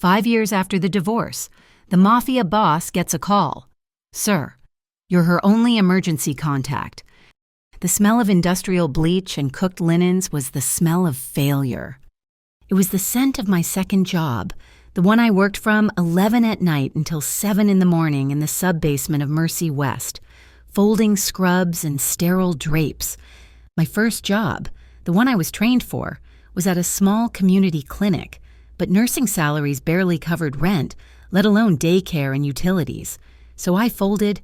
5 years after the divorce, the Mafia boss gets a call. "Sir, you're her only emergency contact." The smell of industrial bleach and cooked linens was the smell of failure. It was the scent of my second job, the one I worked from 11 at night until 7 in the morning in the sub-basement of Mercy West, folding scrubs and sterile drapes. My first job, the one I was trained for, was at a small community clinic, but nursing salaries barely covered rent, let alone daycare and utilities. So I folded.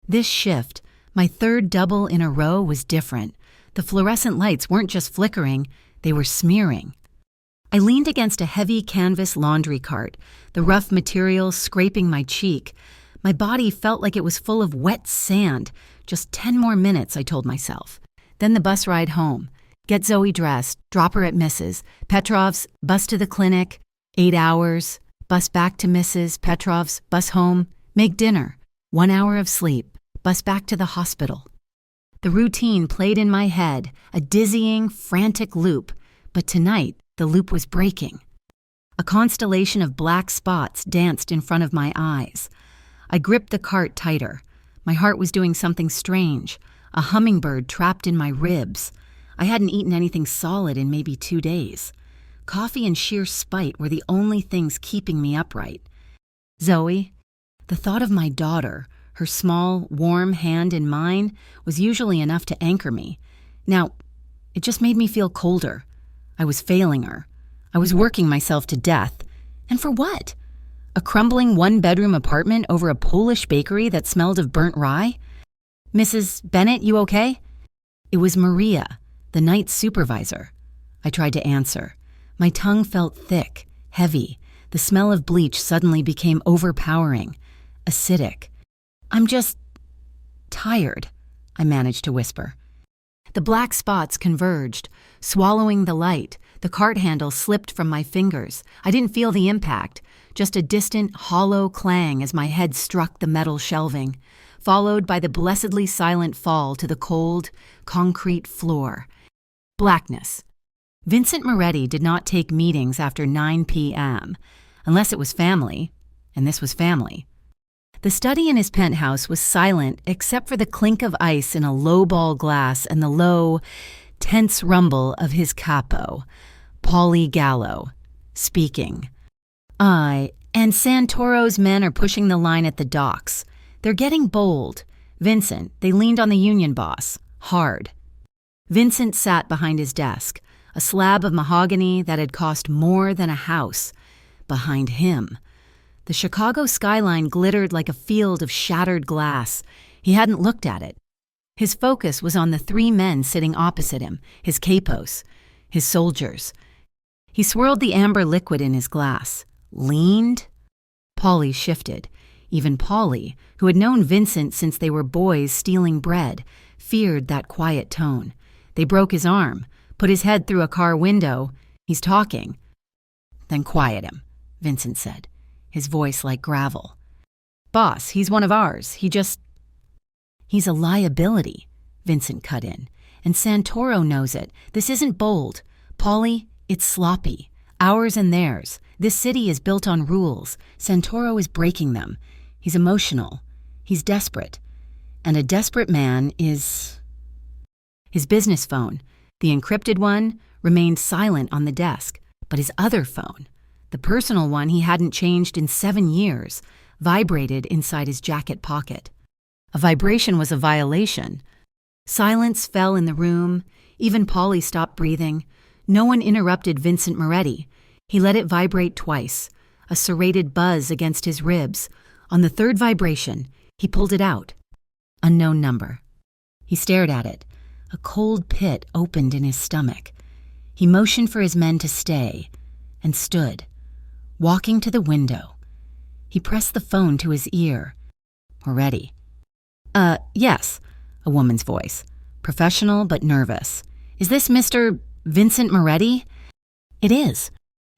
This shift, my third double in a row, was different. The fluorescent lights weren't just flickering, they were smearing. I leaned against a heavy canvas laundry cart, the rough material scraping my cheek. My body felt like it was full of wet sand. Just 10 more minutes, I told myself. Then the bus ride home. Get Zoe dressed, drop her at Mrs. Petrov's, bus to the clinic, 8 hours, bus back to Mrs. Petrov's, bus home, make dinner, 1 hour of sleep, bus back to the hospital. The routine played in my head, a dizzying, frantic loop, but tonight, the loop was breaking. A constellation of black spots danced in front of my eyes. I gripped the cart tighter. My heart was doing something strange, a hummingbird trapped in my ribs. I hadn't eaten anything solid in maybe 2 days. Coffee and sheer spite were the only things keeping me upright. Zoe, the thought of my daughter, her small, warm hand in mine, was usually enough to anchor me. Now, it just made me feel colder. I was failing her. I was working myself to death. And for what? A crumbling one-bedroom apartment over a Polish bakery that smelled of burnt rye? "Mrs. Bennett, you okay?" It was Maria, the night supervisor. I tried to answer. My tongue felt thick, heavy. The smell of bleach suddenly became overpowering, acidic. "I'm just tired," I managed to whisper. The black spots converged, swallowing the light. The cart handle slipped from my fingers. I didn't feel the impact, just a distant, hollow clang as my head struck the metal shelving, followed by the blessedly silent fall to the cold, concrete floor. Blackness. Vincent Moretti did not take meetings after 9 p.m., unless it was family, and this was family. The study in his penthouse was silent except for the clink of ice in a low-ball glass and the low, tense rumble of his capo, Paulie Gallo, speaking. "I and Santoro's men are pushing the line at the docks. They're getting bold. Vincent, they leaned on the union boss. Hard." Vincent sat behind his desk, a slab of mahogany that had cost more than a house. Behind him, the Chicago skyline glittered like a field of shattered glass. He hadn't looked at it. His focus was on the 3 men sitting opposite him, his capos, his soldiers. He swirled the amber liquid in his glass. Leaned? Paulie shifted. Even Paulie, who had known Vincent since they were boys stealing bread, feared that quiet tone. They broke his arm, put his head through a car window. "He's talking." "Then quiet him," Vincent said, his voice like gravel. "Boss, he's one of ours. He's a liability," Vincent cut in. "And Santoro knows it. This isn't bold. Paulie, it's sloppy. Ours and theirs. This city is built on rules. Santoro is breaking them. He's emotional. He's desperate. And a desperate man is..." His business phone, the encrypted one, remained silent on the desk, but his other phone, the personal one he hadn't changed in 7 years, vibrated inside his jacket pocket. A vibration was a violation. Silence fell in the room. Even Paulie stopped breathing. No one interrupted Vincent Moretti. He let it vibrate twice, a serrated buzz against his ribs. On the third vibration, he pulled it out. Unknown number. He stared at it. A cold pit opened in his stomach. He motioned for his men to stay, and stood, walking to the window. He pressed the phone to his ear. "Moretti." Yes," a woman's voice, professional but nervous. "Is this Mr. Vincent Moretti?" "It is."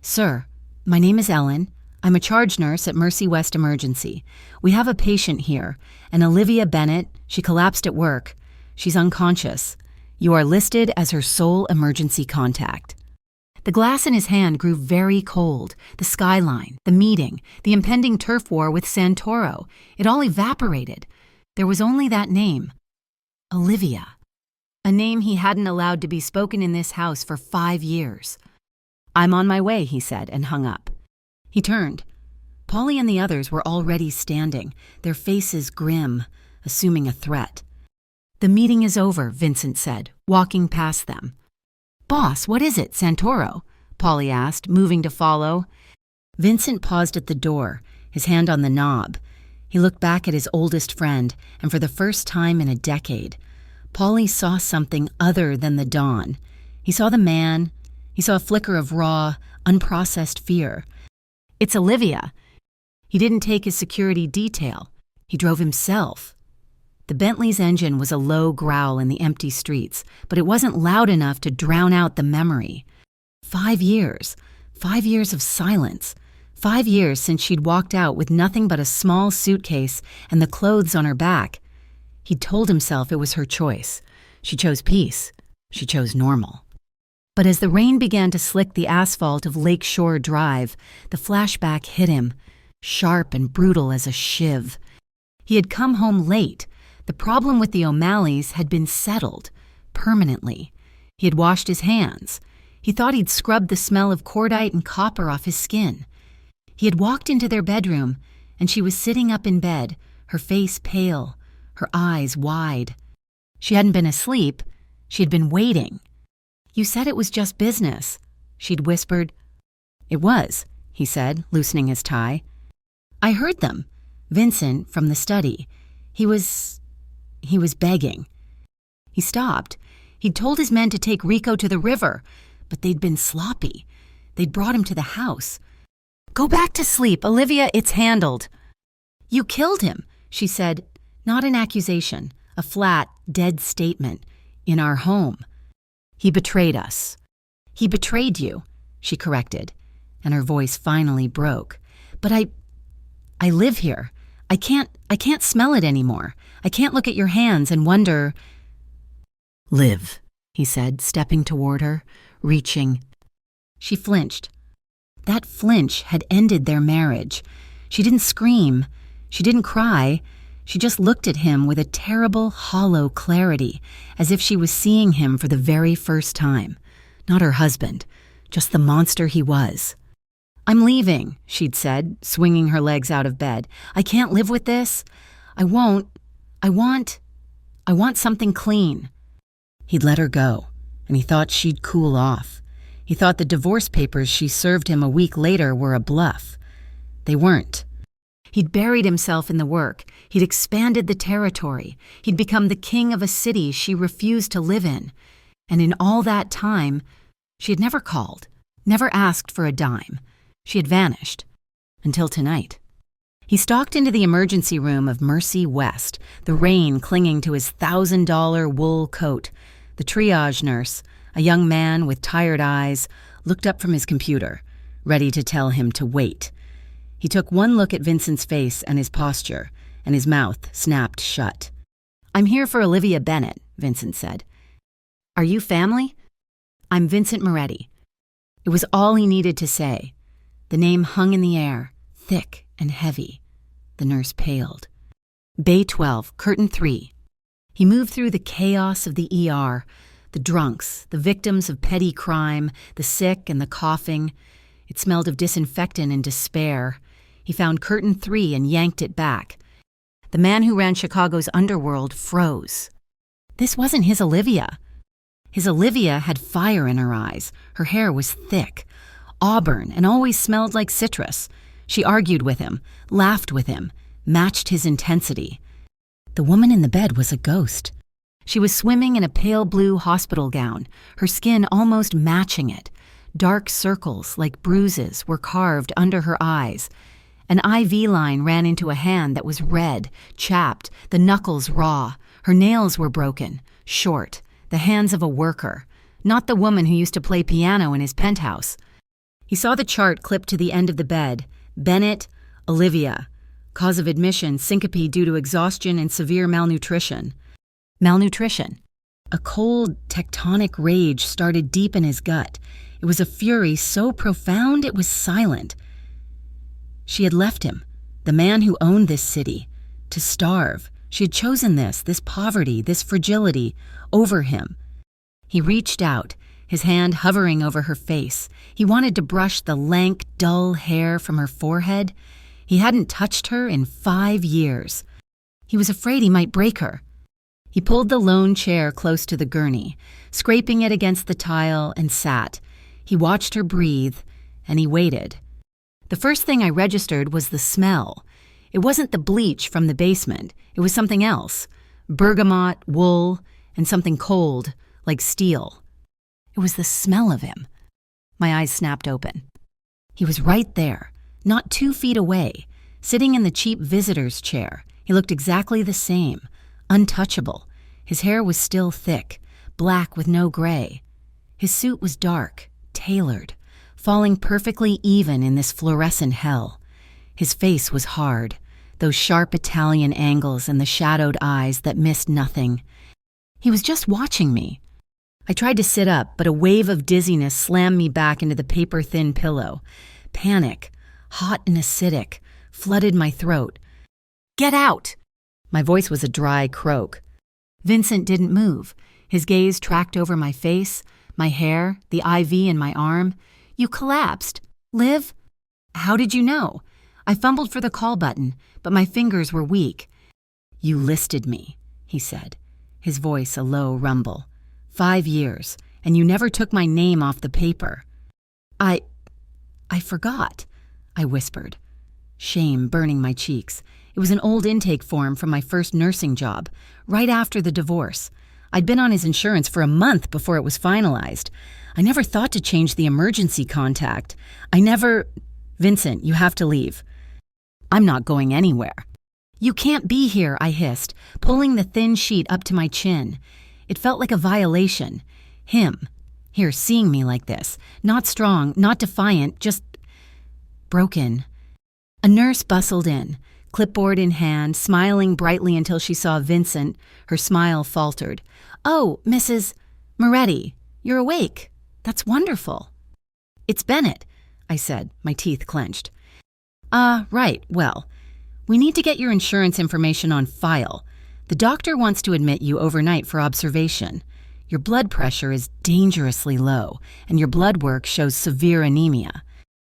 "Sir, my name is Ellen. I'm a charge nurse at Mercy West Emergency. We have a patient here, an Olivia Bennett. She collapsed at work. She's unconscious. You are listed as her sole emergency contact." The glass in his hand grew very cold. The skyline, the meeting, the impending turf war with Santoro, it all evaporated. There was only that name. Olivia. A name he hadn't allowed to be spoken in this house for 5 years. "I'm on my way," he said, and hung up. He turned. Polly and the others were already standing, their faces grim, assuming a threat. "The meeting is over," Vincent said, walking past them. "Boss, what is it, Santoro?" Polly asked, moving to follow. Vincent paused at the door, his hand on the knob. He looked back at his oldest friend, and for the first time in a decade, Polly saw something other than the dawn. He saw the man. He saw a flicker of raw, unprocessed fear. "It's Olivia." He didn't take his security detail. He drove himself. The Bentley's engine was a low growl in the empty streets, but it wasn't loud enough to drown out the memory. 5 years. 5 years of silence. 5 years since she'd walked out with nothing but a small suitcase and the clothes on her back. He'd told himself it was her choice. She chose peace. She chose normal. But as the rain began to slick the asphalt of Lakeshore Drive, the flashback hit him, sharp and brutal as a shiv. He had come home late. The problem with the O'Malleys had been settled, permanently. He had washed his hands. He thought he'd scrubbed the smell of cordite and copper off his skin. He had walked into their bedroom, and she was sitting up in bed, her face pale, her eyes wide. She hadn't been asleep. She had been waiting. "You said it was just business," she'd whispered. "It was," he said, loosening his tie. "I heard them." Vincent, from the study. He was begging. He stopped. He'd told his men to take Rico to the river, but they'd been sloppy. They'd brought him to the house. "Go back to sleep, Olivia, it's handled." "You killed him," she said, not an accusation, a flat, dead statement, "in our home." "He betrayed us." "He betrayed you," she corrected, and her voice finally broke. "But I live here. I can't smell it anymore. I can't look at your hands and wonder." "Live," he said, stepping toward her, reaching. She flinched. That flinch had ended their marriage. She didn't scream. She didn't cry. She just looked at him with a terrible, hollow clarity, as if she was seeing him for the very first time. Not her husband, just the monster he was. "I'm leaving," she'd said, swinging her legs out of bed. "I can't live with this. I want something clean." He'd let her go, and he thought she'd cool off. He thought the divorce papers she served him a week later were a bluff. They weren't. He'd buried himself in the work. He'd expanded the territory. He'd become the king of a city she refused to live in. And in all that time, she had never called, never asked for a dime. She had vanished. Until tonight. He stalked into the emergency room of Mercy West, the rain clinging to his $1,000 wool coat. The triage nurse, a young man with tired eyes, looked up from his computer, ready to tell him to wait. He took one look at Vincent's face and his posture, and his mouth snapped shut. "I'm here for Olivia Bennett," Vincent said. "Are you family?" "I'm Vincent Moretti." It was all he needed to say. The name hung in the air, thick and heavy. The nurse paled. "Bay 12, curtain 3. He moved through the chaos of the ER, the drunks, the victims of petty crime, the sick and the coughing. It smelled of disinfectant and despair. He found curtain 3 and yanked it back. The man who ran Chicago's underworld froze. This wasn't his Olivia. His Olivia had fire in her eyes. Her hair was thick, auburn, and always smelled like citrus. She argued with him, laughed with him, matched his intensity. The woman in the bed was a ghost. She was swimming in a pale blue hospital gown, her skin almost matching it. Dark circles, like bruises, were carved under her eyes. An IV line ran into a hand that was red, chapped, the knuckles raw. Her nails were broken, short, the hands of a worker, not the woman who used to play piano in his penthouse. He saw the chart clipped to the end of the bed. Bennett, Olivia. Cause of admission, syncope due to exhaustion and severe malnutrition. Malnutrition. A cold, tectonic rage started deep in his gut. It was a fury so profound it was silent. She had left him, the man who owned this city, to starve. She had chosen this poverty, this fragility, over him. He reached out, his hand hovering over her face. He wanted to brush the lank, dull hair from her forehead. He hadn't touched her in 5 years. He was afraid he might break her. He pulled the lone chair close to the gurney, scraping it against the tile, and sat. He watched her breathe, and he waited. The first thing I registered was the smell. It wasn't the bleach from the basement. It was something else. Bergamot, wool, and something cold, like steel. It was the smell of him. My eyes snapped open. He was right there, not 2 feet away, sitting in the cheap visitor's chair. He looked exactly the same, untouchable. His hair was still thick, black with no gray. His suit was dark, tailored, falling perfectly even in this fluorescent hell. His face was hard, those sharp Italian angles and the shadowed eyes that missed nothing. He was just watching me. I tried to sit up, but a wave of dizziness slammed me back into the paper-thin pillow. Panic, hot and acidic, flooded my throat. "Get out!" My voice was a dry croak. Vincent didn't move. His gaze tracked over my face, my hair, the IV in my arm. "You collapsed. Liv? How did you know?" I fumbled for the call button, but my fingers were weak. "You listed me," he said, his voice a low rumble. 5 years, and you never took my name off the paper." I forgot," I whispered, shame burning my cheeks. It was an old intake form from my first nursing job, right after the divorce. I'd been on his insurance for a month before it was finalized. I never thought to change the emergency contact. "Vincent, you have to leave." "I'm not going anywhere." "You can't be here," I hissed, pulling the thin sheet up to my chin. It felt like a violation. Him, here seeing me like this, not strong, not defiant, just broken. A nurse bustled in, clipboard in hand, smiling brightly until she saw Vincent. Her smile faltered. "Oh, Mrs. Moretti, you're awake. That's wonderful." "It's Bennett," I said, my teeth clenched. Right, well, we need to get your insurance information on file. The doctor wants to admit you overnight for observation. Your blood pressure is dangerously low, and your blood work shows severe anemia."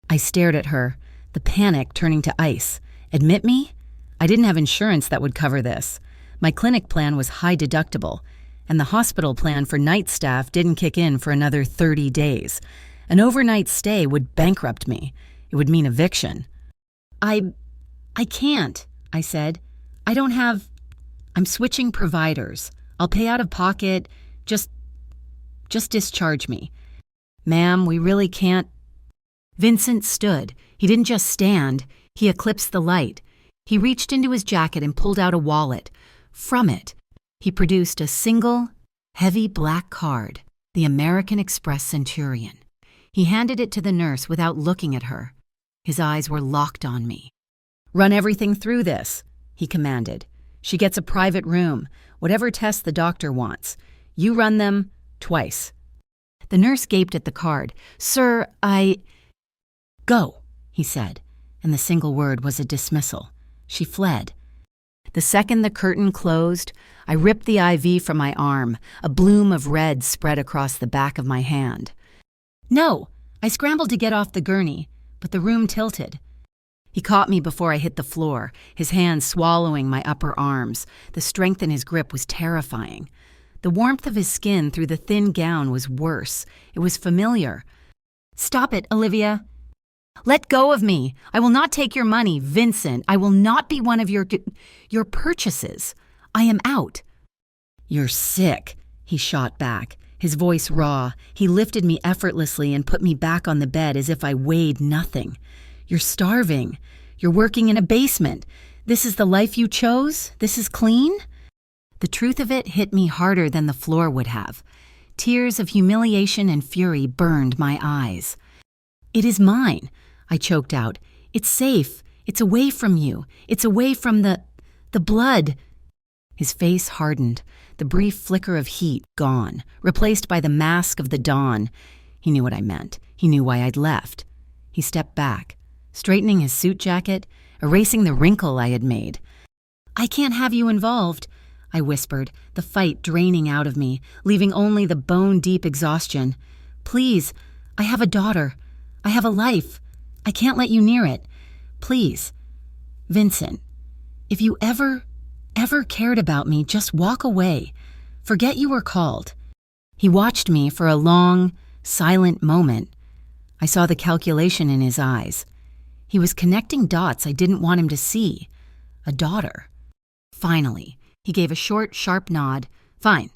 I stared at her, the panic turning to ice. Admit me? I didn't have insurance that would cover this. My clinic plan was high deductible, and the hospital plan for night staff didn't kick in for another 30 days. An overnight stay would bankrupt me. It would mean eviction. I can't," I said. I'm switching providers. I'll pay out of pocket. Just discharge me." "Ma'am, we really can't." Vincent stood. He didn't just stand. He eclipsed the light. He reached into his jacket and pulled out a wallet. From it, he produced a single, heavy black card, the American Express Centurion. He handed it to the nurse without looking at her. His eyes were locked on me. "Run everything through this," he commanded. "She gets a private room, whatever tests the doctor wants. You run them twice." The nurse gaped at the card. "Sir, Go," he said, and the single word was a dismissal. She fled. The second the curtain closed, I ripped the IV from my arm. A bloom of red spread across the back of my hand. "No!" I scrambled to get off the gurney, but the room tilted. He caught me before I hit the floor, his hands swallowing my upper arms. The strength in his grip was terrifying. The warmth of his skin through the thin gown was worse. It was familiar. "Stop it, Olivia." "Let go of me. I will not take your money, Vincent. I will not be one of your purchases. I am out." "You're sick," he shot back, his voice raw. He lifted me effortlessly and put me back on the bed as if I weighed nothing. "You're starving. You're working in a basement. This is the life you chose? This is clean?" The truth of it hit me harder than the floor would have. Tears of humiliation and fury burned my eyes. "It is mine," I choked out. "It's safe. It's away from you. It's away from the blood." His face hardened, the brief flicker of heat gone, replaced by the mask of the dawn. He knew what I meant. He knew why I'd left. He stepped back, straightening his suit jacket, erasing the wrinkle I had made. "I can't have you involved," I whispered, the fight draining out of me, leaving only the bone-deep exhaustion. "Please, I have a daughter. I have a life. I can't let you near it. Please. Vincent, if you ever cared about me, just walk away. Forget you were called." He watched me for a long, silent moment. I saw the calculation in his eyes. He was connecting dots I didn't want him to see. A daughter. Finally, he gave a short, sharp nod. "Fine."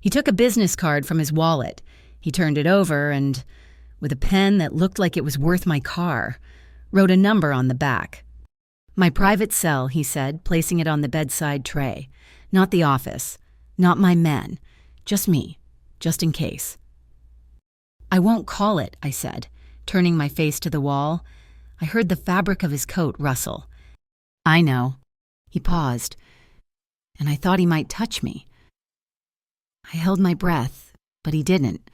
He took a business card from his wallet. He turned it over and, with a pen that looked like it was worth my car, wrote a number on the back. "My private cell," he said, placing it on the bedside tray. "Not the office. Not my men. Just me. Just in case." "I won't call it," I said, turning my face to the wall. I heard the fabric of his coat rustle. "I know." He paused, and I thought he might touch me. I held my breath, but he didn't.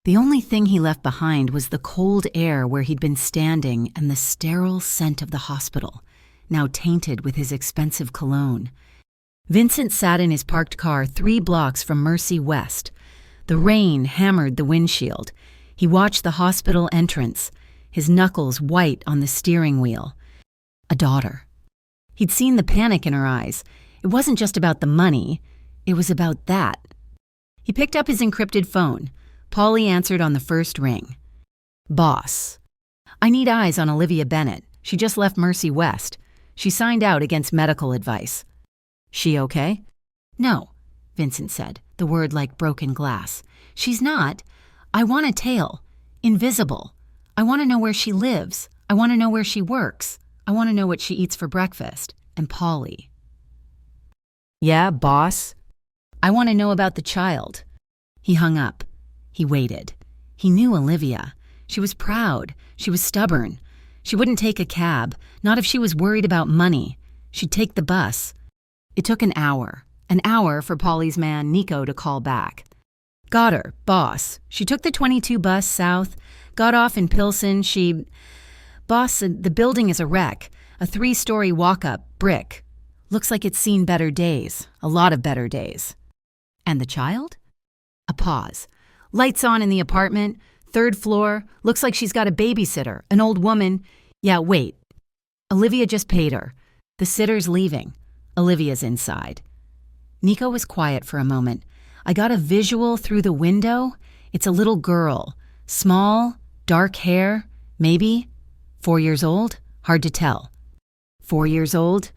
The only thing he left behind was the cold air where he'd been standing and the sterile scent of the hospital, now tainted with his expensive cologne. Vincent sat in his parked car 3 blocks from Mercy West. The rain hammered the windshield. He watched the hospital entrance, his knuckles white on the steering wheel. A daughter. He'd seen the panic in her eyes. It wasn't just about the money. It was about that. He picked up his encrypted phone. Polly answered on the first ring. "Boss. I need eyes on Olivia Bennett. She just left Mercy West. She signed out against medical advice." "She okay?" "No," Vincent said, the word like broken glass. "She's not. I want a tail. Invisible. I want to know where she lives. I want to know where she works. I want to know what she eats for breakfast. And Polly." "Yeah, boss?" "I want to know about the child." He hung up. He waited. He knew Olivia. She was proud. She was stubborn. She wouldn't take a cab, not if she was worried about money. She'd take the bus. It took an hour for Polly's man, Nico, to call back. "Got her, boss. She took the 22 bus south, got off in Pilsen. Boss, the building is a wreck. A 3-story walk-up, brick. Looks like it's seen better days, a lot of better days." "And the child?" A pause. "Lights on in the apartment, 3rd floor. Looks like she's got a babysitter, an old woman. Yeah, wait. Olivia just paid her. The sitter's leaving. Olivia's inside." Nico was quiet for a moment. I got a visual through the window. It's a little girl. Small, dark hair, maybe. 4 years old? Hard to tell. 4 years old?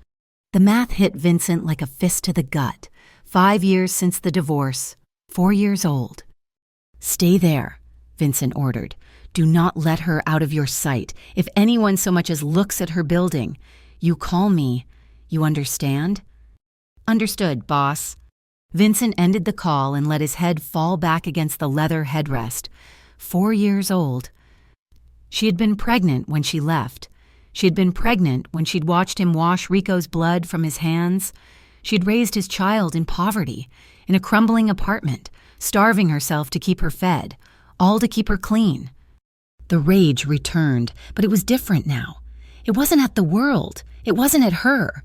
The math hit Vincent like a fist to the gut. 5 years since the divorce. 4 years old. "Stay there," Vincent ordered. "Do not let her out of your sight. If anyone so much as looks at her building, you call me. You understand?" "Understood, boss." Vincent ended the call and let his head fall back against the leather headrest. 4 years old. She had been pregnant when she left. She had been pregnant when she'd watched him wash Rico's blood from his hands. She had raised his child in poverty, in a crumbling apartment, starving herself to keep her fed, all to keep her clean. The rage returned, but it was different now. It wasn't at the world. It wasn't at her.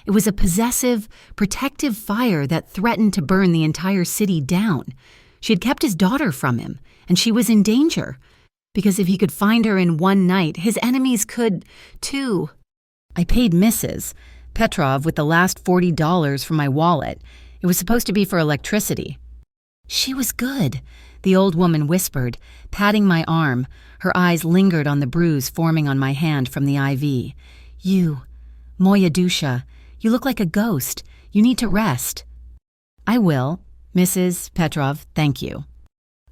It was a possessive, protective fire that threatened to burn the entire city down. She had kept his daughter from him, and she was in danger. Because if he could find her in one night, his enemies could, too. I paid Mrs. Petrov with the last $40 from my wallet. It was supposed to be for electricity. "She was good," the old woman whispered, patting my arm. Her eyes lingered on the bruise forming on my hand from the IV. "You, Moya Dusha, you look like a ghost. You need to rest." "I will, Mrs. Petrov, thank you."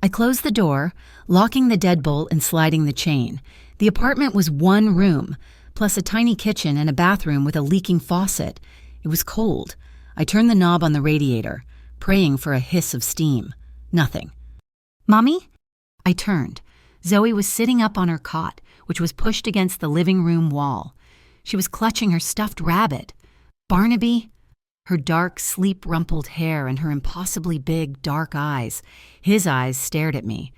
I closed the door, locking the deadbolt and sliding the chain. The apartment was 1 room, plus a tiny kitchen and a bathroom with a leaking faucet. It was cold. I turned the knob on the radiator, praying for a hiss of steam. Nothing. "Mommy?" I turned. Zoe was sitting up on her cot, which was pushed against the living room wall. She was clutching her stuffed rabbit. Barnaby? Her dark, sleep-rumpled hair and her impossibly big, dark eyes. His eyes stared at me.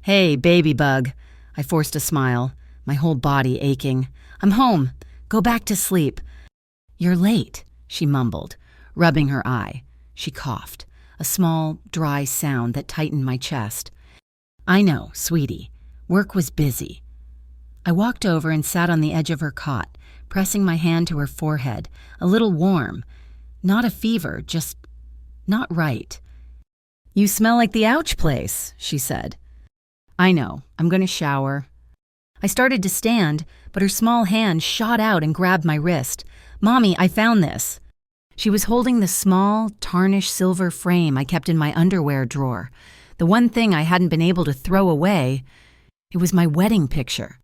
"Hey, baby bug." I forced a smile, my whole body aching. "I'm home. Go back to sleep." "You're late," she mumbled, rubbing her eye. She coughed, a small, dry sound that tightened my chest. "I know, sweetie. Work was busy." I walked over and sat on the edge of her cot, pressing my hand to her forehead, a little warm. Not a fever, just not right. "You smell like the Ouch place," she said. "I know. I'm going to shower." I started to stand, but her small hand shot out and grabbed my wrist. "Mommy, I found this." She was holding the small, tarnished silver frame I kept in my underwear drawer. The one thing I hadn't been able to throw away. It was my wedding picture.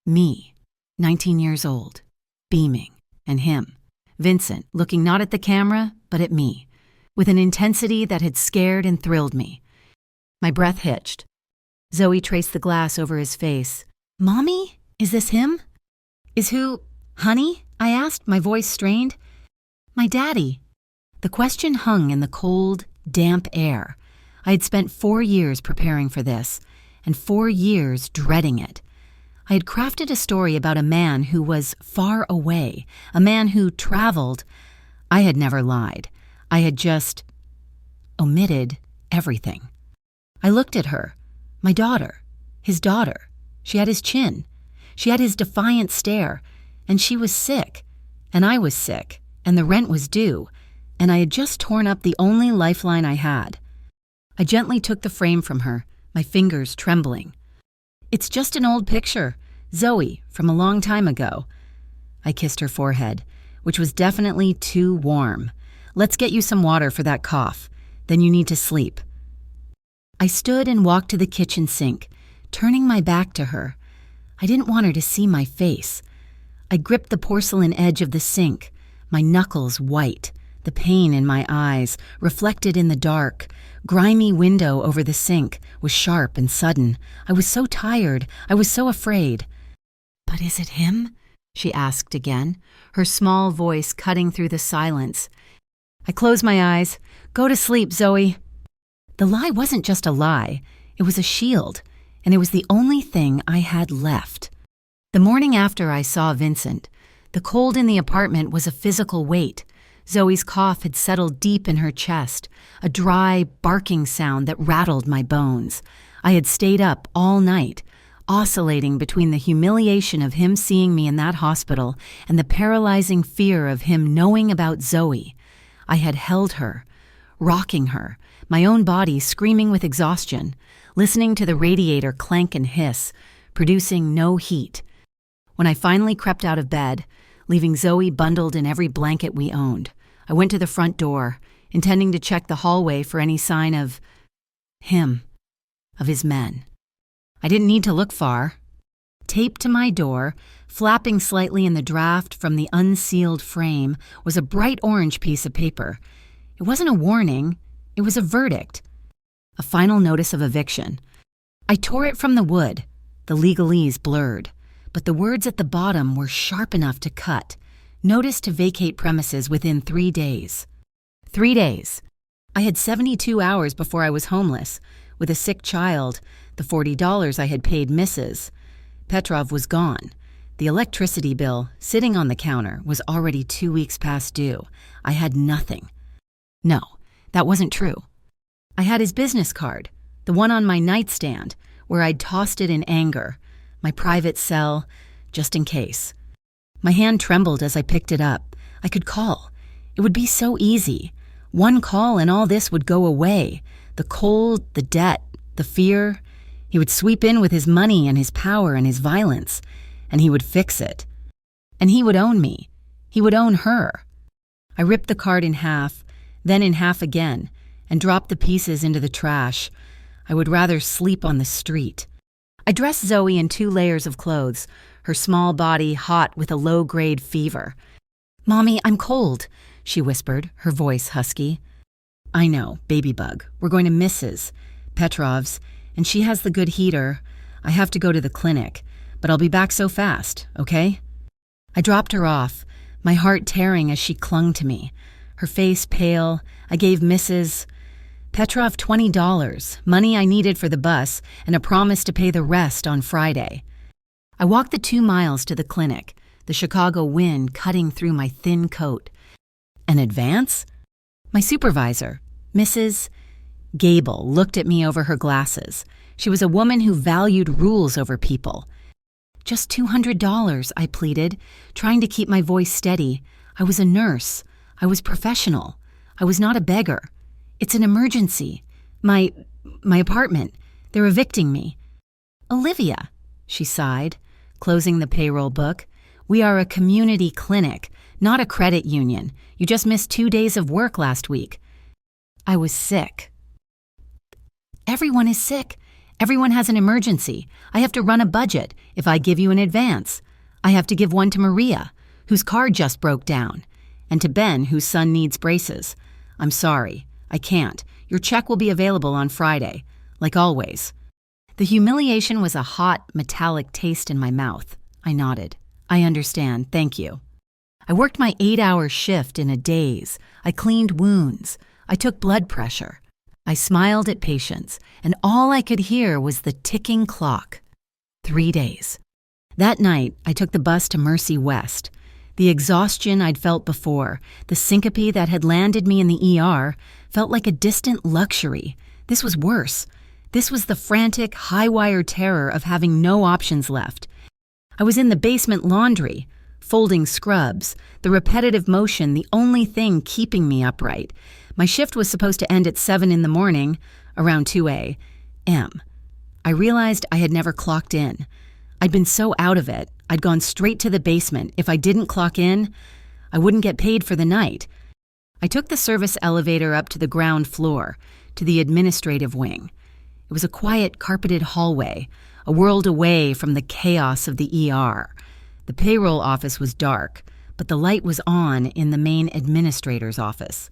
Me, 19 years old, beaming, and him, Vincent, looking not at the camera, but at me, with an intensity that had scared and thrilled me. My breath hitched. Zoe traced the glass over his face. "Mommy? Is this him?" "Is who? Honey?" I asked, my voice strained. "My daddy." The question hung in the cold, damp air. I had spent 4 years preparing for this, and 4 years dreading it. I had crafted a story about a man who was far away, a man who traveled. I had never lied. I had just omitted everything. I looked at her, my daughter, his daughter. She had his chin. She had his defiant stare, and she was sick, and I was sick, and the rent was due, and I had just torn up the only lifeline I had. I gently took the frame from her, my fingers trembling. "It's just an old picture, Zoe, from a long time ago." I kissed her forehead, which was definitely too warm. "Let's get you some water for that cough. Then you need to sleep." I stood and walked to the kitchen sink, turning my back to her. I didn't want her to see my face. I gripped the porcelain edge of the sink, my knuckles white, the pain in my eyes, reflected in the dark. Grimy window over the sink was sharp and sudden. I was so tired. I was so afraid. "But is it him?" she asked again, her small voice cutting through the silence. I closed my eyes. "Go to sleep, Zoe." The lie wasn't just a lie. It was a shield, and it was the only thing I had left. The morning after I saw Vincent, the cold in the apartment was a physical weight. Zoe's cough had settled deep in her chest, a dry, barking sound that rattled my bones. I had stayed up all night, oscillating between the humiliation of him seeing me in that hospital and the paralyzing fear of him knowing about Zoe. I had held her, rocking her, my own body screaming with exhaustion, listening to the radiator clank and hiss, producing no heat. When I finally crept out of bed, leaving Zoe bundled in every blanket we owned, I went to the front door, intending to check the hallway for any sign of him, of his men. I didn't need to look far. Taped to my door, flapping slightly in the draft from the unsealed frame, was a bright orange piece of paper. It wasn't a warning, it was a verdict, a final notice of eviction. I tore it from the wood, the legalese blurred, but the words at the bottom were sharp enough to cut. Notice to vacate premises within 3 days. 3 days. I had 72 hours before I was homeless, with a sick child, the $40 I had paid Mrs. Petrov was gone. The electricity bill, sitting on the counter, was already 2 weeks past due. I had nothing. No, that wasn't true. I had his business card, the one on my nightstand, where I'd tossed it in anger, my private cell, just in case. My hand trembled as I picked it up. I could call. It would be so easy. One call and all this would go away. The cold, the debt, the fear. He would sweep in with his money and his power and his violence, and he would fix it. And he would own me. He would own her. I ripped the card in half, then in half again, and dropped the pieces into the trash. I would rather sleep on the street. I dressed Zoe in 2 layers of clothes, her small body hot with a low-grade fever. "Mommy, I'm cold," she whispered, her voice husky. "I know, baby bug. We're going to Mrs. Petrov's, and she has the good heater. I have to go to the clinic, but I'll be back so fast, okay?" I dropped her off, my heart tearing as she clung to me. Her face pale, I gave Mrs. Petrov $20, money I needed for the bus, and a promise to pay the rest on Friday. I walked the 2 miles to the clinic, the Chicago wind cutting through my thin coat. An advance? My supervisor, Mrs. Gable, looked at me over her glasses. She was a woman who valued rules over people. Just $200, I pleaded, trying to keep my voice steady. I was a nurse. I was professional. I was not a beggar. It's an emergency. My apartment. They're evicting me. Olivia, she sighed, closing the payroll book. We are a community clinic, not a credit union. You just missed 2 days of work last week. I was sick. Everyone is sick. Everyone has an emergency. I have to run a budget if I give you an advance. I have to give one to Maria, whose car just broke down, and to Ben, whose son needs braces. I'm sorry. I can't. Your check will be available on Friday, like always. The humiliation was a hot, metallic taste in my mouth. I nodded. I understand. Thank you. I worked my 8-hour shift in a daze. I cleaned wounds. I took blood pressure. I smiled at patients, and all I could hear was the ticking clock. 3 days. That night, I took the bus to Mercy West. The exhaustion I'd felt before, the syncope that had landed me in the ER, felt like a distant luxury. This was worse. This was the frantic, high-wire terror of having no options left. I was in the basement laundry, folding scrubs, the repetitive motion the only thing keeping me upright. My shift was supposed to end at 7 in the morning, around 2 a.m. I realized I had never clocked in. I'd been so out of it, I'd gone straight to the basement. If I didn't clock in, I wouldn't get paid for the night. I took the service elevator up to the ground floor, to the administrative wing. It was a quiet, carpeted hallway, a world away from the chaos of the ER. The payroll office was dark, but the light was on in the main administrator's office.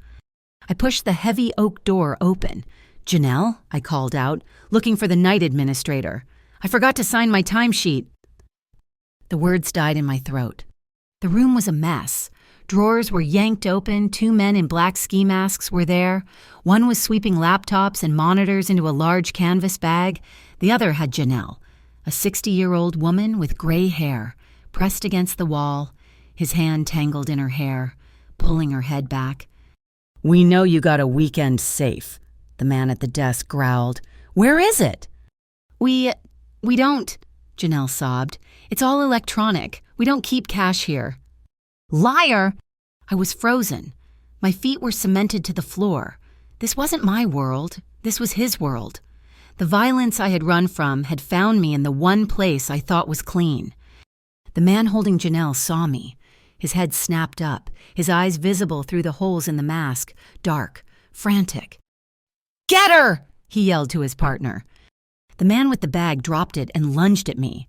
I pushed the heavy oak door open. "Janelle," I called out, looking for the night administrator. "I forgot to sign my timesheet." The words died in my throat. The room was a mess. Drawers were yanked open, 2 men in black ski masks were there. One was sweeping laptops and monitors into a large canvas bag. The other had Janelle, a 60-year-old woman with gray hair, pressed against the wall, his hand tangled in her hair, pulling her head back. "We know you got a weekend safe," the man at the desk growled. "Where is it?" We don't," Janelle sobbed. "It's all electronic. We don't keep cash here." "Liar!" I was frozen. My feet were cemented to the floor. This wasn't my world. This was his world. The violence I had run from had found me in the one place I thought was clean. The man holding Janelle saw me. His head snapped up, his eyes visible through the holes in the mask, dark, frantic. "Get her!" he yelled to his partner. The man with the bag dropped it and lunged at me.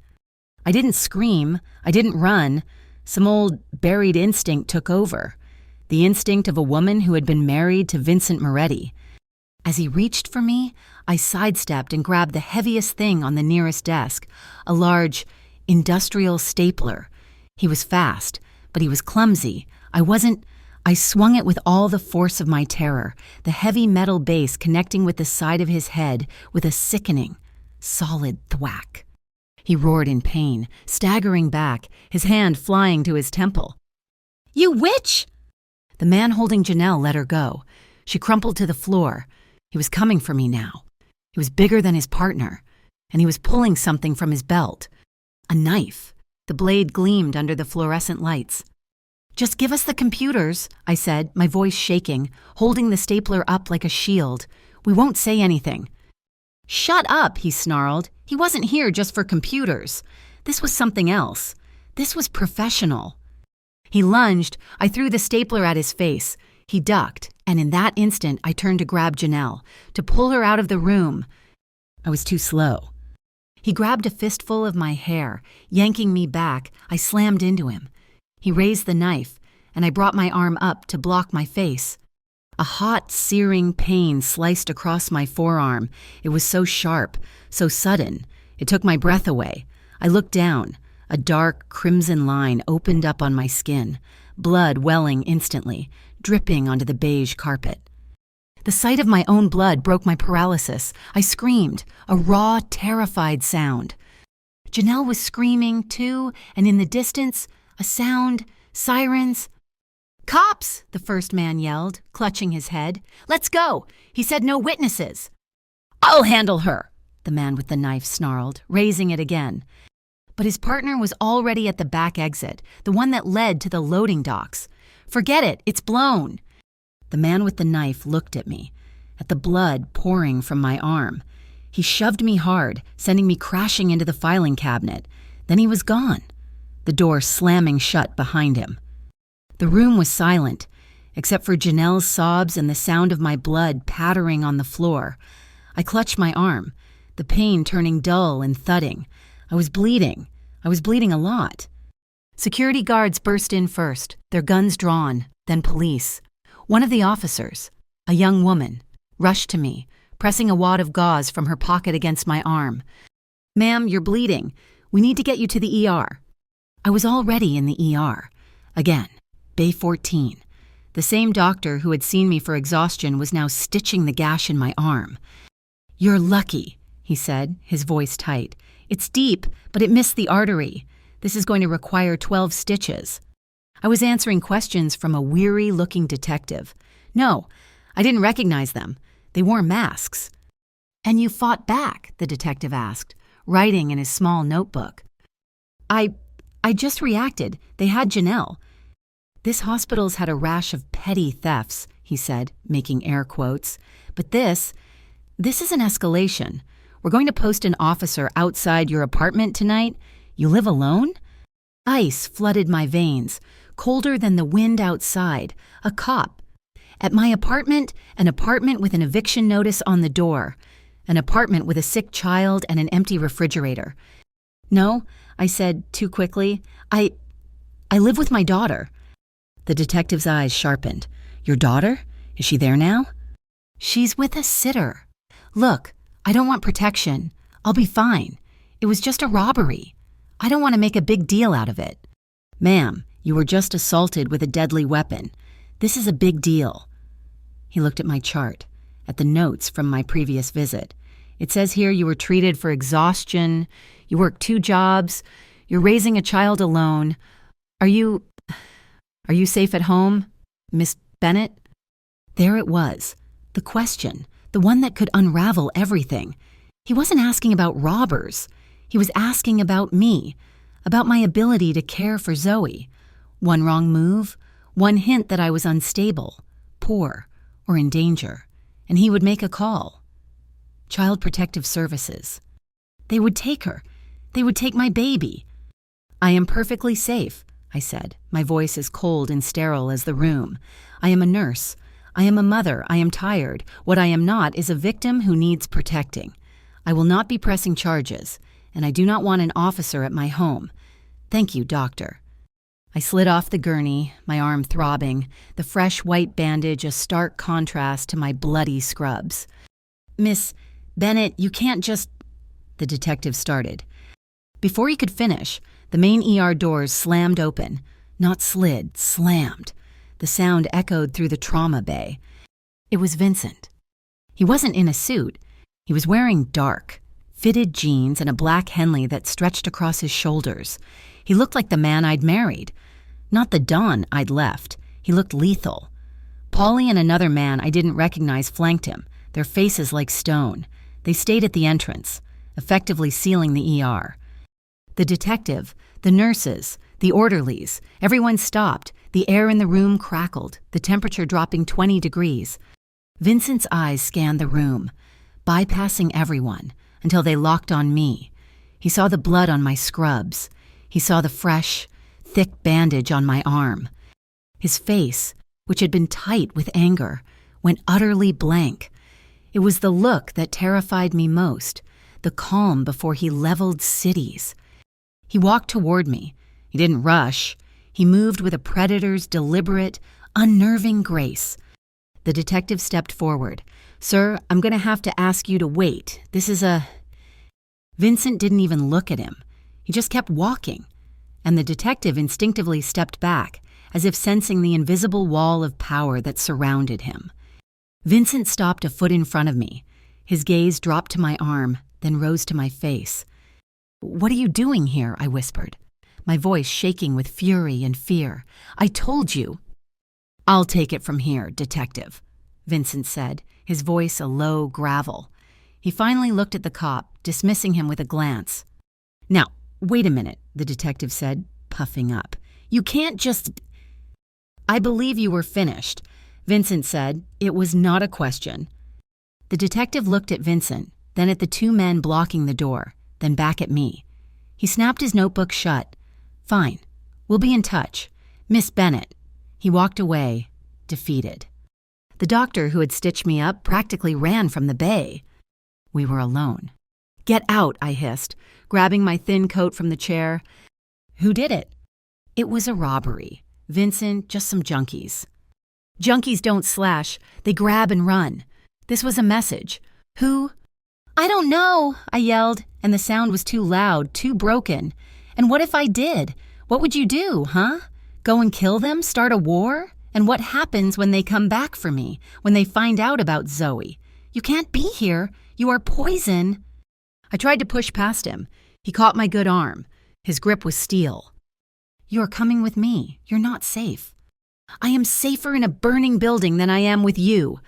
I didn't scream. I didn't run. Some old buried instinct took over. The instinct of a woman who had been married to Vincent Moretti. As he reached for me, I sidestepped and grabbed the heaviest thing on the nearest desk, a large, industrial stapler. He was fast, but he was clumsy. I swung it with all the force of my terror, the heavy metal base connecting with the side of his head with a sickening, solid thwack. He roared in pain, staggering back, his hand flying to his temple. "You witch!" The man holding Janelle let her go. She crumpled to the floor. He was coming for me now. He was bigger than his partner, and he was pulling something from his belt. A knife. The blade gleamed under the fluorescent lights. "Just give us the computers," I said, my voice shaking, holding the stapler up like a shield. "We won't say anything." "Shut up," he snarled. He wasn't here just for computers. This was something else. This was professional. He lunged. I threw the stapler at his face. He ducked, and in that instant I turned to grab Janelle, to pull her out of the room. I was too slow. He grabbed a fistful of my hair, yanking me back. I slammed into him. He raised the knife, and I brought my arm up to block my face. A hot, searing pain sliced across my forearm. It was so sharp, so sudden. It took my breath away. I looked down. A dark, crimson line opened up on my skin, blood welling instantly, dripping onto the beige carpet. The sight of my own blood broke my paralysis. I screamed, a raw, terrified sound. Janelle was screaming, too, and in the distance, a sound, sirens. "Cops!" the first man yelled, clutching his head. "Let's go! He said no witnesses." "I'll handle her!" the man with the knife snarled, raising it again. But his partner was already at the back exit, the one that led to the loading docks. "Forget it, it's blown." The man with the knife looked at me, at the blood pouring from my arm. He shoved me hard, sending me crashing into the filing cabinet. Then he was gone, the door slamming shut behind him. The room was silent, except for Janelle's sobs and the sound of my blood pattering on the floor. I clutched my arm, the pain turning dull and thudding. I was bleeding. I was bleeding a lot. Security guards burst in first, their guns drawn, then police. One of the officers, a young woman, rushed to me, pressing a wad of gauze from her pocket against my arm. "Ma'am, you're bleeding. We need to get you to the ER." I was already in the ER. Again, Bay 14. The same doctor who had seen me for exhaustion was now stitching the gash in my arm. "You're lucky," he said, his voice tight. "It's deep, but it missed the artery. This is going to require 12 stitches." I was answering questions from a weary-looking detective. No, I didn't recognize them. They wore masks. "And you fought back?" the detective asked, writing in his small notebook. I just reacted. They had Janelle." "This hospital's had a rash of petty thefts," he said, making air quotes. "But this is an escalation. We're going to post an officer outside your apartment tonight. You live alone?" Ice flooded my veins, colder than the wind outside. A cop. At my apartment, an apartment with an eviction notice on the door. An apartment with a sick child and an empty refrigerator. "No," I said too quickly. I live with my daughter." The detective's eyes sharpened. "Your daughter? Is she there now?" "She's with a sitter. Look, I don't want protection. I'll be fine. It was just a robbery. I don't want to make a big deal out of it." "Ma'am, you were just assaulted with a deadly weapon. This is a big deal." He looked at my chart, at the notes from my previous visit. "It says here you were treated for exhaustion, you worked 2 jobs, you're raising a child alone. Are you safe at home, Miss Bennett?" There it was, the question, the one that could unravel everything. He wasn't asking about robbers. He was asking about me, about my ability to care for Zoe. One wrong move, one hint that I was unstable, poor, or in danger, and he would make a call. Child Protective Services. They would take her. They would take my baby. "I am perfectly safe," I said, my voice as cold and sterile as the room. "I am a nurse. I am a mother. I am tired. What I am not is a victim who needs protecting. I will not be pressing charges, and I do not want an officer at my home. Thank you, doctor." I slid off the gurney, my arm throbbing, the fresh white bandage a stark contrast to my bloody scrubs. "Miss Bennett, you can't just—" the detective started. Before he could finish, the main ER doors slammed open. Not slid, slammed. The sound echoed through the trauma bay. It was Vincent. He wasn't in a suit. He was wearing dark, fitted jeans and a black Henley that stretched across his shoulders. He looked like the man I'd married. Not the Don I'd left. He looked lethal. Paulie and another man I didn't recognize flanked him, their faces like stone. They stayed at the entrance, effectively sealing the ER. The detective, the nurses, the orderlies, everyone stopped. The air in the room crackled, the temperature dropping 20 degrees. Vincent's eyes scanned the room, bypassing everyone, until they locked on me. He saw the blood on my scrubs. He saw the fresh, thick bandage on my arm. His face, which had been tight with anger, went utterly blank. It was the look that terrified me most, the calm before he leveled cities. He walked toward me. He didn't rush. He moved with a predator's deliberate, unnerving grace. The detective stepped forward. "Sir, I'm going to have to ask you to wait. This is a—" Vincent didn't even look at him. He just kept walking. And the detective instinctively stepped back, as if sensing the invisible wall of power that surrounded him. Vincent stopped a foot in front of me. His gaze dropped to my arm, then rose to my face. "What are you doing here?" I whispered, my voice shaking with fury and fear. "I told you." "I'll take it from here, detective," Vincent said, his voice a low gravel. He finally looked at the cop, dismissing him with a glance. "Now, wait a minute," the detective said, puffing up. "You can't just—" "I believe you were finished," Vincent said. It was not a question. The detective looked at Vincent, then at the two men blocking the door, then back at me. He snapped his notebook shut. "Fine. We'll be in touch. Miss Bennett." He walked away, defeated. The doctor who had stitched me up practically ran from the bay. We were alone. "Get out," I hissed, grabbing my thin coat from the chair. "Who did it?" "It was a robbery. Vincent, just some junkies." "Junkies don't slash. They grab and run." This was a message. "Who?" "I don't know," I yelled, and the sound was too loud, too broken. "And what if I did? What would you do, huh? Go and kill them? Start a war? And what happens when they come back for me, when they find out about Zoe? You can't be here. You are poison." I tried to push past him. He caught my good arm. His grip was steel. "You're coming with me. You're not safe." "I am safer in a burning building than I am with you."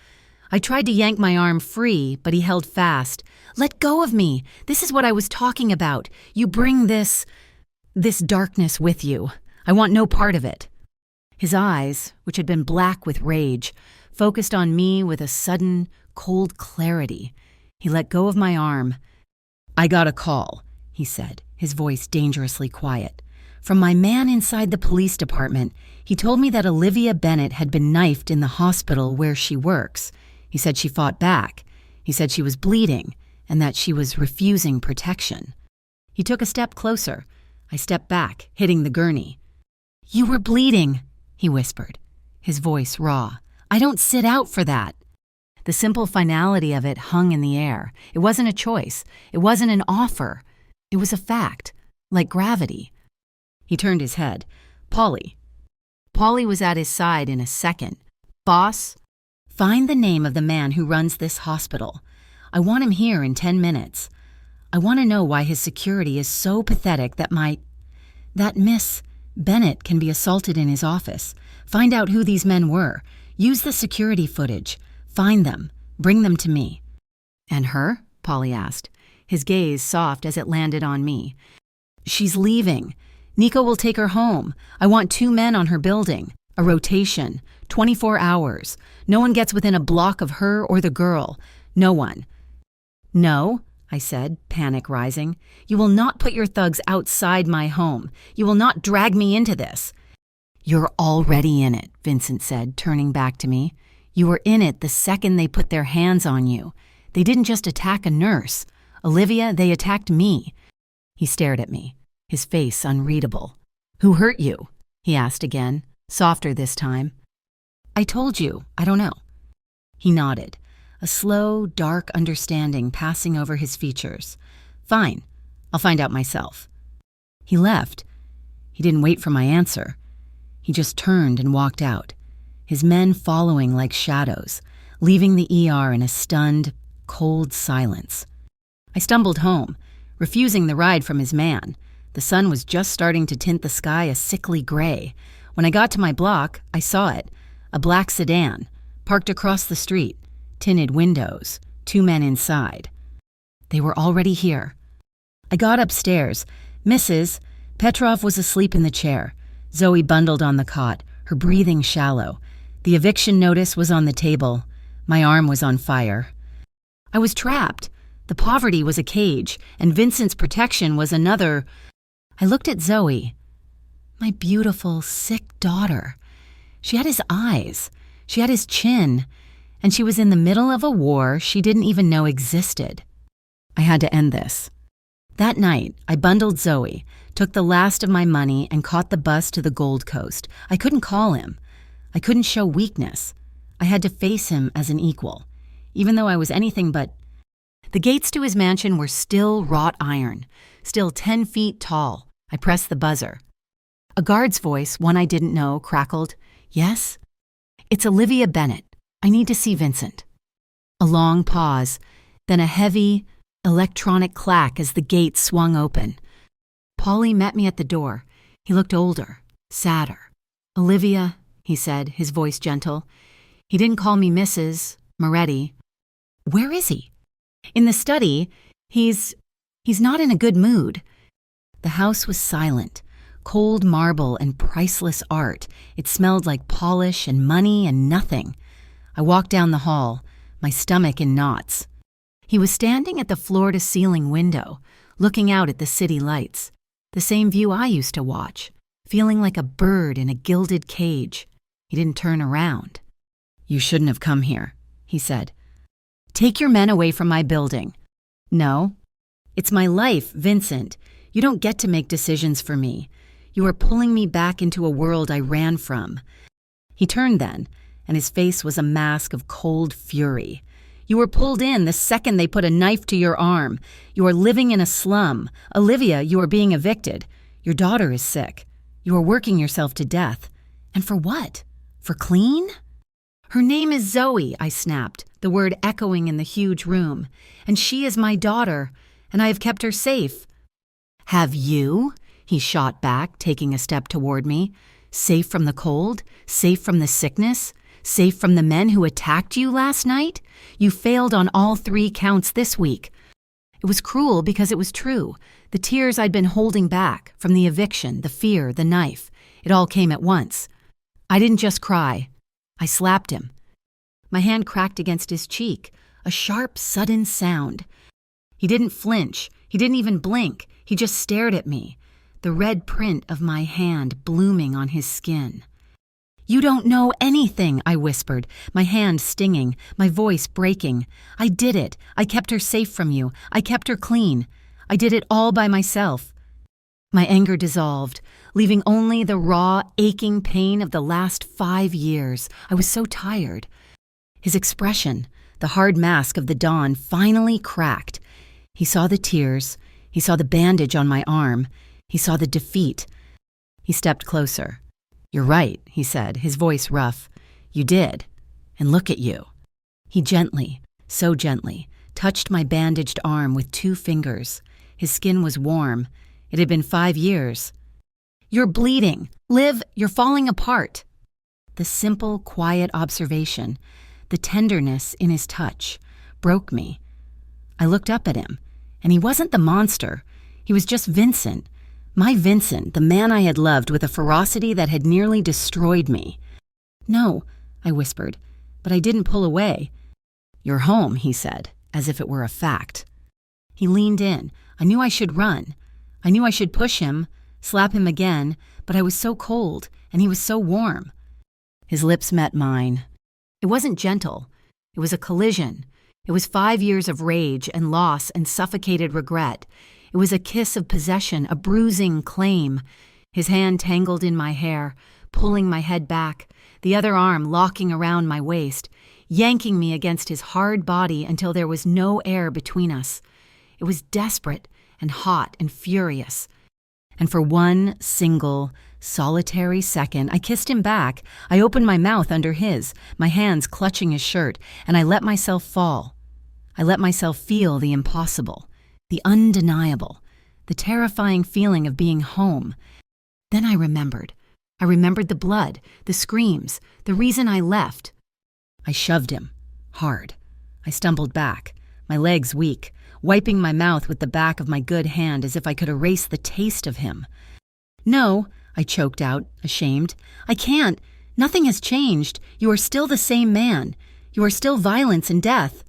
I tried to yank my arm free, but he held fast. "Let go of me. This is what I was talking about. You bring this darkness with you. I want no part of it." His eyes, which had been black with rage, focused on me with a sudden, cold clarity. He let go of my arm. "I got a call," he said, his voice dangerously quiet. "From my man inside the police department. He told me that Olivia Bennett had been knifed in the hospital where she works. He said she fought back. He said she was bleeding and that she was refusing protection." He took a step closer. I stepped back, hitting the gurney. "You were bleeding," he whispered, his voice raw. "I don't sit out for that." The simple finality of it hung in the air. It wasn't a choice. It wasn't an offer. It was a fact, like gravity. He turned his head. "Polly." Polly was at his side in a second. "Boss, find the name of the man who runs this hospital. I want him here in 10 minutes. I want to know why his security is so pathetic that Miss Bennett can be assaulted in his office. Find out who these men were. Use the security footage. Find them. Bring them to me." "And her?" Polly asked, his gaze soft as it landed on me. "She's leaving. Nico will take her home. I want 2 men on her building. A rotation. 24 hours. No one gets within a block of her or the girl. No one." "No," I said, panic rising. "You will not put your thugs outside my home. You will not drag me into this." "You're already in it," Vincent said, turning back to me. "You were in it the second they put their hands on you. They didn't just attack a nurse. Olivia, they attacked me." He stared at me, his face unreadable. "Who hurt you?" he asked again, softer this time. "I told you, I don't know." He nodded, a slow, dark understanding passing over his features. "Fine, I'll find out myself." He left. He didn't wait for my answer. He just turned and walked out, his men following like shadows, leaving the ER in a stunned, cold silence. I stumbled home, refusing the ride from his man. The sun was just starting to tint the sky a sickly gray. When I got to my block, I saw it, a black sedan, parked across the street, tinted windows, 2 men inside. They were already here. I got upstairs. Mrs. Petrov was asleep in the chair. Zoe bundled on the cot, her breathing shallow. The eviction notice was on the table. My arm was on fire. I was trapped. The poverty was a cage, and Vincent's protection was another. I looked at Zoe. My beautiful, sick daughter. She had his eyes. She had his chin. And she was in the middle of a war she didn't even know existed. I had to end this. That night, I bundled Zoe, took the last of my money, and caught the bus to the Gold Coast. I couldn't call him. I couldn't show weakness. I had to face him as an equal, even though I was anything but. The gates to his mansion were still wrought iron, still 10 feet tall. I pressed the buzzer. A guard's voice, one I didn't know, crackled, "Yes? It's Olivia Bennett. I need to see Vincent." A long pause, then a heavy, electronic clack as the gate swung open. Paulie met me at the door. He looked older, sadder. "Olivia," he said, his voice gentle. He didn't call me Mrs. Moretti. "Where is he?" "In the study. He's not in a good mood." The house was silent. Cold marble and priceless art. It smelled like polish and money and nothing. I walked down the hall, my stomach in knots. He was standing at the floor-to-ceiling window, looking out at the city lights, the same view I used to watch, feeling like a bird in a gilded cage. He didn't turn around. "You shouldn't have come here," he said. "Take your men away from my building." "No. It's my life, Vincent. You don't get to make decisions for me. You are pulling me back into a world I ran from." He turned then, and his face was a mask of cold fury. "You were pulled in the second they put a knife to your arm. You are living in a slum. Olivia, you are being evicted. Your daughter is sick. You are working yourself to death. And for what? For clean?" "Her name is Zoe," I snapped, the word echoing in the huge room. "And she is my daughter, and I have kept her safe." "Have you?" he shot back, taking a step toward me. "Safe from the cold? Safe from the sickness? Safe from the men who attacked you last night? You failed on all 3 counts this week." It was cruel because it was true. The tears I'd been holding back, from the eviction, the fear, the knife, it all came at once. I didn't just cry. I slapped him. My hand cracked against his cheek, a sharp, sudden sound. He didn't flinch. He didn't even blink. He just stared at me, the red print of my hand blooming on his skin. "You don't know anything," I whispered, my hand stinging, my voice breaking. "I did it. I kept her safe from you. I kept her clean. I did it all by myself." My anger dissolved, leaving only the raw, aching pain of the last 5 years. I was so tired. His expression, the hard mask of the dawn, finally cracked. He saw the tears. He saw the bandage on my arm. He saw the defeat. He stepped closer. "You're right," he said, his voice rough. "You did. And look at you." He gently, so gently, touched my bandaged arm with 2 fingers. His skin was warm. It had been 5 years. "You're bleeding. Liv, you're falling apart." The simple, quiet observation, the tenderness in his touch, broke me. I looked up at him, and he wasn't the monster. He was just Vincent. My Vincent, the man I had loved with a ferocity that had nearly destroyed me. "No," I whispered, but I didn't pull away. "You're home," he said, as if it were a fact. He leaned in. I knew I should run. I knew I should push him, slap him again, but I was so cold, and he was so warm. His lips met mine. It wasn't gentle. It was a collision. It was 5 years of rage and loss and suffocated regret. It was a kiss of possession, a bruising claim. His hand tangled in my hair, pulling my head back, the other arm locking around my waist, yanking me against his hard body until there was no air between us. It was desperate and hot and furious. And for one single, solitary second, I kissed him back. I opened my mouth under his, my hands clutching his shirt, and I let myself fall. I let myself feel the impossible, the undeniable, the terrifying feeling of being home. Then I remembered. I remembered the blood, the screams, the reason I left. I shoved him, hard. I stumbled back, my legs weak, wiping my mouth with the back of my good hand as if I could erase the taste of him. "No," I choked out, ashamed. "I can't. Nothing has changed. You are still the same man. You are still violence and death."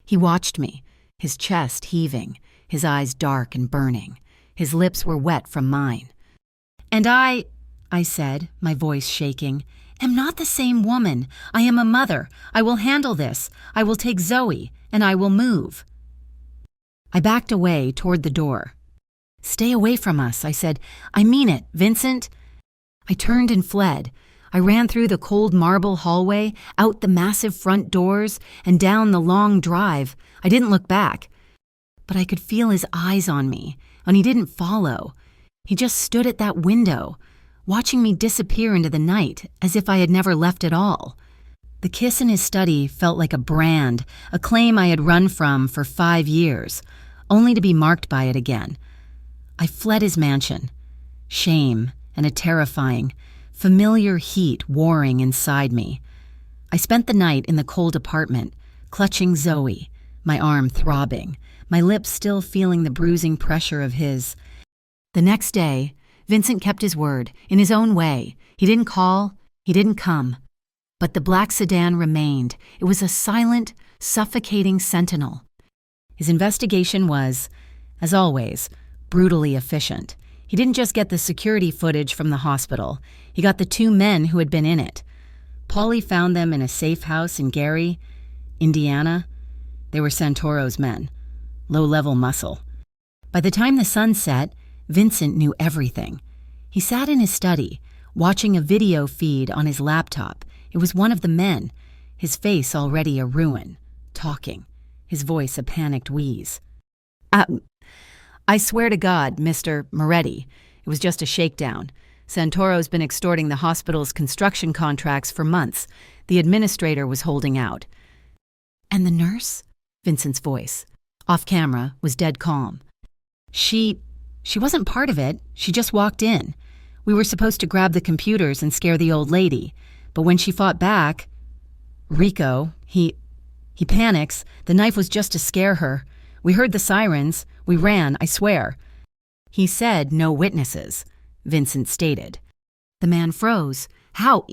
He watched me, his chest heaving, his eyes dark and burning. His lips were wet from mine. "And I said, my voice shaking, "am not the same woman. I am a mother. I will handle this. I will take Zoe, and I will move." I backed away toward the door. "Stay away from us," I said. "I mean it, Vincent." I turned and fled. I ran through the cold marble hallway, out the massive front doors, and down the long drive. I didn't look back. But I could feel his eyes on me, and he didn't follow. He just stood at that window, watching me disappear into the night as if I had never left at all. The kiss in his study felt like a brand, a claim I had run from for 5 years, only to be marked by it again. I fled his mansion. Shame and a terrifying, familiar heat warring inside me. I spent the night in the cold apartment, clutching Zoe, my arm throbbing, my lips still feeling the bruising pressure of his. The next day, Vincent kept his word, in his own way. He didn't call, he didn't come. But the black sedan remained. It was a silent, suffocating sentinel. His investigation was, as always, brutally efficient. He didn't just get the security footage from the hospital. He got the 2 men who had been in it. Paulie found them in a safe house in Gary, Indiana. They were Santoro's men. Low-level muscle. By the time the sun set, Vincent knew everything. He sat in his study, watching a video feed on his laptop. It was one of the men, his face already a ruin, talking, his voice a panicked wheeze. I swear to God, Mr. Moretti, it was just a shakedown. Santoro's been extorting the hospital's construction contracts for months. The administrator was holding out. And the nurse? Vincent's voice, off camera, was dead calm. She wasn't part of it. She just walked in. We were supposed to grab the computers and scare the old lady. But when she fought back, Rico, he panics. The knife was just to scare her. We heard the sirens. We ran, I swear. He said no witnesses, Vincent stated. The man froze. How?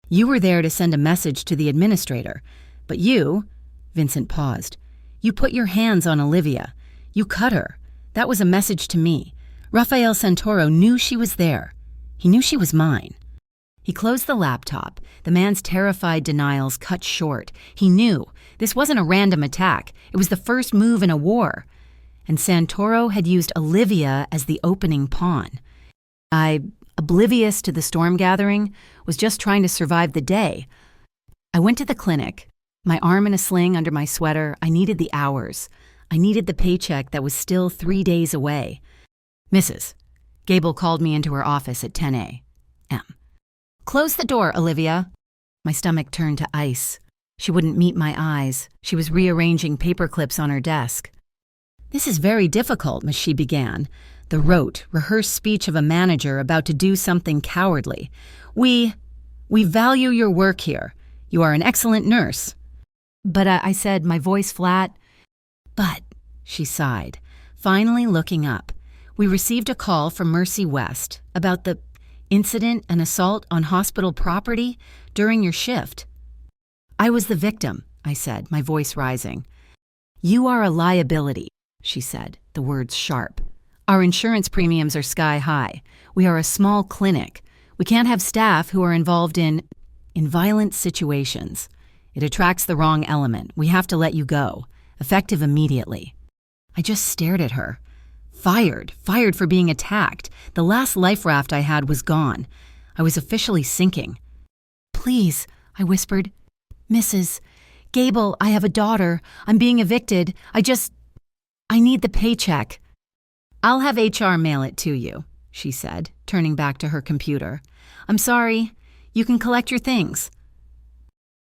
You were there to send a message to the administrator. But you, Vincent paused, you put your hands on Olivia. You cut her. That was a message to me. Rafael Santoro knew she was there. He knew she was mine. He closed the laptop. The man's terrified denials cut short. He knew this wasn't a random attack. It was the first move in a war. And Santoro had used Olivia as the opening pawn. I, oblivious to the storm gathering, was just trying to survive the day. I went to the clinic, my arm in a sling under my sweater. I needed the hours. I needed the paycheck that was still 3 days away. Mrs. Gable called me into her office at 10 a.m. Close the door, Olivia. My stomach turned to ice. She wouldn't meet my eyes. She was rearranging paper clips on her desk. This is very difficult, she began, the rote, rehearsed speech of a manager about to do something cowardly. We value your work here. You are an excellent nurse. But I said, my voice flat. But, she sighed, finally looking up. We received a call from Mercy West about the incident and assault on hospital property during your shift. I was the victim, I said, my voice rising. You are a liability, she said, the words sharp. Our insurance premiums are sky high. We are a small clinic. We can't have staff who are involved in violent situations. It attracts the wrong element. We have to let you go. Effective immediately. I just stared at her. Fired for being attacked. The last life raft I had was gone. I was officially sinking. Please, I whispered. Mrs. Gable, I have a daughter. I'm being evicted. I need the paycheck. I'll have HR mail it to you, she said, turning back to her computer. I'm sorry. You can collect your things.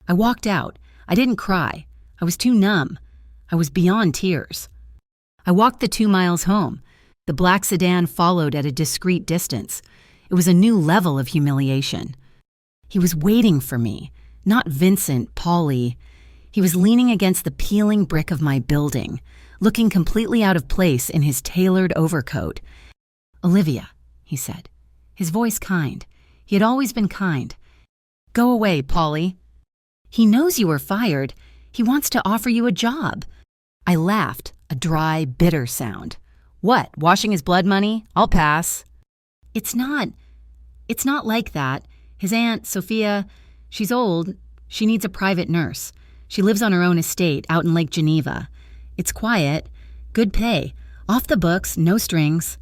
I walked out. I didn't cry. I was too numb. I was beyond tears. I walked the 2 miles home. The black sedan followed at a discreet distance. It was a new level of humiliation. He was waiting for me, not Vincent, Paulie. He was leaning against the peeling brick of my building, looking completely out of place in his tailored overcoat. Olivia, he said, his voice kind. He had always been kind. Go away, Paulie. He knows you were fired. He wants to offer you a job. I laughed, a dry, bitter sound. What, washing his blood money? I'll pass. It's not like that. His aunt, Sophia, she's old. She needs a private nurse. She lives on her own estate out in Lake Geneva. It's quiet, good pay, off the books, no strings.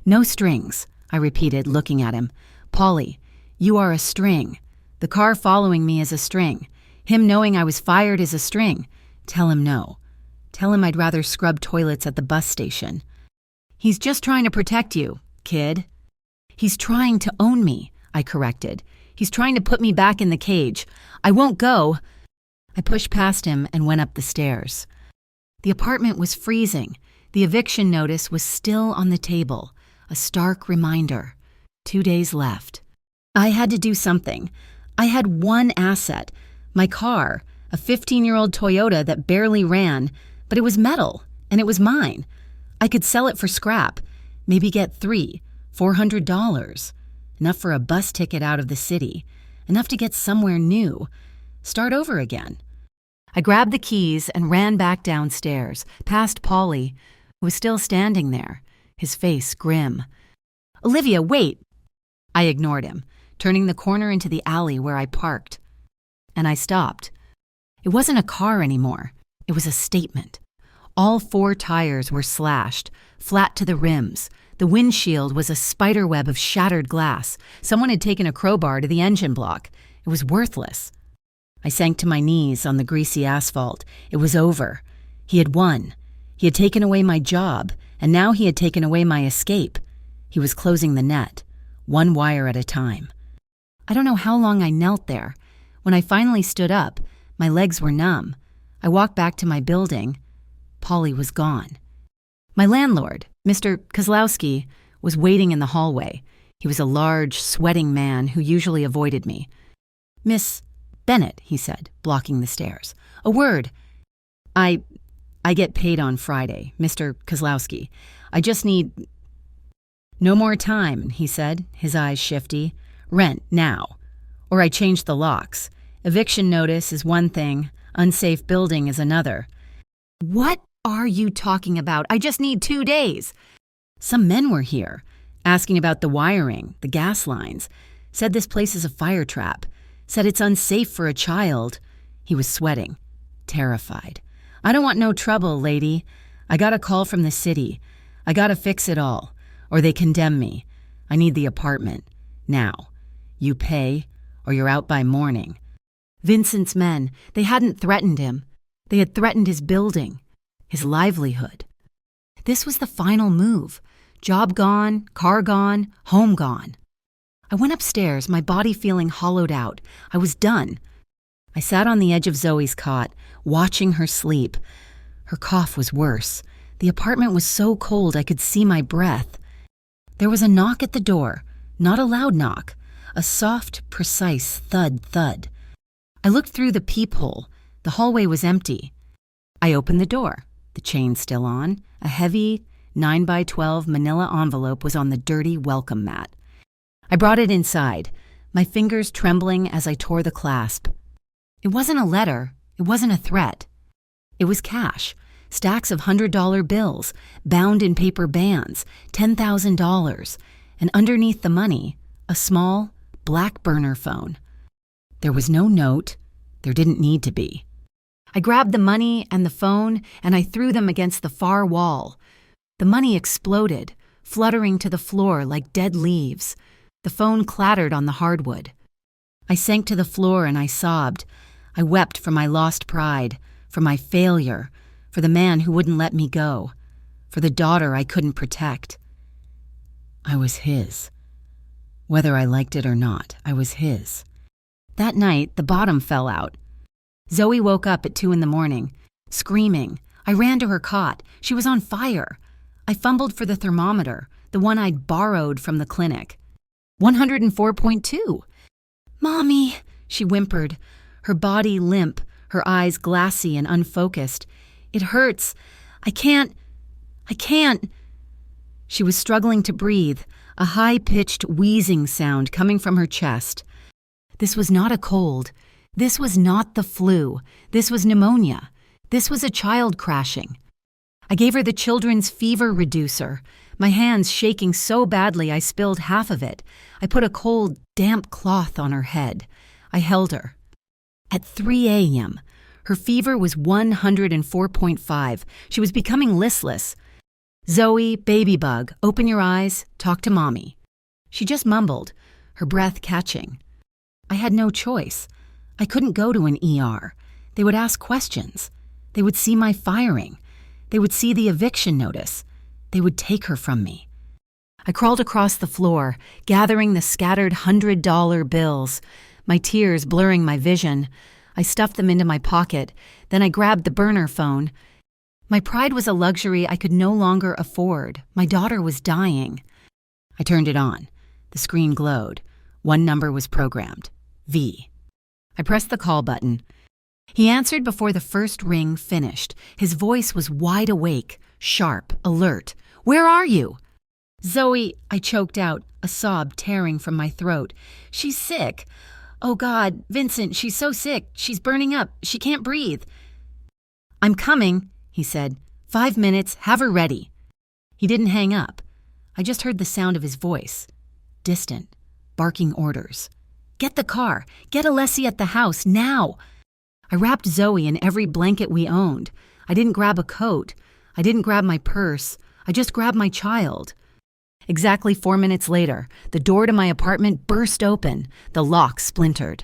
No strings, I repeated, looking at him. Paulie, you are a string. The car following me is a string. Him knowing I was fired is a string. Tell him no. Tell him I'd rather scrub toilets at the bus station. He's just trying to protect you, kid. He's trying to own me, I corrected. He's trying to put me back in the cage. I won't go. I pushed past him and went up the stairs. The apartment was freezing. The eviction notice was still on the table, a stark reminder. 2 days left. I had to do something. I had one asset, my car, a 15-year-old Toyota that barely ran, but it was metal, and it was mine. I could sell it for scrap, maybe get $400. Enough for a bus ticket out of the city, enough to get somewhere new, start over again. I grabbed the keys and ran back downstairs, past Paulie, who was still standing there, his face grim. "Olivia, wait!" I ignored him, turning the corner into the alley where I parked. And I stopped. It wasn't a car anymore. It was a statement. All 4 tires were slashed, flat to the rims. The windshield was a spiderweb of shattered glass. Someone had taken a crowbar to the engine block. It was worthless. I sank to my knees on the greasy asphalt. It was over. He had won. He had taken away my job, and now he had taken away my escape. He was closing the net, one wire at a time. I don't know how long I knelt there. When I finally stood up, my legs were numb. I walked back to my building. Paulie was gone. My landlord, Mr. Kozlowski, was waiting in the hallway. He was a large, sweating man who usually avoided me. "Miss Bennett," he said, blocking the stairs. "A word. I get paid on Friday, Mr. Kozlowski. I just need—" "No more time," he said, his eyes shifty. "Rent, now. Or I change the locks. Eviction notice is one thing, unsafe building is another." "What are you talking about? I just need 2 days." "Some men were here, asking about the wiring, the gas lines. Said this place is a fire trap. Said it's unsafe for a child." He was sweating, terrified. "I don't want no trouble, lady. I got a call from the city. I gotta fix it all, or they condemn me. I need the apartment. Now. You pay, or you're out by morning." Vincent's men, they hadn't threatened him. They had threatened his building, his livelihood. This was the final move. Job gone, car gone, home gone. I went upstairs, my body feeling hollowed out. I was done. I sat on the edge of Zoe's cot, watching her sleep. Her cough was worse. The apartment was so cold I could see my breath. There was a knock at the door, not a loud knock, a soft, precise thud. I looked through the peephole. The hallway was empty. I opened the door, the chain still on. A heavy 9x12 manila envelope was on the dirty welcome mat. I brought it inside, my fingers trembling as I tore the clasp. It wasn't a letter. It wasn't a threat. It was cash, stacks of $100 bills, bound in paper bands, $10,000, and underneath the money, a small, black burner phone. There was no note. There didn't need to be. I grabbed the money and the phone, and I threw them against the far wall. The money exploded, fluttering to the floor like dead leaves. The phone clattered on the hardwood. I sank to the floor and I sobbed. I wept for my lost pride, for my failure, for the man who wouldn't let me go, for the daughter I couldn't protect. I was his. Whether I liked it or not, I was his. That night, the bottom fell out. Zoe woke up at 2 a.m, screaming. I ran to her cot. She was on fire. I fumbled for the thermometer, the one I'd borrowed from the clinic. 104.2. "Mommy," she whimpered, her body limp, her eyes glassy and unfocused. "It hurts. I can't. She was struggling to breathe, a high-pitched wheezing sound coming from her chest. This was not a cold. This was not the flu. This was pneumonia. This was a child crashing. I gave her the children's fever reducer, my hands shaking so badly I spilled half of it. I put a cold, damp cloth on her head. I held her. At 3 a.m., her fever was 104.5. She was becoming listless. "Zoe, baby bug, open your eyes, talk to mommy." She just mumbled, her breath catching. I had no choice. I couldn't go to an ER. They would ask questions. They would see my firing. They would see the eviction notice. They would take her from me. I crawled across the floor, gathering the scattered $100 bills, my tears blurring my vision. I stuffed them into my pocket, then I grabbed the burner phone. My pride was a luxury I could no longer afford. My daughter was dying. I turned it on. The screen glowed. One number was programmed. V. I pressed the call button. He answered before the first ring finished. His voice was wide awake, sharp, alert. "Where are you?" "Zoe," I choked out, a sob tearing from my throat. "She's sick. Oh God, Vincent, she's so sick. She's burning up. She can't breathe." "I'm coming," he said. 5 minutes, have her ready." He didn't hang up. I just heard the sound of his voice. Distant, barking orders. "Get the car. Get Alessi at the house, now." I wrapped Zoe in every blanket we owned. I didn't grab a coat. I didn't grab my purse. I just grabbed my child. Exactly 4 minutes later, the door to my apartment burst open. The lock splintered.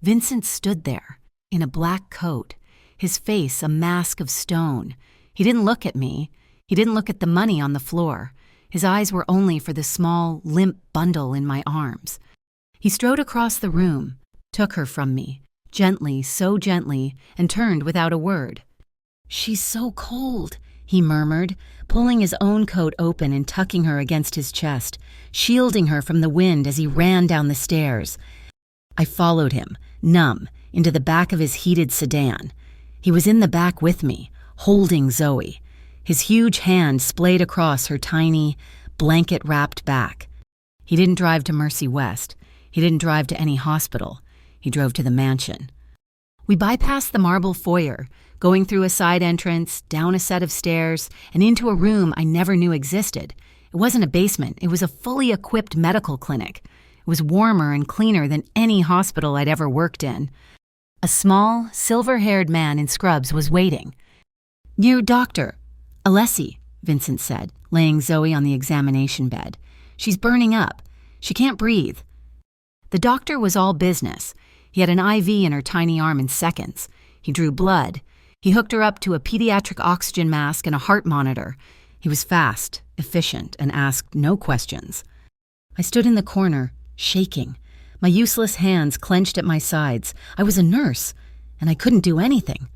Vincent stood there, in a black coat, his face a mask of stone. He didn't look at me. He didn't look at the money on the floor. His eyes were only for the small, limp bundle in my arms. He strode across the room, took her from me, gently, so gently, and turned without a word. "She's so cold," he murmured, pulling his own coat open and tucking her against his chest, shielding her from the wind as he ran down the stairs. I followed him, numb, into the back of his heated sedan. He was in the back with me, holding Zoe, his huge hand splayed across her tiny, blanket-wrapped back. He didn't drive to Mercy West. He didn't drive to any hospital. He drove to the mansion. We bypassed the marble foyer, going through a side entrance, down a set of stairs, and into a room I never knew existed. It wasn't a basement. It was a fully equipped medical clinic. It was warmer and cleaner than any hospital I'd ever worked in. A small, silver-haired man in scrubs was waiting. "New doctor. Alessi," Vincent said, laying Zoe on the examination bed. "She's burning up. She can't breathe." The doctor was all business. He had an IV in her tiny arm in seconds. He drew blood. He hooked her up to a pediatric oxygen mask and a heart monitor. He was fast, efficient, and asked no questions. I stood in the corner, shaking, my useless hands clenched at my sides. I was a nurse, and I couldn't do anything.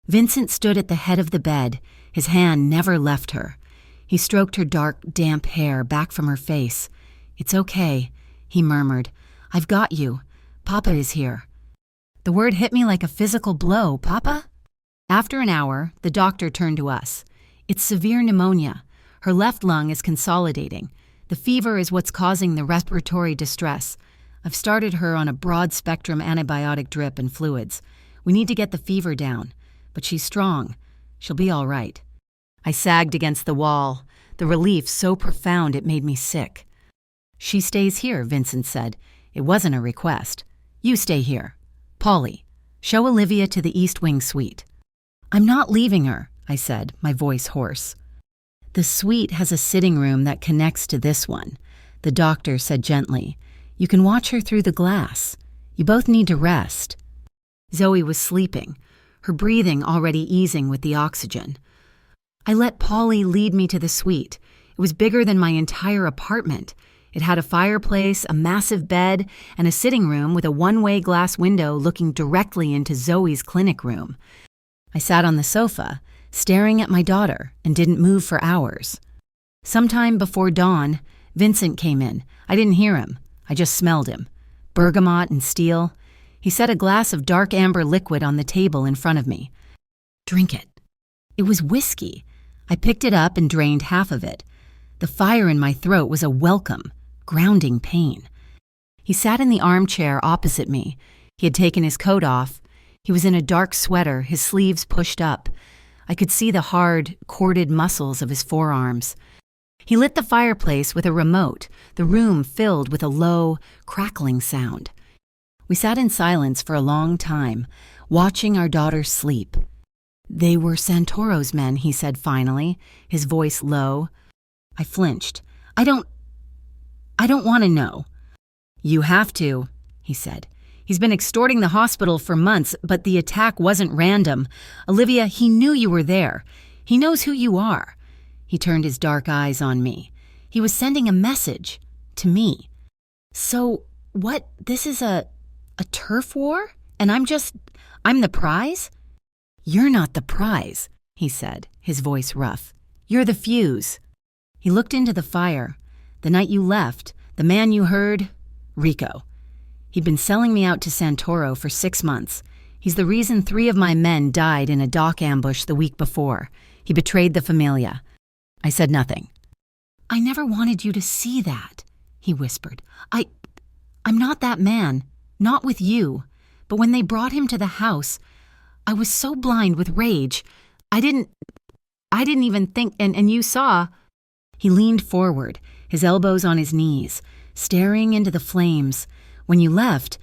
Vincent stood at the head of the bed. His hand never left her. He stroked her dark, damp hair back from her face. "It's okay," he murmured. "I've got you. Papa is here." The word hit me like a physical blow. "Papa?" After an hour, the doctor turned to us. "It's severe pneumonia. Her left lung is consolidating. The fever is what's causing the respiratory distress. I've started her on a broad-spectrum antibiotic drip and fluids. We need to get the fever down. But she's strong. She'll be all right." I sagged against the wall, the relief so profound it made me sick. "She stays here," Vincent said. It wasn't a request. "You stay here. Polly, show Olivia to the East Wing suite." "I'm not leaving her," I said, my voice hoarse. "The suite has a sitting room that connects to this one," the doctor said gently. "You can watch her through the glass. You both need to rest." Zoe was sleeping, her breathing already easing with the oxygen. I let Polly lead me to the suite. It was bigger than my entire apartment. It had a fireplace, a massive bed, and a sitting room with a one-way glass window looking directly into Zoe's clinic room. I sat on the sofa, staring at my daughter, and didn't move for hours. Sometime before dawn, Vincent came in. I didn't hear him. I just smelled him. Bergamot and steel. He set a glass of dark amber liquid on the table in front of me. "Drink it." It was whiskey. I picked it up and drained half of it. The fire in my throat was a welcome, grounding pain. He sat in the armchair opposite me. He had taken his coat off. He was in a dark sweater, his sleeves pushed up. I could see the hard, corded muscles of his forearms. He lit the fireplace with a remote, the room filled with a low, crackling sound. We sat in silence for a long time, watching our daughter sleep. "They were Santoro's men," he said finally, his voice low. I flinched. I don't want to know." "You have to," he said. "He's been extorting the hospital for months, but the attack wasn't random. Olivia, he knew you were there. He knows who you are." He turned his dark eyes on me. He was sending a message to me. So, what, this is a turf war? And I'm the prize? You're not the prize, he said, his voice rough. You're the fuse. He looked into the fire. The night you left, the man you heard, Rico. He'd been selling me out to Santoro for 6 months. He's the reason 3 of my men died in a dock ambush the week before. He betrayed the Familia. I said nothing. I never wanted you to see that, he whispered. I'm not that man, not with you. But when they brought him to the house, I was so blind with rage. I didn't even think, and you saw. He leaned forward, his elbows on his knees, staring into the flames. When you left,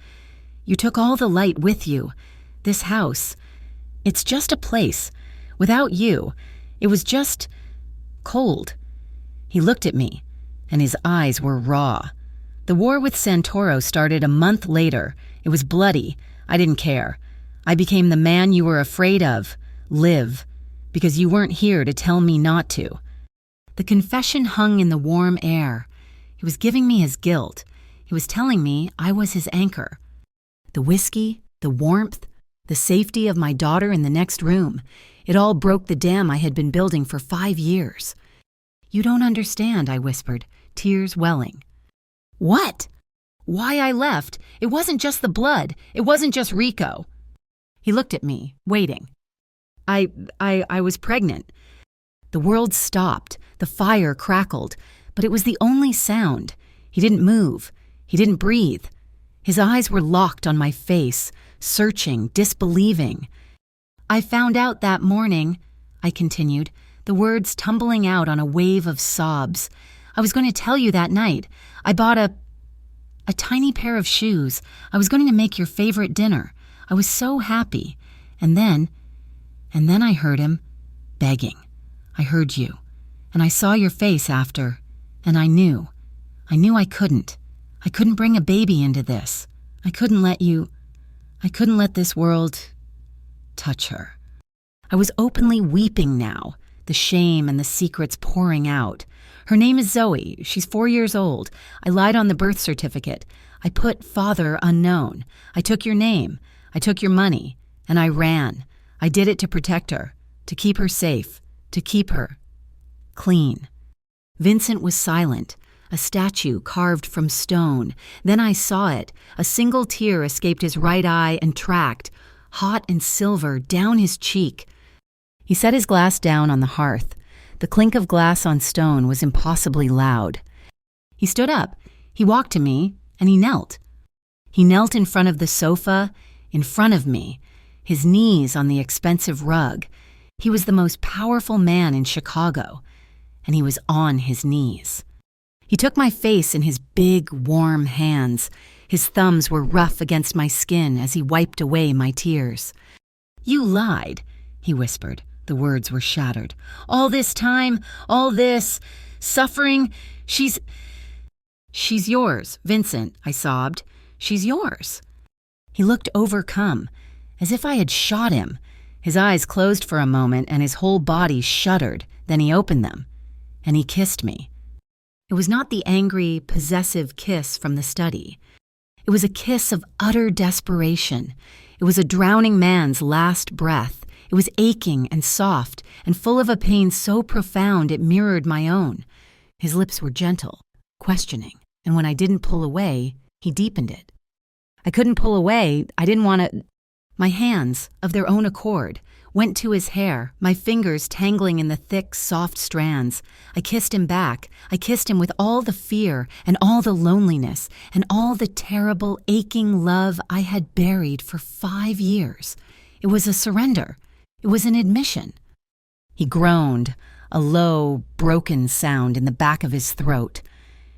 you took all the light with you. This house, it's just a place. Without you, it was just cold. He looked at me, and his eyes were raw. The war with Santoro started a month later. It was bloody. I didn't care. I became the man you were afraid of. Live. Because you weren't here to tell me not to. The confession hung in the warm air. He was giving me his guilt. He was telling me I was his anchor. The whiskey, the warmth, the safety of my daughter in the next room. It all broke the dam I had been building for 5 years. You don't understand, I whispered, tears welling. What? Why I left. It wasn't just the blood. It wasn't just Rico. He looked at me, waiting. I was pregnant. The world stopped. The fire crackled. But it was the only sound. He didn't move. He didn't breathe. His eyes were locked on my face, searching, disbelieving. I found out that morning, I continued, the words tumbling out on a wave of sobs. I was going to tell you that night. I bought a tiny pair of shoes. I was going to make your favorite dinner. I was so happy. And then I heard him begging. I heard you. And I saw your face after. And I knew I couldn't. I couldn't bring a baby into this. I couldn't let this world touch her. I was openly weeping now, the shame and the secrets pouring out. Her name is Zoe. She's 4 years old. I lied on the birth certificate. I put father unknown. I took your name. I took your money. And I ran. I did it to protect her, to keep her safe, to keep her clean. Vincent was silent, a statue carved from stone. Then I saw it. A single tear escaped his right eye and tracked, hot and silver, down his cheek. He set his glass down on the hearth. The clink of glass on stone was impossibly loud. He stood up. He walked to me, and he knelt. He knelt in front of the sofa, in front of me, his knees on the expensive rug. He was the most powerful man in Chicago, and he was on his knees. He took my face in his big, warm hands. His thumbs were rough against my skin as he wiped away my tears. You lied, he whispered. The words were shattered. All this time, all this suffering, she's yours, Vincent, I sobbed. She's yours. He looked overcome, as if I had shot him. His eyes closed for a moment and his whole body shuddered. Then he opened them, and he kissed me. It was not the angry, possessive kiss from the study. It was a kiss of utter desperation. It was a drowning man's last breath. It was aching and soft and full of a pain so profound it mirrored my own. His lips were gentle, questioning, and when I didn't pull away, he deepened it. I couldn't pull away. I didn't want to. My hands, of their own accord, went to his hair, my fingers tangling in the thick, soft strands. I kissed him back. I kissed him with all the fear and all the loneliness and all the terrible, aching love I had buried for 5 years. It was a surrender. It was an admission. He groaned, a low, broken sound in the back of his throat.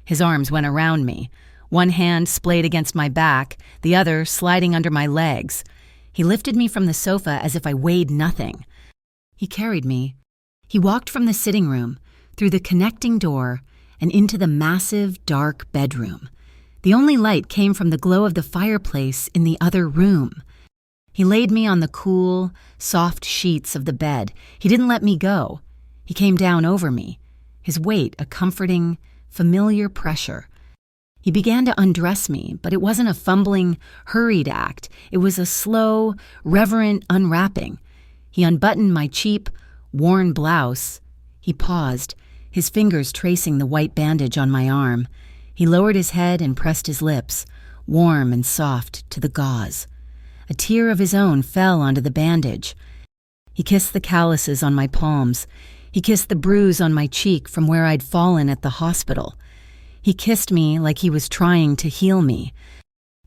His arms went around me, one hand splayed against my back, the other sliding under my legs. He lifted me from the sofa as if I weighed nothing. He carried me. He walked from the sitting room, through the connecting door, and into the massive, dark bedroom. The only light came from the glow of the fireplace in the other room. He laid me on the cool, soft sheets of the bed. He didn't let me go. He came down over me, his weight a comforting, familiar pressure. He began to undress me, but it wasn't a fumbling, hurried act. It was a slow, reverent unwrapping. He unbuttoned my cheap, worn blouse. He paused, his fingers tracing the white bandage on my arm. He lowered his head and pressed his lips, warm and soft, to the gauze. A tear of his own fell onto the bandage. He kissed the calluses on my palms. He kissed the bruise on my cheek from where I'd fallen at the hospital. He kissed me like he was trying to heal me.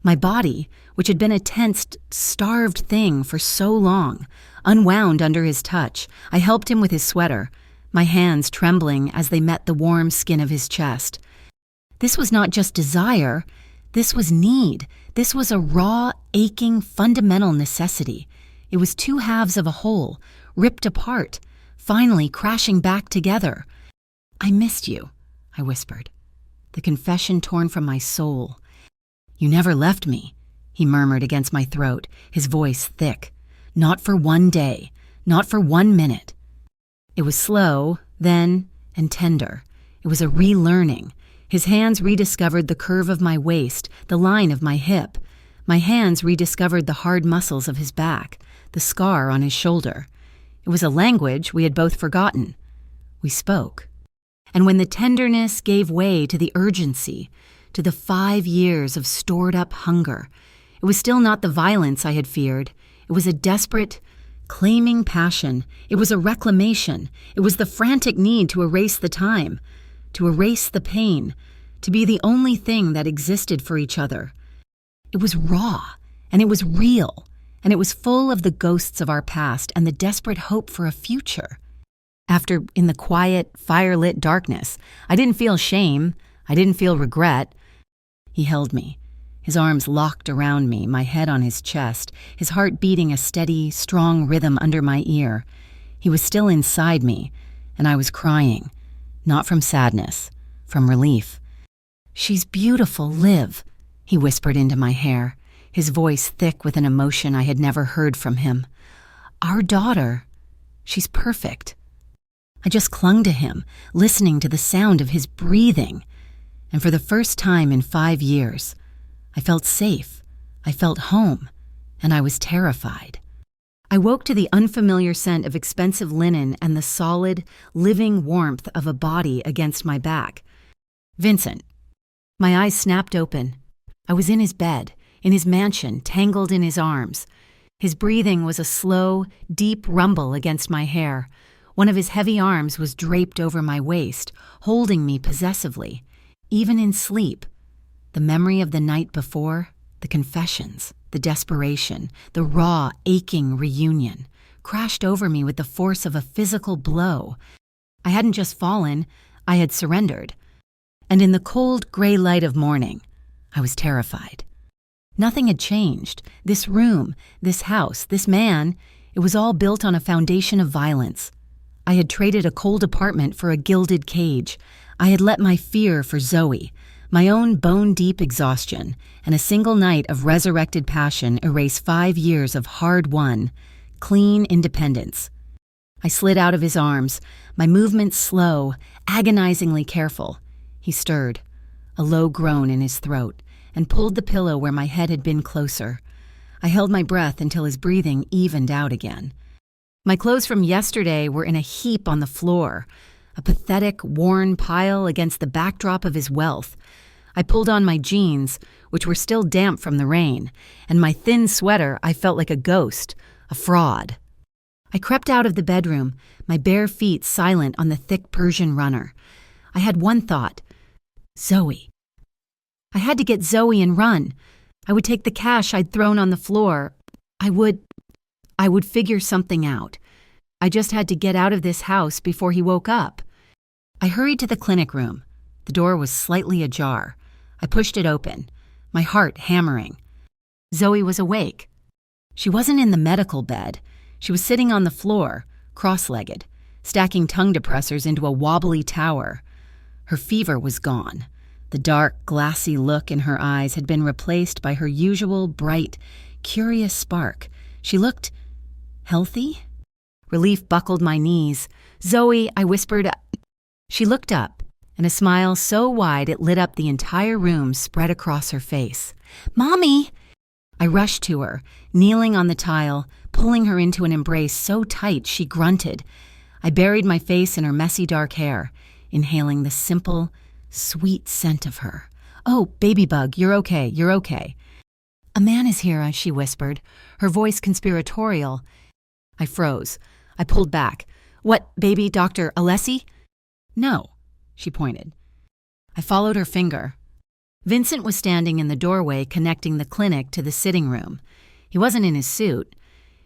My body, which had been a tensed, starved thing for so long, unwound under his touch. I helped him with his sweater, my hands trembling as they met the warm skin of his chest. This was not just desire. This was need. This was a raw, aching, fundamental necessity. It was two halves of a whole, ripped apart, finally crashing back together. "I missed you," I whispered, the confession torn from my soul. "You never left me," he murmured against my throat, his voice thick. "Not for one day, not for 1 minute." It was slow, then, and tender. It was a relearning. His hands rediscovered the curve of my waist, the line of my hip. My hands rediscovered the hard muscles of his back, the scar on his shoulder. It was a language we had both forgotten. We spoke. And when the tenderness gave way to the urgency, to the 5 years of stored-up hunger, it was still not the violence I had feared. It was a desperate, claiming passion. It was a reclamation. It was the frantic need to erase the time, to erase the pain, to be the only thing that existed for each other. It was raw, and it was real, and it was full of the ghosts of our past and the desperate hope for a future. After, in the quiet, fire-lit darkness, I didn't feel shame. I didn't feel regret. He held me, his arms locked around me, my head on his chest, his heart beating a steady, strong rhythm under my ear. He was still inside me, and I was crying. Not from sadness, from relief. "She's beautiful, Liv," he whispered into my hair, his voice thick with an emotion I had never heard from him. "Our daughter, she's perfect." I just clung to him, listening to the sound of his breathing. And for the first time in 5 years, I felt safe, I felt home, and I was terrified. I woke to the unfamiliar scent of expensive linen and the solid, living warmth of a body against my back. Vincent. My eyes snapped open. I was in his bed, in his mansion, tangled in his arms. His breathing was a slow, deep rumble against my hair. One of his heavy arms was draped over my waist, holding me possessively. Even in sleep, the memory of the night before, the confessions, the desperation, the raw, aching reunion, crashed over me with the force of a physical blow. I hadn't just fallen, I had surrendered. And in the cold, gray light of morning, I was terrified. Nothing had changed. This room, this house, this man, it was all built on a foundation of violence. I had traded a cold apartment for a gilded cage. I had let my fear for Zoe, my own bone-deep exhaustion, and a single night of resurrected passion erase 5 years of hard-won, clean independence. I slid out of his arms, my movements slow, agonizingly careful. He stirred, a low groan in his throat, and pulled the pillow where my head had been closer. I held my breath until his breathing evened out again. My clothes from yesterday were in a heap on the floor, a pathetic, worn pile against the backdrop of his wealth. I pulled on my jeans, which were still damp from the rain, and my thin sweater. I felt like a ghost, a fraud. I crept out of the bedroom, my bare feet silent on the thick Persian runner. I had one thought: Zoe. I had to get Zoe and run. I would take the cash I'd thrown on the floor. I would figure something out. I just had to get out of this house before he woke up. I hurried to the clinic room. The door was slightly ajar. I pushed it open, my heart hammering. Zoe was awake. She wasn't in the medical bed. She was sitting on the floor, cross-legged, stacking tongue depressors into a wobbly tower. Her fever was gone. The dark, glassy look in her eyes had been replaced by her usual bright, curious spark. She looked healthy? Relief buckled my knees. "Zoe," I whispered. She looked up, and a smile so wide it lit up the entire room spread across her face. "Mommy!" I rushed to her, kneeling on the tile, pulling her into an embrace so tight she grunted. I buried my face in her messy dark hair, inhaling the simple, sweet scent of her. "Oh, baby bug, you're okay, you're okay." "A man is here," she whispered, her voice conspiratorial. I froze. I pulled back. "What, baby, Dr. Alessi?" "No," she pointed. I followed her finger. Vincent was standing in the doorway connecting the clinic to the sitting room. He wasn't in his suit.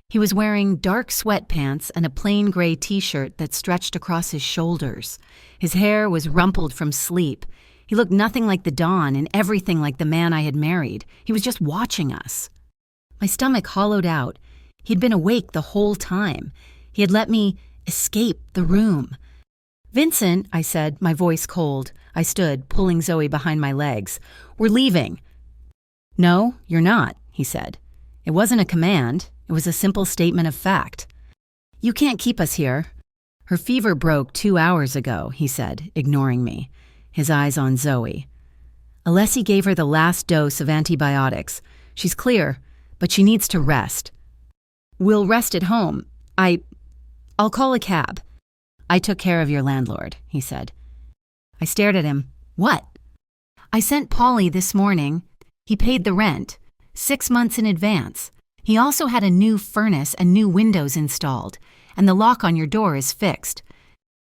He was wearing dark sweatpants and a plain gray t-shirt that stretched across his shoulders. His hair was rumpled from sleep. He looked nothing like the Don and everything like the man I had married. He was just watching us. My stomach hollowed out. He'd been awake the whole time. He had let me escape the room. "Vincent," I said, my voice cold. I stood, pulling Zoe behind my legs. "We're leaving." "No, you're not," he said. It wasn't a command. It was a simple statement of fact. "You can't keep us here." "Her fever broke 2 hours ago," he said, ignoring me, his eyes on Zoe. "Alessi gave her the last dose of antibiotics. She's clear, but she needs to rest." "We'll rest at home. I'll call a cab." "I took care of your landlord," he said. I stared at him. "What?" "I sent Polly this morning. He paid the rent, 6 months in advance. He also had a new furnace and new windows installed, and the lock on your door is fixed."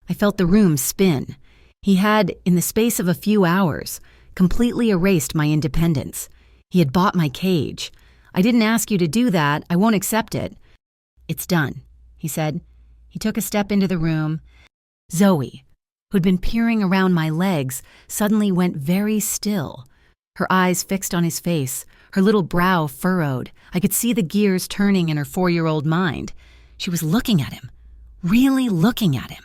I felt the room spin. He had, in the space of a few hours, completely erased my independence. He had bought my cage. "I didn't ask you to do that. I won't accept it." "It's done," he said. He took a step into the room. Zoe, who'd been peering around my legs, suddenly went very still. Her eyes fixed on his face, her little brow furrowed. I could see the gears turning in her 4-year-old mind. She was looking at him, really looking at him.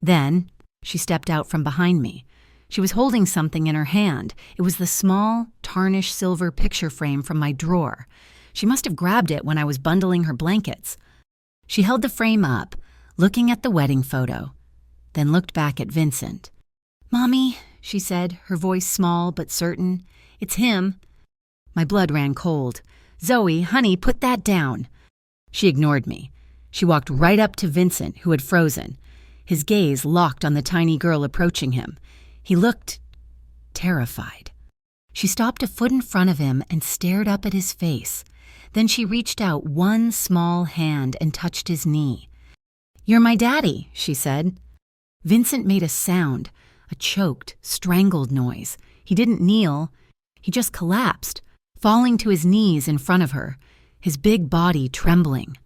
Then she stepped out from behind me. She was holding something in her hand. It was the small, tarnished silver picture frame from my drawer. She must have grabbed it when I was bundling her blankets. She held the frame up, looking at the wedding photo, then looked back at Vincent. "Mommy," she said, her voice small but certain, "it's him." My blood ran cold. "Zoe, honey, put that down." She ignored me. She walked right up to Vincent, who had frozen. His gaze locked on the tiny girl approaching him. He looked terrified. She stopped a foot in front of him and stared up at his face. Then she reached out one small hand and touched his knee. "You're my daddy," she said. Vincent made a sound, a choked, strangled noise. He didn't kneel. He just collapsed, falling to his knees in front of her, his big body trembling.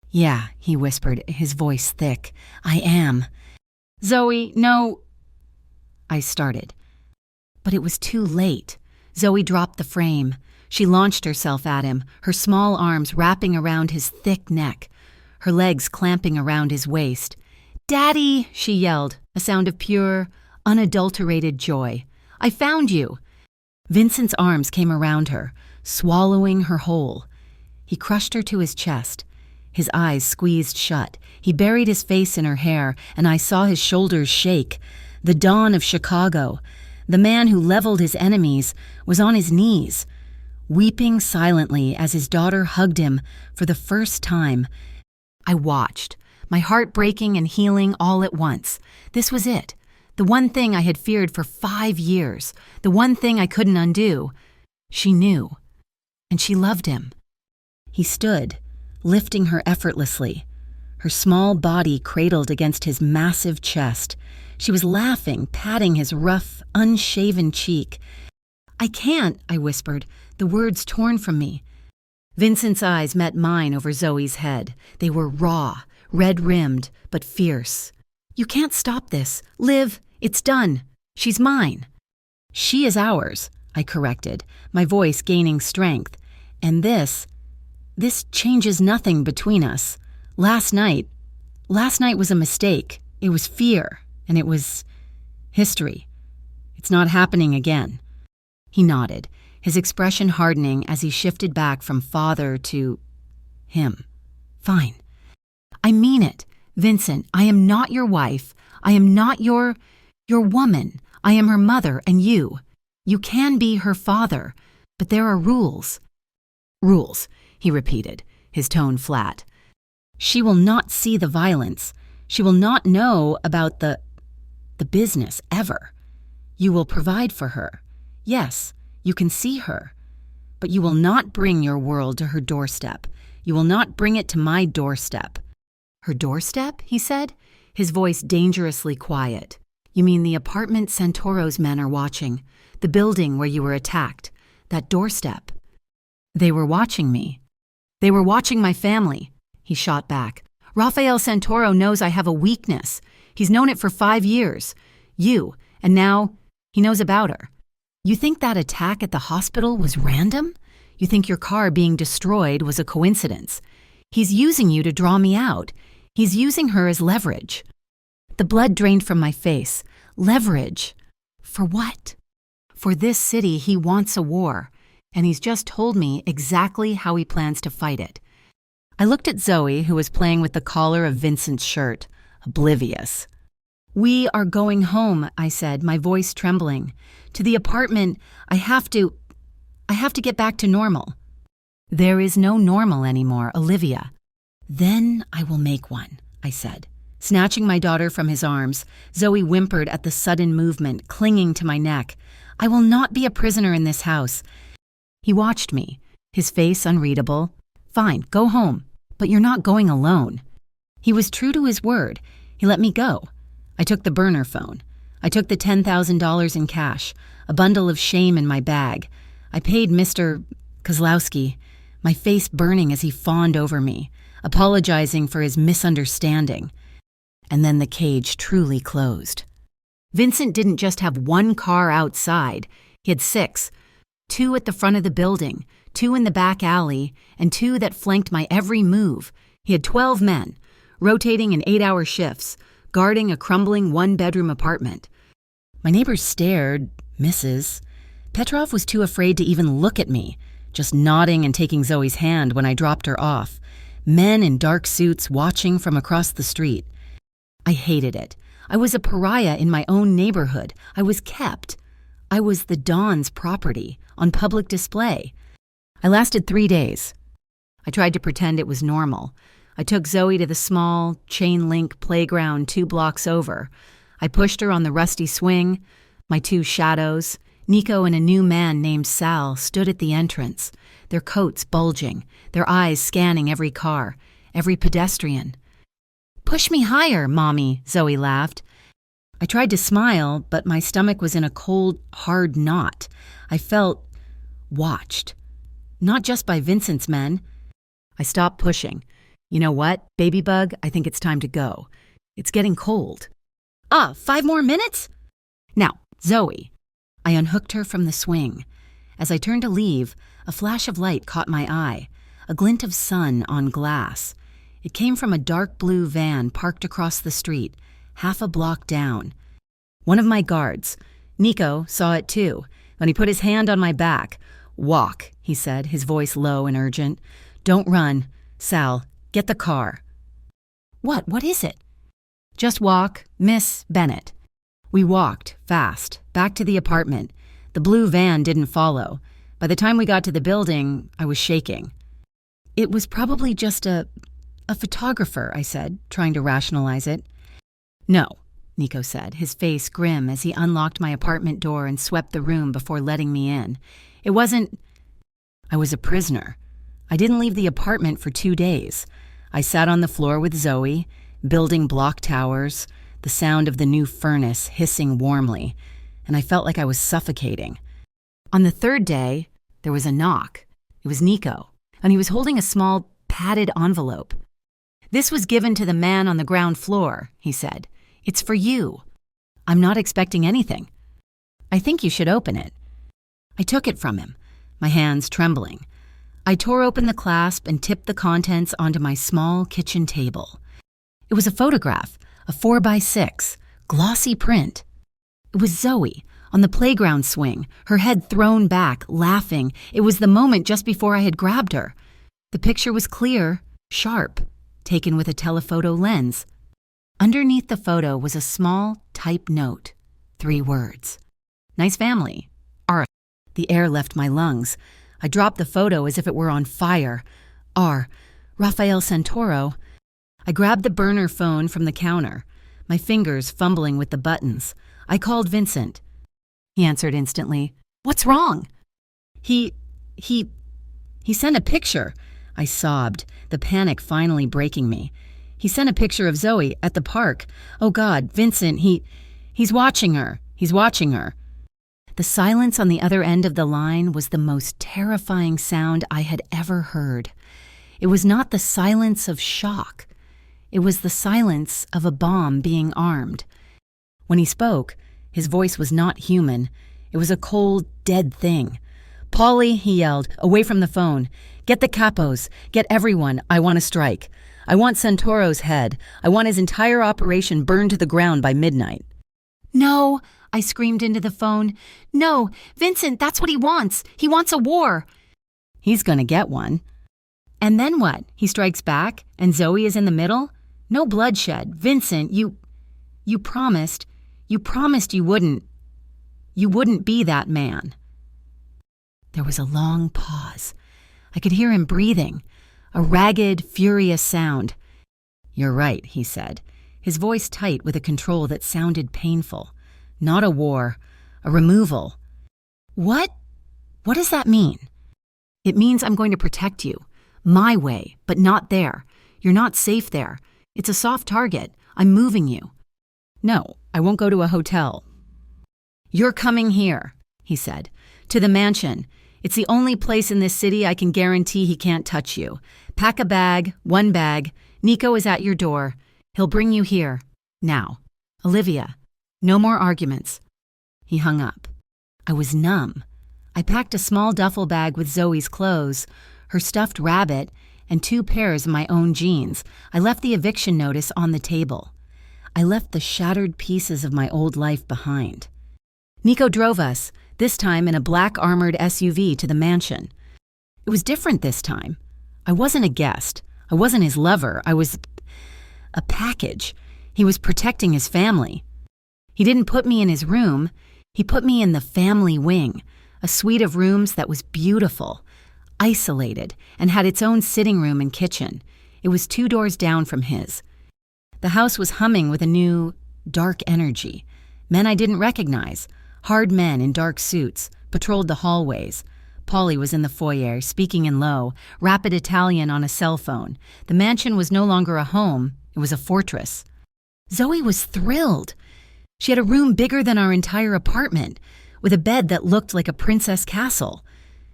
"Yeah," he whispered, his voice thick. "I am." "Zoe, no," I started. But it was too late. Zoe dropped the frame. She launched herself at him, her small arms wrapping around his thick neck, her legs clamping around his waist. "Daddy," she yelled, a sound of pure, unadulterated joy. "I found you." Vincent's arms came around her, swallowing her whole. He crushed her to his chest. His eyes squeezed shut. He buried his face in her hair, and I saw his shoulders shake. The Don of Chicago, the man who leveled his enemies, was on his knees, weeping silently as his daughter hugged him for the first time. I watched, my heart breaking and healing all at once. This was it, the one thing I had feared for 5 years, the one thing I couldn't undo. She knew, and she loved him. He stood, lifting her effortlessly, her small body cradled against his massive chest. She was laughing, patting his rough, unshaven cheek. "I can't," I whispered, the words torn from me. Vincent's eyes met mine over Zoe's head. They were raw, red-rimmed, but fierce. "You can't stop this. Liv, it's done. She's mine." "She is ours," I corrected, my voice gaining strength. "And this changes nothing between us. Last night was a mistake. It was fear, and it was history. It's not happening again." He nodded, his expression hardening as he shifted back from father to him. "Fine. I mean it. Vincent, I am not your wife. I am not your Your woman. I am her mother and you. You can be her father, but there are rules. Rules, he repeated, his tone flat. She will not see the violence. She will not know about the business ever. You will provide for her. Yes, you can see her. But you will not bring your world to her doorstep. You will not bring it to my doorstep. Her doorstep, he said, his voice dangerously quiet. You mean the apartment Santoro's men are watching, the building where you were attacked, that doorstep. They were watching me. They were watching my family, he shot back. Rafael Santoro knows I have a weakness. He's known it for 5 years. You, and now he knows about her. You think that attack at the hospital was random? You think your car being destroyed was a coincidence? He's using you to draw me out. He's using her as leverage. The blood drained from my face. Leverage. For what? For this city, he wants a war, and he's just told me exactly how he plans to fight it. I looked at Zoe, who was playing with the collar of Vincent's shirt, oblivious. We are going home, I said, my voice trembling. To the apartment. I have to get back to normal. There is no normal anymore, Olivia. Then I will make one, I said. Snatching my daughter from his arms, Zoe whimpered at the sudden movement, clinging to my neck. I will not be a prisoner in this house. He watched me, his face unreadable. Fine, go home, but you're not going alone. He was true to his word. He let me go. I took the burner phone. I took the $10,000 in cash, a bundle of shame in my bag. I paid Mr. Kozlowski, my face burning as he fawned over me, apologizing for his misunderstanding. And then the cage truly closed. Vincent didn't just have one car outside. He had 6. 2 at the front of the building, 2 in the back alley, and 2 that flanked my every move. He had 12 men, rotating in 8-hour shifts, guarding a crumbling 1-bedroom apartment. My neighbors stared, Mrs. Petrov was too afraid to even look at me, just nodding and taking Zoe's hand when I dropped her off. Men in dark suits watching from across the street. I hated it. I was a pariah in my own neighborhood. I was kept. I was the Don's property, on public display. I lasted 3 days. I tried to pretend it was normal. I took Zoe to the small, chain-link playground 2 blocks over. I pushed her on the rusty swing. My 2 shadows, Nico and a new man named Sal, stood at the entrance, their coats bulging, their eyes scanning every car, every pedestrian. Push me higher, Mommy, Zoe laughed. I tried to smile, but my stomach was in a cold, hard knot. I felt watched. Not just by Vincent's men. I stopped pushing. You know what, baby bug, I think it's time to go. It's getting cold. 5 more minutes? Now, Zoe. I unhooked her from the swing. As I turned to leave, a flash of light caught my eye, a glint of sun on glass. It came from a dark blue van parked across the street, half a block down. One of my guards, Nico, saw it too, when he put his hand on my back. Walk, he said, his voice low and urgent. Don't run. Sal, get the car. What is it? Just walk, Miss Bennett. We walked, fast, back to the apartment. The blue van didn't follow. By the time we got to the building, I was shaking. It was probably just a photographer, I said, trying to rationalize it. No, Nico said, his face grim as he unlocked my apartment door and swept the room before letting me in. It wasn't... I was a prisoner. I didn't leave the apartment for 2 days. I sat on the floor with Zoe, building block towers, the sound of the new furnace hissing warmly, and I felt like I was suffocating. On the 3rd day, there was a knock. It was Nico, and he was holding a small, padded envelope. This was given to the man on the ground floor, he said. It's for you. I'm not expecting anything. I think you should open it. I took it from him, my hands trembling. I tore open the clasp and tipped the contents onto my small kitchen table. It was a photograph, a 4x6, glossy print. It was Zoe, on the playground swing, her head thrown back, laughing. It was the moment just before I had grabbed her. The picture was clear, sharp, taken with a telephoto lens. Underneath the photo was a small typed note. 3 words. Nice family. R. The air left my lungs. I dropped the photo as if it were on fire. R. Rafael Santoro. I grabbed the burner phone from the counter, my fingers fumbling with the buttons. I called Vincent. He answered instantly. What's wrong? He sent a picture. I sobbed, the panic finally breaking me. He sent a picture of Zoe at the park. Oh God, Vincent, he's watching her. He's watching her. The silence on the other end of the line was the most terrifying sound I had ever heard. It was not the silence of shock. It was the silence of a bomb being armed. When he spoke, his voice was not human. It was a cold, dead thing. Polly, he yelled, away from the phone. Get the capos. Get everyone. I want to strike. I want Santoro's head. I want his entire operation burned to the ground by midnight. No, I screamed into the phone. No, Vincent, that's what he wants. He wants a war. He's gonna get one. And then what? He strikes back, and Zoe is in the middle? No bloodshed. Vincent, you promised you wouldn't be that man. There was a long pause. I could hear him breathing, a ragged, furious sound. You're right, he said, his voice tight with a control that sounded painful. Not a war, a removal. What? What does that mean? It means I'm going to protect you. My way, but not there. You're not safe there. It's a soft target. I'm moving you. No, I won't go to a hotel. You're coming here, he said, to the mansion. It's the only place in this city I can guarantee he can't touch you. Pack a bag, 1 bag. Nico is at your door. He'll bring you here. Now. Olivia. No more arguments. He hung up. I was numb. I packed a small duffel bag with Zoe's clothes, her stuffed rabbit, and 2 pairs of my own jeans. I left the eviction notice on the table. I left the shattered pieces of my old life behind. Nico drove us, this time in a black armored SUV, to the mansion. It was different this time. I wasn't a guest. I wasn't his lover. I was a package. He was protecting his family. He didn't put me in his room. He put me in the family wing, a suite of rooms that was beautiful, isolated, and had its own sitting room and kitchen. It was 2 doors down from his. The house was humming with a new, dark energy. Men I didn't recognize, hard men in dark suits, patrolled the hallways. Polly was in the foyer, speaking in low, rapid Italian on a cell phone. The mansion was no longer a home, it was a fortress. Zoe was thrilled. She had a room bigger than our entire apartment, with a bed that looked like a princess castle.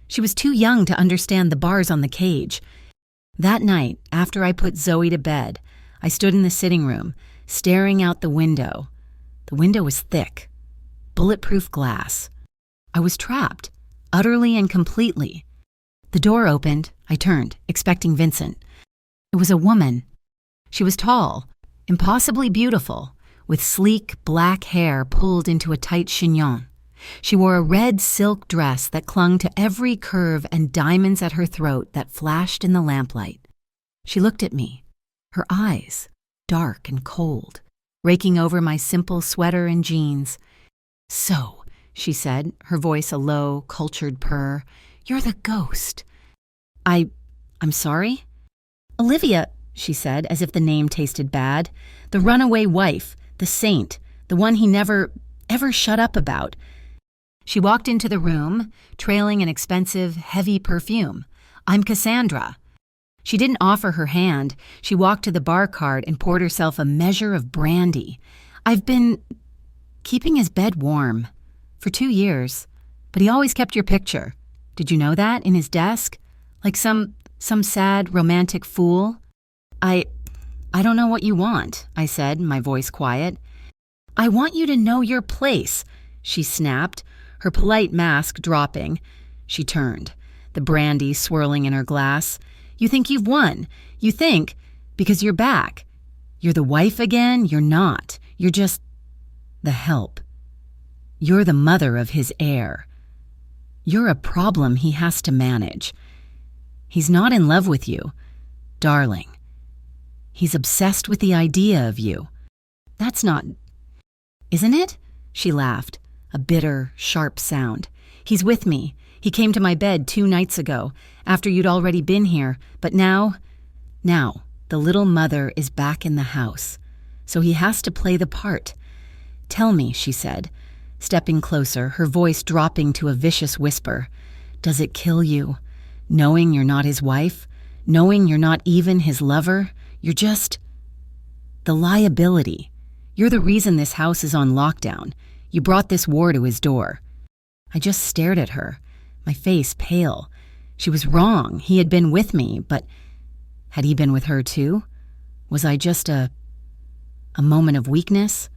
She was too young to understand the bars on the cage. That night, after I put Zoe to bed, I stood in the sitting room, staring out the window. The window was thick, bulletproof glass. I was trapped, utterly and completely. The door opened. I turned, expecting Vincent. It was a woman. She was tall, impossibly beautiful, with sleek black hair pulled into a tight chignon. She wore a red silk dress that clung to every curve and diamonds at her throat that flashed in the lamplight. She looked at me, her eyes, dark and cold, raking over my simple sweater and jeans. So, she said, her voice a low, cultured purr, you're the ghost. I'm sorry? Olivia, she said, as if the name tasted bad. The runaway wife, the saint, the one he never, ever shut up about. She walked into the room, trailing an expensive, heavy perfume. I'm Cassandra. She didn't offer her hand. She walked to the bar cart and poured herself a measure of brandy. I've been keeping his bed warm for 2 years, but he always kept your picture. Did you know that, in his desk? Like some sad, romantic fool? I don't know what you want, I said, my voice quiet. I want you to know your place, she snapped, her polite mask dropping. She turned, the brandy swirling in her glass. You think you've won. You think, because you're back. You're the wife again? You're not. You're just the help. You're the mother of his heir. You're a problem he has to manage. He's not in love with you, darling. He's obsessed with the idea of you. That's not... Isn't it? She laughed, a bitter, sharp sound. "He's with me. He came to my bed 2 nights ago, after you'd already been here, but now, the little mother is back in the house, so he has to play the part. Tell me," she said, stepping closer, her voice dropping to a vicious whisper, "does it kill you, knowing you're not his wife, knowing you're not even his lover? You're just the liability. You're the reason this house is on lockdown. You brought this war to his door." I just stared at her, my face pale. She was wrong. He had been with me, but had he been with her too? Was I just a moment of weakness?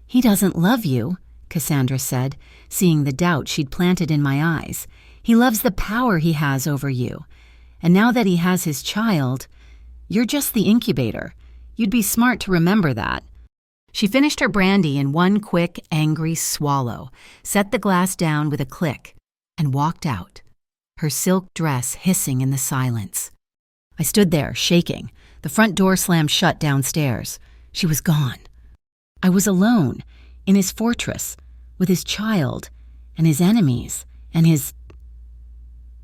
"He doesn't love you," Cassandra said, seeing the doubt she'd planted in my eyes. "He loves the power he has over you. And now that he has his child, you're just the incubator. You'd be smart to remember that." She finished her brandy in one quick, angry swallow, set the glass down with a click, and walked out, her silk dress hissing in the silence. I stood there, shaking. The front door slammed shut downstairs. She was gone. I was alone, in his fortress, with his child, and his enemies, and his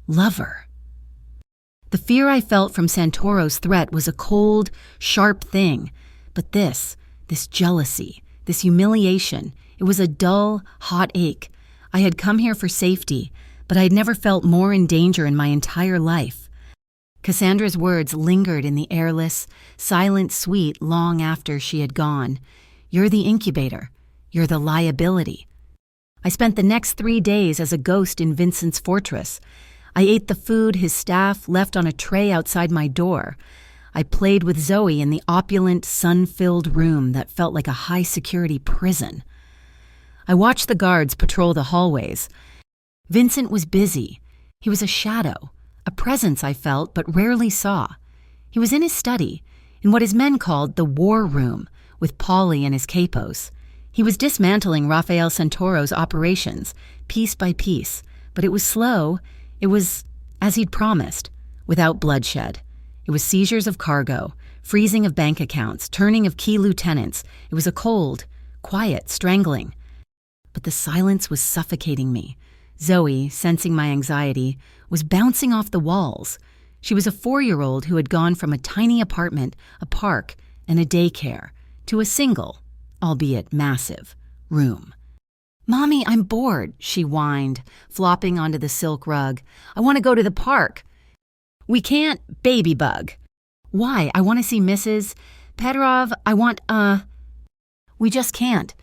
lover. The fear I felt from Santoro's threat was a cold, sharp thing, but this jealousy, this humiliation, it was a dull, hot ache. I had come here for safety, but I had never felt more in danger in my entire life. Cassandra's words lingered in the airless, silent suite long after she had gone. "You're the incubator. You're the liability." I spent the next 3 days as a ghost in Vincent's fortress. I ate the food his staff left on a tray outside my door. I played with Zoe in the opulent, sun-filled room that felt like a high-security prison. I watched the guards patrol the hallways. Vincent was busy. He was a shadow, a presence I felt but rarely saw. He was in his study, in what his men called the war room, with Polly and his capos. He was dismantling Rafael Santoro's operations, piece by piece, but it was slow. It was, as he'd promised, without bloodshed. It was seizures of cargo, freezing of bank accounts, turning of key lieutenants. It was a cold, quiet strangling. But the silence was suffocating me. Zoe, sensing my anxiety, was bouncing off the walls. She was a 4-year-old who had gone from a tiny apartment, a park, and a daycare to a single, albeit massive, room. "Mommy, I'm bored," she whined, flopping onto the silk rug. "I want to go to the park." "We can't, baby bug." "Why? I want to see Mrs. Petrov. We just can't."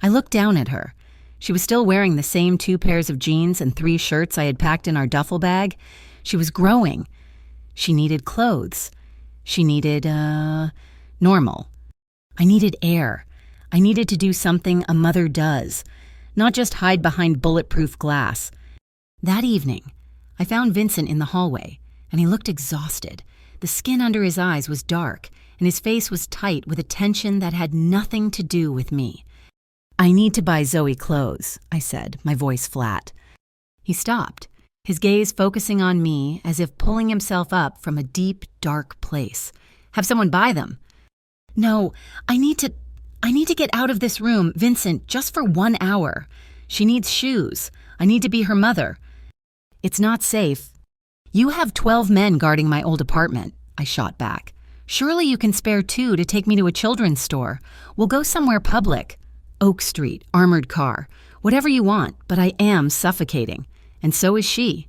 I looked down at her. She was still wearing the same 2 pairs of jeans and 3 shirts I had packed in our duffel bag. She was growing. She needed clothes. She needed, normal. I needed air. I needed to do something a mother does, not just hide behind bulletproof glass. That evening, I found Vincent in the hallway, and he looked exhausted. The skin under his eyes was dark, and his face was tight with a tension that had nothing to do with me. "I need to buy Zoe clothes," I said, my voice flat. He stopped, his gaze focusing on me as if pulling himself up from a deep, dark place. "Have someone buy them." "No, I need to get out of this room, Vincent, just for 1 hour. She needs shoes. I need to be her mother." "It's not safe." "You have 12 men guarding my old apartment," I shot back. "Surely you can spare 2 to take me to a children's store. We'll go somewhere public. Oak Street, armored car, whatever you want, but I am suffocating. And so is she."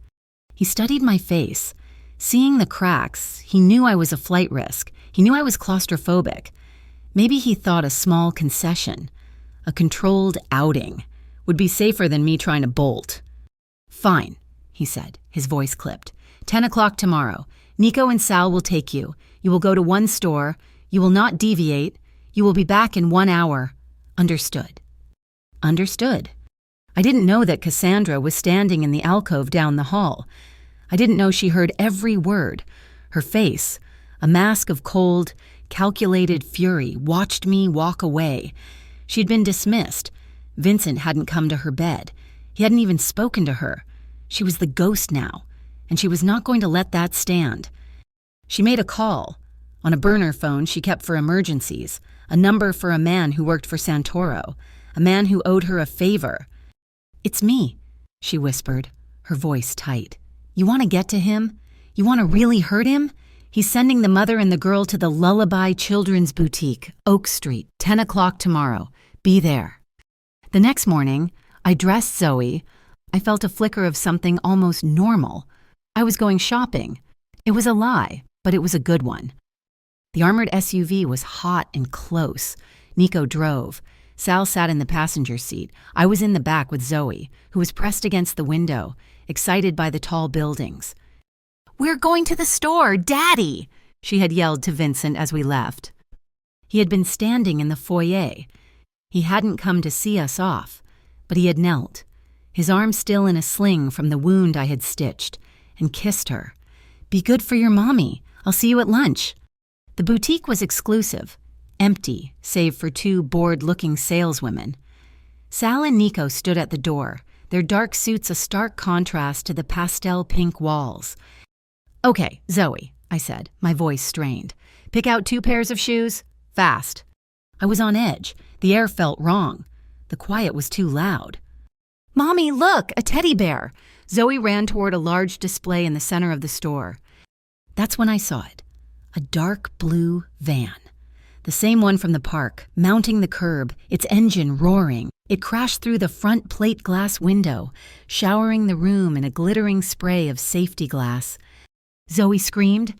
He studied my face. Seeing the cracks, he knew I was a flight risk. He knew I was claustrophobic. Maybe he thought a small concession, a controlled outing, would be safer than me trying to bolt. "Fine," he said, his voice clipped. 10 o'clock tomorrow. Nico and Sal will take you. You will go to one store. You will not deviate. You will be back in 1 hour. Understood. Understood. I didn't know that Cassandra was standing in the alcove down the hall. I didn't know she heard every word. Her face, a mask of cold, calculated fury, watched me walk away. She'd been dismissed. Vincent hadn't come to her bed. He hadn't even spoken to her. She was the ghost now, and she was not going to let that stand. She made a call, on a burner phone she kept for emergencies, a number for a man who worked for Santoro, a man who owed her a favor. "It's me," she whispered, her voice tight. "You want to get to him? You want to really hurt him? He's sending the mother and the girl to the Lullaby Children's Boutique, Oak Street, 10 o'clock tomorrow. Be there." The next morning, I dressed Zoe. I felt a flicker of something almost normal. I was going shopping. It was a lie, but it was a good one. The armored SUV was hot and close. Nico drove. Sal sat in the passenger seat. I was in the back with Zoe, who was pressed against the window, excited by the tall buildings. "We're going to the store, Daddy!" she had yelled to Vincent as we left. He had been standing in the foyer. He hadn't come to see us off, but he had knelt, his arm still in a sling from the wound I had stitched, and kissed her. "Be good for your mommy. I'll see you at lunch." The boutique was exclusive, empty, save for two bored-looking saleswomen. Sal and Nico stood at the door, their dark suits a stark contrast to the pastel pink walls. "Okay, Zoe," I said, my voice strained. "Pick out 2 pairs of shoes. Fast." I was on edge. The air felt wrong. The quiet was too loud. "Mommy, look, a teddy bear!" Zoe ran toward a large display in the center of the store. That's when I saw it. A dark blue van. The same one from the park, mounting the curb, its engine roaring. It crashed through the front plate glass window, showering the room in a glittering spray of safety glass. Zoe screamed.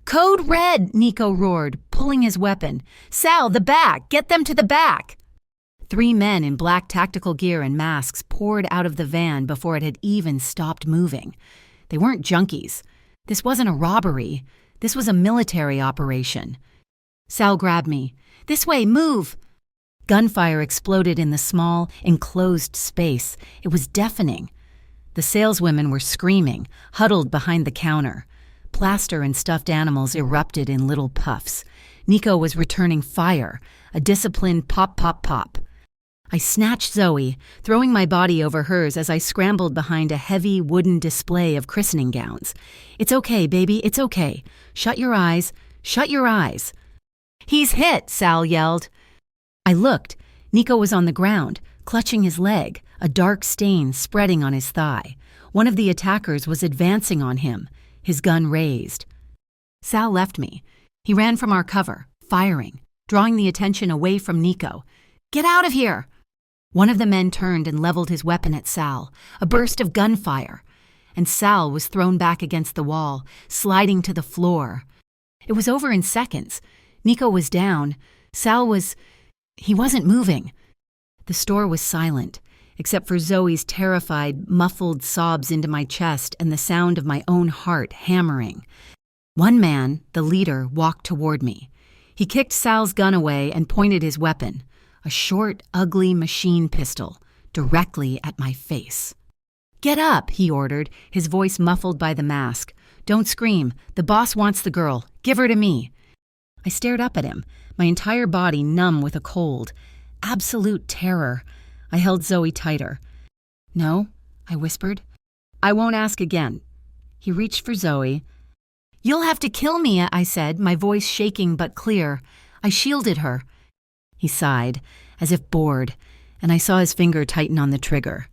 "Code red!" Nico roared, pulling his weapon. "Sal, the back! Get them to the back!" 3 men in black tactical gear and masks poured out of the van before it had even stopped moving. They weren't junkies. This wasn't a robbery. This was a military operation. Sal grabbed me. "This way, move!" Gunfire exploded in the small, enclosed space. It was deafening. The saleswomen were screaming, huddled behind the counter. Plaster and stuffed animals erupted in little puffs. Nico was returning fire, a disciplined pop, pop, pop. I snatched Zoe, throwing my body over hers as I scrambled behind a heavy wooden display of christening gowns. "It's okay, baby, it's okay. Shut your eyes, shut your eyes." "He's hit," Sal yelled. I looked. Nico was on the ground, clutching his leg, a dark stain spreading on his thigh. One of the attackers was advancing on him, his gun raised. Sal left me. He ran from our cover, firing, drawing the attention away from Nico. "Get out of here!" One of the men turned and leveled his weapon at Sal, a burst of gunfire, and Sal was thrown back against the wall, sliding to the floor. It was over in seconds. Nico was down. He wasn't moving. The store was silent, except for Zoe's terrified, muffled sobs into my chest and the sound of my own heart hammering. One man, the leader, walked toward me. He kicked Sal's gun away and pointed his weapon, a short, ugly machine pistol, directly at my face. "Get up," he ordered, his voice muffled by the mask. "Don't scream. The boss wants the girl. Give her to me." I stared up at him, my entire body numb with a cold. Absolute terror. I held Zoe tighter. "No," I whispered. "I won't ask again." He reached for Zoe. "You'll have to kill me," I said, my voice shaking but clear. I shielded her. He sighed, as if bored, and I saw his finger tighten on the trigger.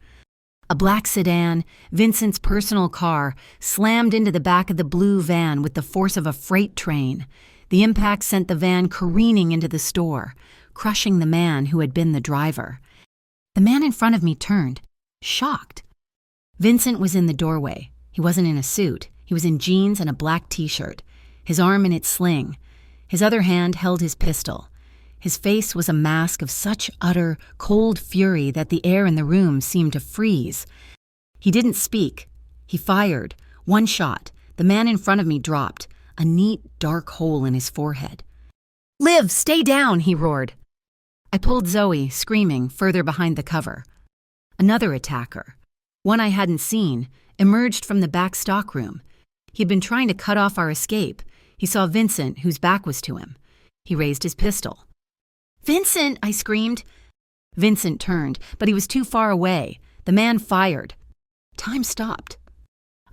A black sedan, Vincent's personal car, slammed into the back of the blue van with the force of a freight train. The impact sent the van careening into the store, crushing the man who had been the driver. The man in front of me turned, shocked. Vincent was in the doorway. He wasn't in a suit. He was in jeans and a black t-shirt, his arm in its sling. His other hand held his pistol. His face was a mask of such utter, cold fury that the air in the room seemed to freeze. He didn't speak. He fired. One shot. The man in front of me dropped, a neat, dark hole in his forehead. "Liv, stay down," he roared. I pulled Zoe, screaming, further behind the cover. Another attacker, one I hadn't seen, emerged from the back stockroom. He'd been trying to cut off our escape. He saw Vincent, whose back was to him. He raised his pistol. "Vincent!" I screamed. Vincent turned, but he was too far away. The man fired. Time stopped.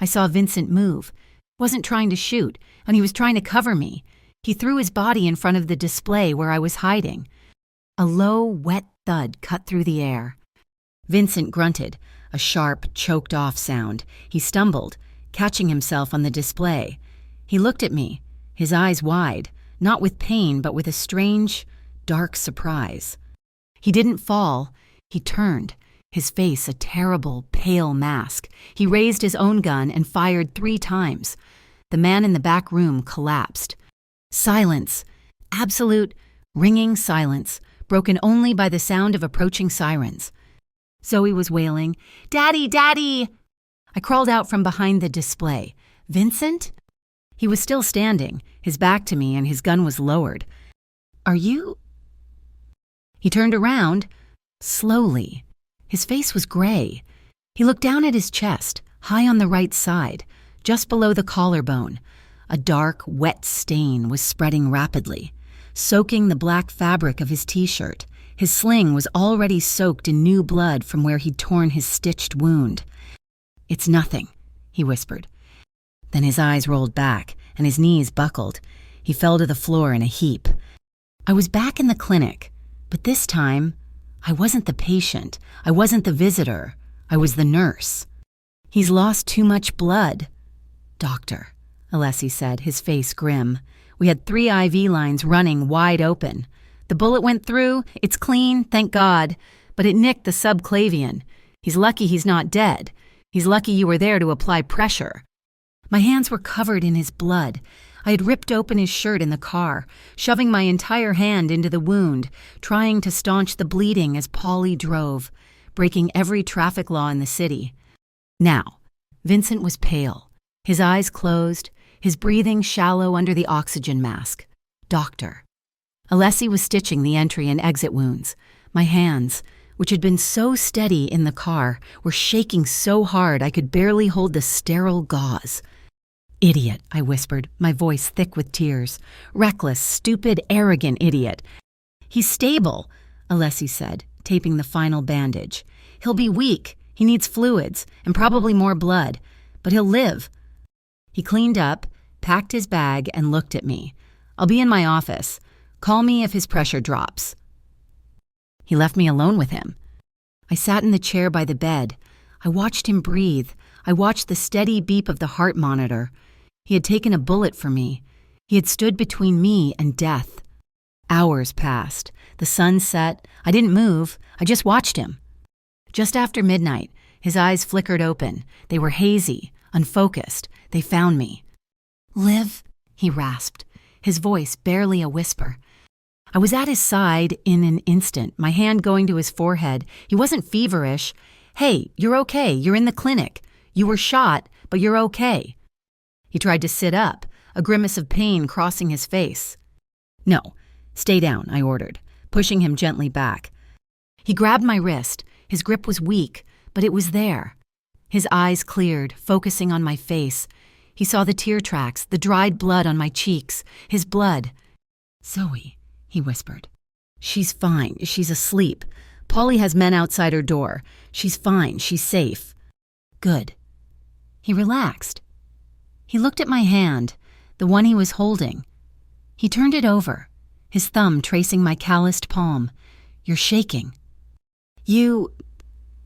I saw Vincent move. He wasn't trying to shoot, and he was trying to cover me. He threw his body in front of the display where I was hiding. A low, wet thud cut through the air. Vincent grunted, a sharp, choked-off sound. He stumbled, catching himself on the display. He looked at me, his eyes wide, not with pain but with a strange, dark surprise. He didn't fall. He turned, his face a terrible, pale mask. He raised his own gun and fired 3 times. The man in the back room collapsed. Silence, absolute, ringing silence, broken only by the sound of approaching sirens. Zoe was wailing, "Daddy, Daddy!" I crawled out from behind the display. "Vincent?" He was still standing, his back to me, and his gun was lowered. "Are you—" He turned around, slowly. His face was gray. He looked down at his chest, high on the right side, just below the collarbone. A dark, wet stain was spreading rapidly, soaking the black fabric of his t-shirt. His sling was already soaked in new blood from where he'd torn his stitched wound. "It's nothing," he whispered. Then his eyes rolled back, and his knees buckled. He fell to the floor in a heap. I was back in the clinic, but this time, I wasn't the patient. I wasn't the visitor. I was the nurse. "He's lost too much blood." "Doctor," Alessi said, his face grim. We had 3 IV lines running wide open. "The bullet went through. It's clean, thank God. But it nicked the subclavian. He's lucky he's not dead. He's lucky you were there to apply pressure." My hands were covered in his blood. I had ripped open his shirt in the car, shoving my entire hand into the wound, trying to staunch the bleeding as Polly drove, breaking every traffic law in the city. Now, Vincent was pale, his eyes closed, his breathing shallow under the oxygen mask. "Doctor." Alessi was stitching the entry and exit wounds. My hands, which had been so steady in the car, were shaking so hard I could barely hold the sterile gauze. "Idiot," I whispered, my voice thick with tears. "Reckless, stupid, arrogant idiot." "He's stable," Alessi said, taping the final bandage. "He'll be weak. He needs fluids, and probably more blood. But he'll live." He cleaned up, packed his bag, and looked at me. "I'll be in my office. Call me if his pressure drops." He left me alone with him. I sat in the chair by the bed. I watched him breathe. I watched the steady beep of the heart monitor. He had taken a bullet for me. He had stood between me and death. Hours passed. The sun set. I didn't move. I just watched him. Just after midnight, his eyes flickered open. They were hazy, unfocused. They found me. "Liv," he rasped, his voice barely a whisper. I was at his side in an instant, my hand going to his forehead. He wasn't feverish. "Hey, you're okay. You're in the clinic. You were shot, but you're okay." He tried to sit up, a grimace of pain crossing his face. "No, stay down," I ordered, pushing him gently back. He grabbed my wrist. His grip was weak, but it was there. His eyes cleared, focusing on my face. He saw the tear tracks, the dried blood on my cheeks, his blood. "Zoe," he whispered. "She's fine. She's asleep. Polly has men outside her door. She's fine. She's safe." "Good." He relaxed. He looked at my hand, the one he was holding. He turned it over, his thumb tracing my calloused palm. "You're shaking." You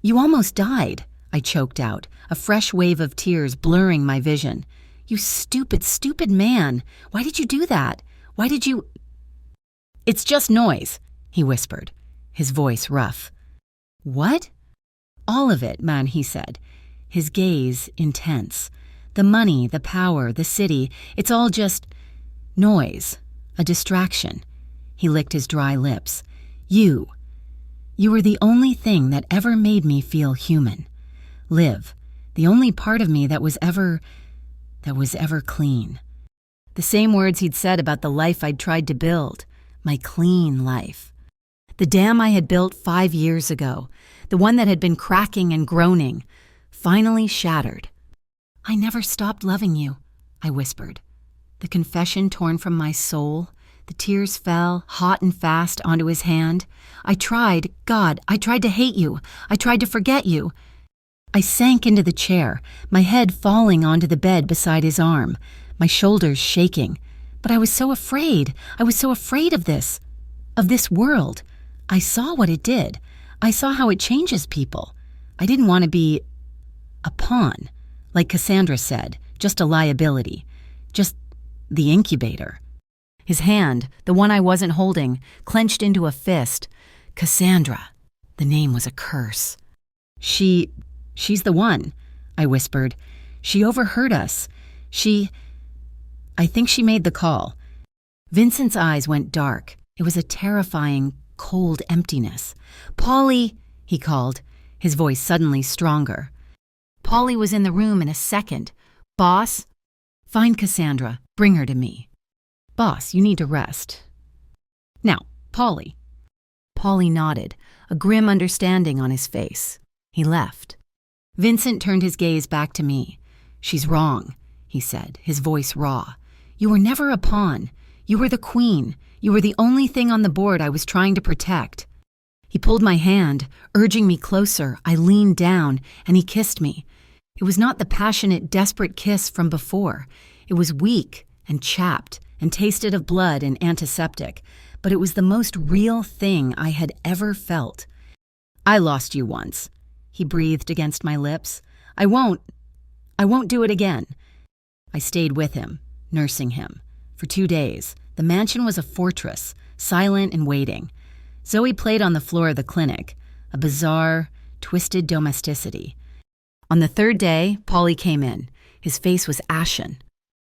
almost died," I choked out, a fresh wave of tears blurring my vision. "You stupid, stupid man. Why did you do that? Why did you—" "It's just noise," he whispered, his voice rough. "What?" "All of it, man," he said, his gaze intense. "The money, the power, the city, it's all just noise, a distraction." He licked his dry lips. You were the only thing that ever made me feel human. Live, the only part of me that was ever clean." The same words he'd said about the life I'd tried to build, my clean life. The dam I had built 5 years ago, the one that had been cracking and groaning, finally shattered. "I never stopped loving you," I whispered. The confession torn from my soul, the tears fell, hot and fast, onto his hand. I tried to hate you. I tried to forget you. I sank into the chair, my head falling onto the bed beside his arm, my shoulders shaking. But I was so afraid. I was so afraid of this world. I saw what it did. I saw how it changes people. I didn't want to be a pawn, like Cassandra said, just a liability, just the incubator. His hand, the one I wasn't holding, clenched into a fist. Cassandra. The name was a curse. She's the one, I whispered. She overheard us. I think she made the call. Vincent's eyes went dark. It was a terrifying, cold emptiness. "Polly," he called, his voice suddenly stronger. Polly was in the room in a second. "Boss, find Cassandra. Bring her to me." "Boss, you need to rest." "Now, Polly." Polly nodded, a grim understanding on his face. He left. Vincent turned his gaze back to me. "She's wrong," he said, his voice raw. "You were never a pawn. You were the queen. You were the only thing on the board I was trying to protect." He pulled my hand, urging me closer. I leaned down, and he kissed me. It was not the passionate, desperate kiss from before. It was weak and chapped and tasted of blood and antiseptic, but it was the most real thing I had ever felt. "I lost you once," he breathed against my lips. I won't do it again." I stayed with him, nursing him. For 2 days, the mansion was a fortress, silent and waiting. Zoe played on the floor of the clinic, a bizarre, twisted domesticity. On the 3rd day, Polly came in. His face was ashen.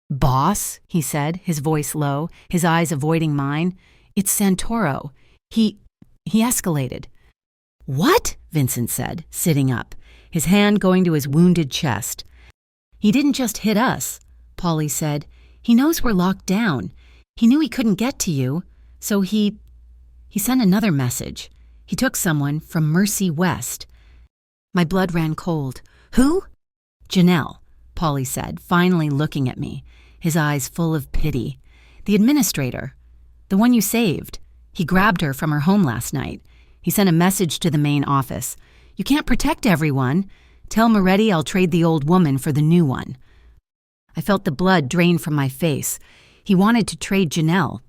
"Boss," he said, his voice low, his eyes avoiding mine. "It's Santoro. He escalated." "What?" Vincent said, sitting up, his hand going to his wounded chest. "He didn't just hit us," Polly said. "He knows we're locked down. He knew he couldn't get to you, so he sent another message. He took someone from Mercy West." My blood ran cold. "Who?" "Janelle," Polly said, finally looking at me, his eyes full of pity. "The administrator. The one you saved. He grabbed her from her home last night. He sent a message to the main office. 'You can't protect everyone. Tell Moretti I'll trade the old woman for the new one.'" I felt the blood drain from my face. He wanted to trade Janelle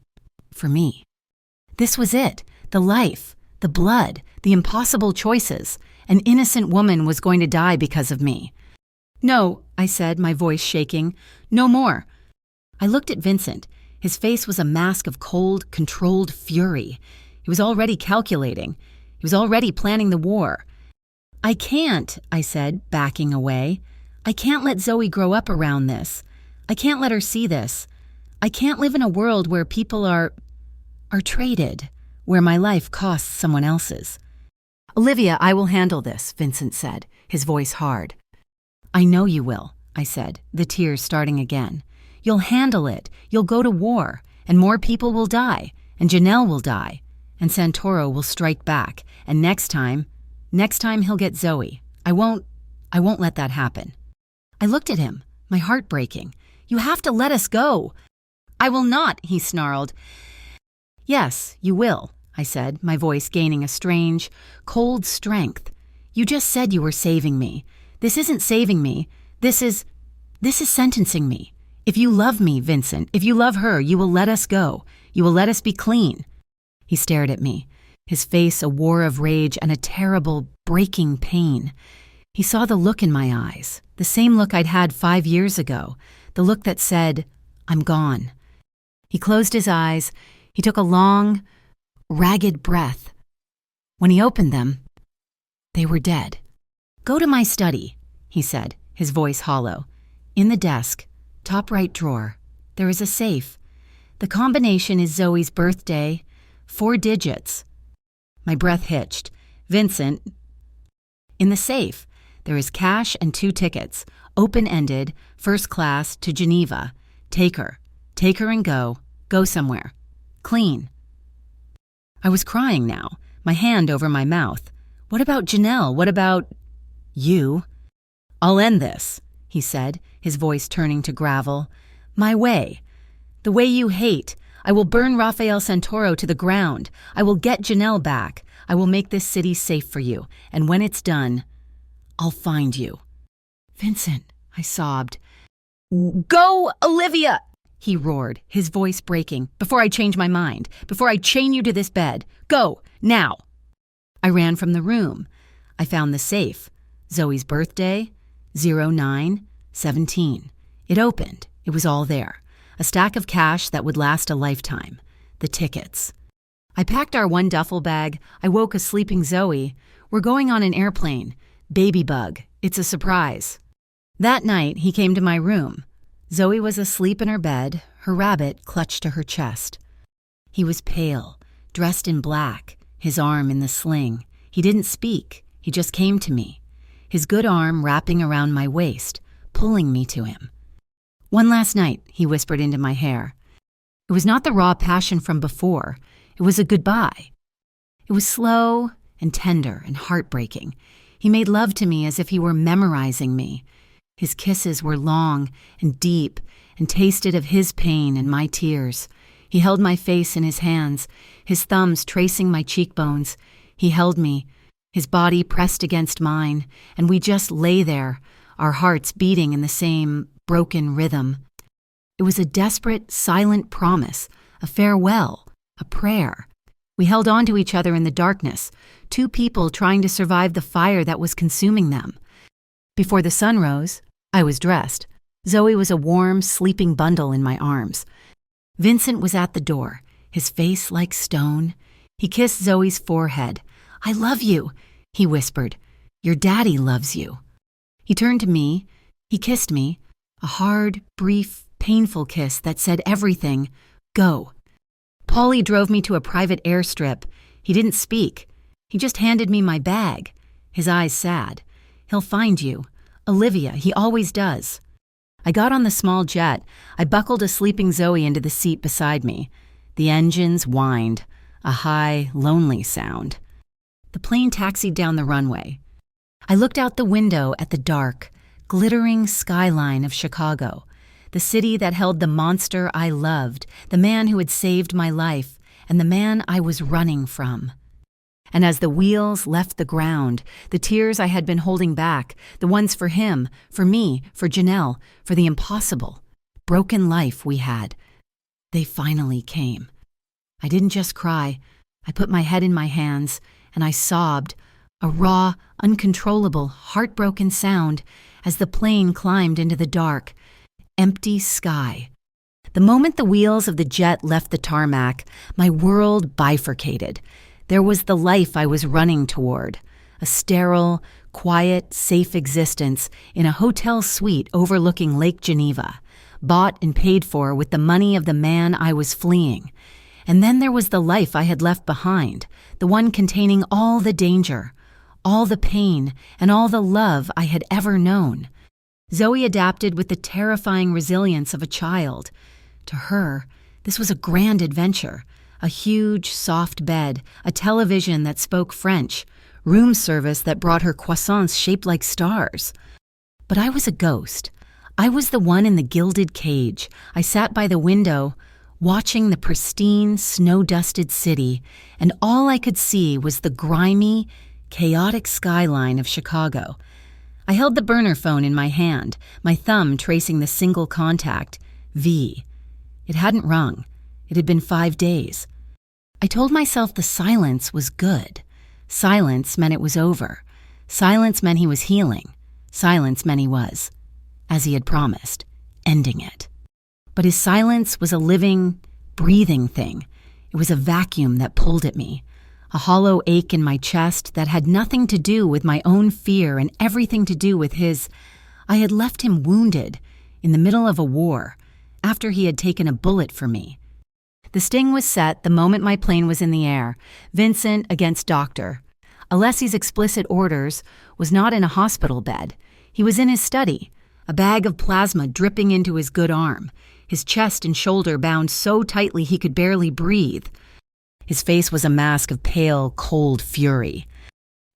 for me. This was it, the life, the blood, the impossible choices. An innocent woman was going to die because of me. "No," I said, my voice shaking. "No more." I looked at Vincent. His face was a mask of cold, controlled fury. He was already calculating. He was already planning the war. "I can't," I said, backing away. "I can't let Zoe grow up around this. I can't let her see this. I can't live in a world where people are traded, where my life costs someone else's." "Olivia, I will handle this," Vincent said, his voice hard. "I know you will," I said, the tears starting again. "You'll handle it. You'll go to war, and more people will die, and Janelle will die, and Santoro will strike back, and next time he'll get Zoe. I won't let that happen." I looked at him, my heart breaking. "You have to let us go." "I will not," he snarled. "Yes, you will," I said, my voice gaining a strange, cold strength. "You just said you were saving me. This isn't saving me. This is sentencing me. If you love me, Vincent, if you love her, you will let us go. You will let us be clean." He stared at me, his face a war of rage and a terrible, breaking pain. He saw the look in my eyes, the same look I'd had 5 years ago, the look that said, "I'm gone." He closed his eyes. He took a long, ragged breath. When he opened them, they were dead. "Go to my study," he said, his voice hollow. "In the desk, top right drawer, there is a safe. The combination is Zoe's birthday, 4 digits. My breath hitched. "Vincent." "In the safe, there is cash and 2 tickets, open-ended, first class to Geneva. Take her and go somewhere. Clean." I was crying now, my hand over my mouth. "What about Janelle? What about you?" "I'll end this," he said, his voice turning to gravel. "My way. The way you hate. I will burn Rafael Santoro to the ground. I will get Janelle back. I will make this city safe for you. And when it's done, I'll find you." "Vincent," I sobbed. "Go, Olivia!" he roared, his voice breaking. "Before I change my mind. Before I chain you to this bed. Go! Now!" I ran from the room. I found the safe. Zoe's birthday, 09/17. It opened. It was all there. A stack of cash that would last a lifetime. The tickets. I packed our one duffel bag. I woke a sleeping Zoe. "We're going on an airplane. Baby bug. It's a surprise." That night, he came to my room. Zoe was asleep in her bed, her rabbit clutched to her chest. He was pale, dressed in black, his arm in the sling. He didn't speak. He just came to me, his good arm wrapping around my waist, pulling me to him. "One last night," he whispered into my hair. It was not the raw passion from before. It was a goodbye. It was slow and tender and heartbreaking. He made love to me as if he were memorizing me. His kisses were long and deep and tasted of his pain and my tears. He held my face in his hands, his thumbs tracing my cheekbones. He held me, his body pressed against mine, and we just lay there, our hearts beating in the same broken rhythm. It was a desperate, silent promise, a farewell, a prayer. We held on to each other in the darkness, two people trying to survive the fire that was consuming them. Before the sun rose, I was dressed. Zoe was a warm, sleeping bundle in my arms. Vincent was at the door, his face like stone. He kissed Zoe's forehead. "I love you," he whispered. "Your daddy loves you." He turned to me. He kissed me, a hard, brief, painful kiss that said everything. "Go." Paulie drove me to a private airstrip. He didn't speak. He just handed me my bag, his eyes sad. "He'll find you. Olivia, he always does." I got on the small jet. I buckled a sleeping Zoe into the seat beside me. The engines whined, a high, lonely sound. The plane taxied down the runway. I looked out the window at the dark, glittering skyline of Chicago, the city that held the monster I loved, the man who had saved my life, and the man I was running from. And as the wheels left the ground, the tears I had been holding back, the ones for him, for me, for Janelle, for the impossible, broken life we had, they finally came. I didn't just cry. I put my head in my hands, and I sobbed, a raw, uncontrollable, heartbroken sound as the plane climbed into the dark, empty sky. The moment the wheels of the jet left the tarmac, my world bifurcated. There was the life I was running toward, a sterile, quiet, safe existence in a hotel suite overlooking Lake Geneva, bought and paid for with the money of the man I was fleeing. And then there was the life I had left behind, the one containing all the danger, all the pain, and all the love I had ever known. Zoe adapted with the terrifying resilience of a child. To her, this was a grand adventure. A huge, soft bed, a television that spoke French, room service that brought her croissants shaped like stars. But I was a ghost. I was the one in the gilded cage. I sat by the window, watching the pristine, snow-dusted city, and all I could see was the grimy, chaotic skyline of Chicago. I held the burner phone in my hand, my thumb tracing the single contact, V. It hadn't rung. It had been 5 days. I told myself the silence was good. Silence meant it was over. Silence meant he was healing. Silence meant he was, as he had promised, ending it. But his silence was a living, breathing thing. It was a vacuum that pulled at me, a hollow ache in my chest that had nothing to do with my own fear and everything to do with his. I had left him wounded, in the middle of a war, after he had taken a bullet for me. The sting was set the moment my plane was in the air, Vincent against Doctor. Alessi's explicit orders was not in a hospital bed. He was in his study, a bag of plasma dripping into his good arm, his chest and shoulder bound so tightly he could barely breathe. His face was a mask of pale, cold fury.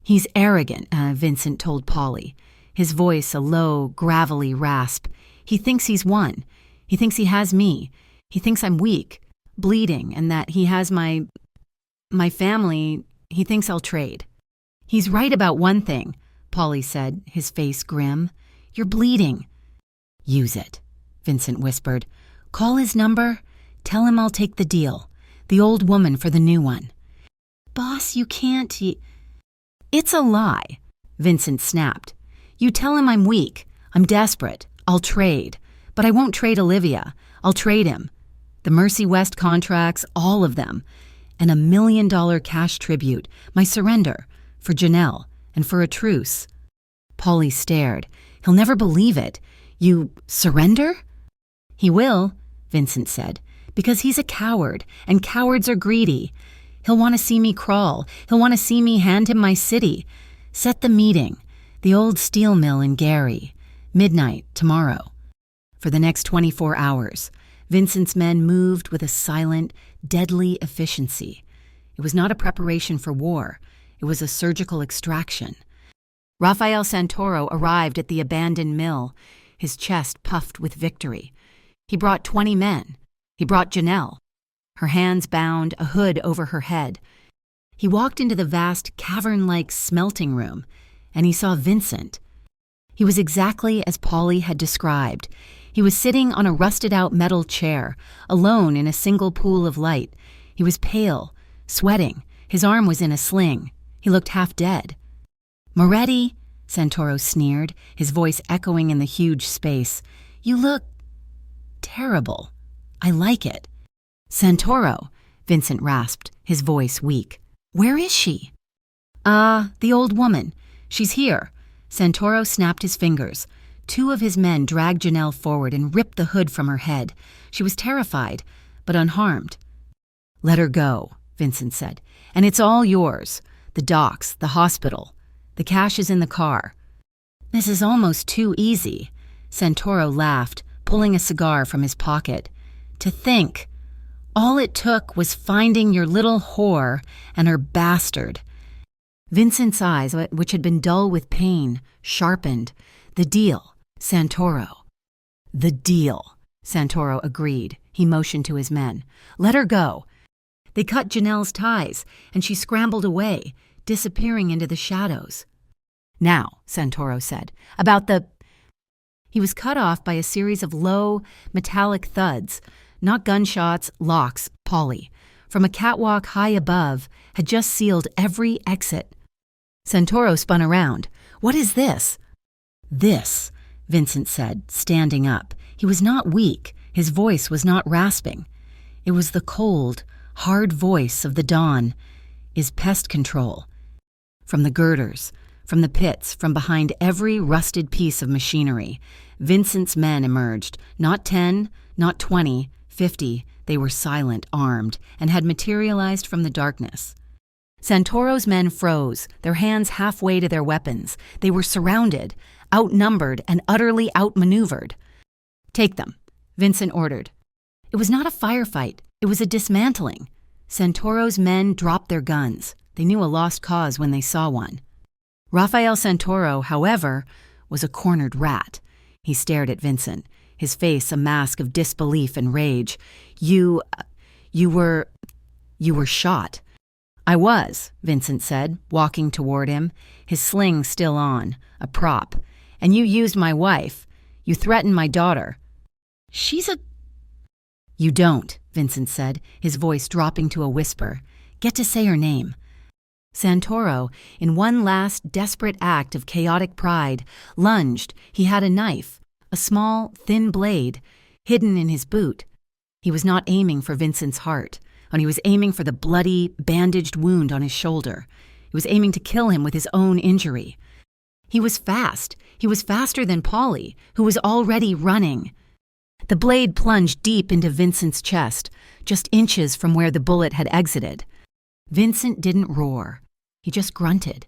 "He's arrogant," Vincent told Polly, his voice a low, gravelly rasp. "He thinks he's won. He thinks he has me. He thinks I'm weak, bleeding, and that he has my family. He thinks I'll trade." "He's right about one thing," Polly said, his face grim. "You're bleeding." "Use it," Vincent whispered. "Call his number. Tell him I'll take the deal. The old woman for the new one." Boss, you can't. It's a lie, Vincent snapped. You tell him I'm weak. I'm desperate. I'll trade. But I won't trade Olivia. I'll trade him. The Mercy West contracts, all of them. And $1 million cash tribute, my surrender, for Janelle, and for a truce. Polly stared. He'll never believe it. You surrender? He will, Vincent said, because he's a coward, and cowards are greedy. He'll want to see me crawl. He'll want to see me hand him my city. Set the meeting. The old steel mill in Gary. Midnight, tomorrow. For the next 24 hours, Vincent's men moved with a silent, deadly efficiency. It was not a preparation for war. It was a surgical extraction. Rafael Santoro arrived at the abandoned mill, his chest puffed with victory. He brought 20 men. He brought Janelle, her hands bound, a hood over her head. He walked into the vast, cavern-like smelting room, and he saw Vincent. He was exactly as Polly had described. He was sitting on a rusted-out metal chair, alone in a single pool of light. He was pale, sweating. His arm was in a sling. He looked half dead. "Moretti," Santoro sneered, his voice echoing in the huge space. "You look terrible. I like it." "Santoro," Vincent rasped, his voice weak. "Where is she?" The old woman. She's here." Santoro snapped his fingers. 2 of his men dragged Janelle forward and ripped the hood from her head. She was terrified, but unharmed. "Let her go," Vincent said. "And it's all yours. The docks, the hospital. The cash is in the car." "This is almost too easy," Santoro laughed, pulling a cigar from his pocket. "To think, all it took was finding your little whore and her bastard." Vincent's eyes, which had been dull with pain, sharpened. "The deal, Santoro." "The deal," Santoro agreed. He motioned to his men. "Let her go." They cut Janelle's ties, and she scrambled away, disappearing into the shadows. "Now," Santoro said, "about the—" He was cut off by a series of low, metallic thuds, not gunshots, locks, Polly, from a catwalk high above, had just sealed every exit. Santoro spun around. "What is this?" "This," Vincent said, standing up. He was not weak. His voice was not rasping. It was the cold, hard voice of the dawn. "Is pest control. From the girders, from the pits, from behind every rusted piece of machinery, Vincent's men emerged. Not 10, not 20, 50. They were silent, armed, and had materialized from the darkness. Santoro's men froze, their hands halfway to their weapons. They were surrounded, outnumbered, and utterly outmaneuvered. "Take them," Vincent ordered. It was not a firefight. It was a dismantling. Santoro's men dropped their guns. They knew a lost cause when they saw one. Rafael Santoro, however, was a cornered rat. He stared at Vincent, his face a mask of disbelief and rage. You were shot." "I was," Vincent said, walking toward him, his sling still on, a prop. "And you used my wife. You threatened my daughter." "She's a—" "You don't," Vincent said, his voice dropping to a whisper. "Get to say her name." Santoro, in one last desperate act of chaotic pride, lunged. He had a knife, a small, thin blade, hidden in his boot. He was not aiming for Vincent's heart, and he was aiming for the bloody, bandaged wound on his shoulder. He was aiming to kill him with his own injury. He was fast. He was faster than Polly, who was already running. The blade plunged deep into Vincent's chest, just inches from where the bullet had exited. Vincent didn't roar. He just grunted.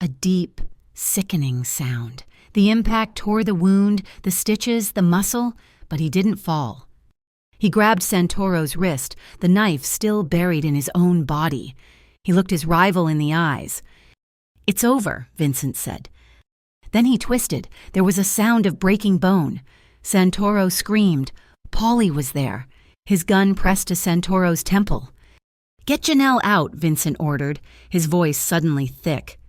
A deep, sickening sound. The impact tore the wound, the stitches, the muscle, but he didn't fall. He grabbed Santoro's wrist, the knife still buried in his own body. He looked his rival in the eyes. "It's over," Vincent said. Then he twisted. There was a sound of breaking bone. Santoro screamed. Polly was there, his gun pressed to Santoro's temple. "Get Janelle out," Vincent ordered, his voice suddenly thick.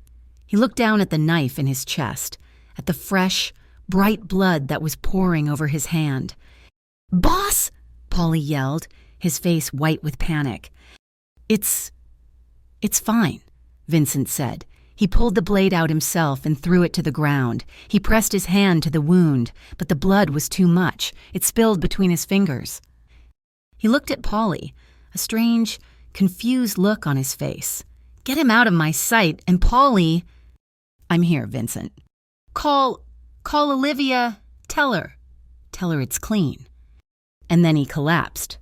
He looked down at the knife in his chest, at the fresh, bright blood that was pouring over his hand. "Boss!" Polly yelled, his face white with panic. It's "It's fine," Vincent said. He pulled the blade out himself and threw it to the ground. He pressed his hand to the wound, but the blood was too much. It spilled between his fingers. He looked at Polly, a strange, confused look on his face. "Get him out of my sight, and Polly—" "I'm here, Vincent." Call Olivia. Tell her it's clean." And then he collapsed.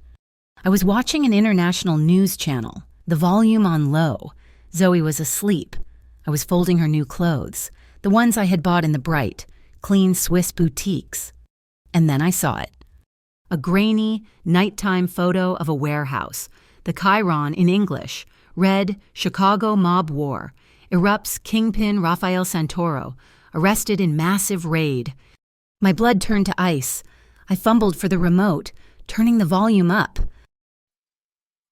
I was watching an international news channel, the volume on low. Zoe was asleep. I was folding her new clothes, the ones I had bought in the bright, clean Swiss boutiques. And then I saw it. A grainy, nighttime photo of a warehouse. The chyron in English read, "Chicago Mob War. Erupts Kingpin Rafael Santoro. Arrested in massive raid." My blood turned to ice. I fumbled for the remote, turning the volume up.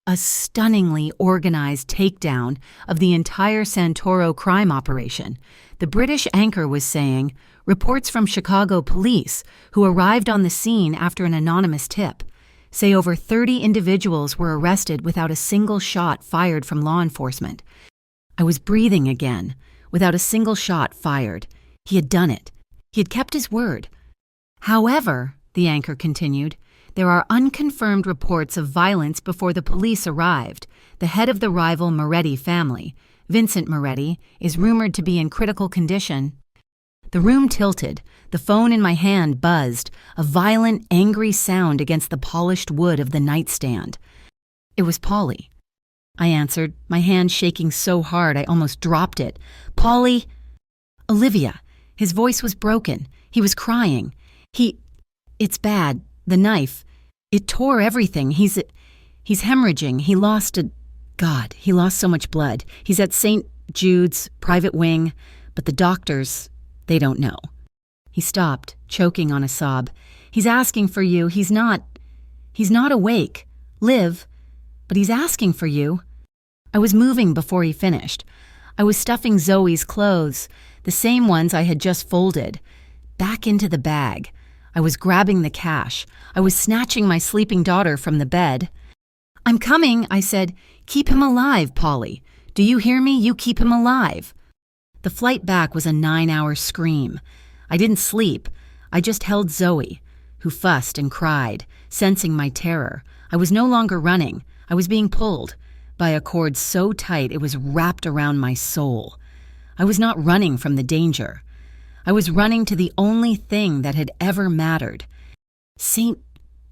A stunningly organized takedown of the entire Santoro crime operation. The British anchor was saying, reports from Chicago police, who arrived on the scene after an anonymous tip, say over 30 individuals were arrested without a single shot fired from law enforcement. I was breathing again, without a single shot fired. He had done it. He had kept his word. However, the anchor continued, there are unconfirmed reports of violence before the police arrived. The head of the rival Moretti family, Vincent Moretti, is rumored to be in critical condition. The room tilted. The phone in my hand buzzed, a violent, angry sound against the polished wood of the nightstand. It was Polly. I answered, my hand shaking so hard I almost dropped it. "Polly." "Olivia." His voice was broken. He was crying. It's bad. The knife. It tore everything. He's hemorrhaging. He lost so much blood. He's at St. Jude's private wing, but the doctors, they don't know." He stopped, choking on a sob. "He's asking for you. He's not awake. Liv, but he's asking for you." I was moving before he finished. I was stuffing Zoe's clothes, the same ones I had just folded, back into the bag. I was grabbing the cash. I was snatching my sleeping daughter from the bed. "I'm coming," I said. "Keep him alive, Polly. Do you hear me? You keep him alive." The flight back was a 9-hour scream. I didn't sleep. I just held Zoe, who fussed and cried, sensing my terror. I was no longer running. I was being pulled by a cord so tight it was wrapped around my soul. I was not running from the danger. I was running to the only thing that had ever mattered. St.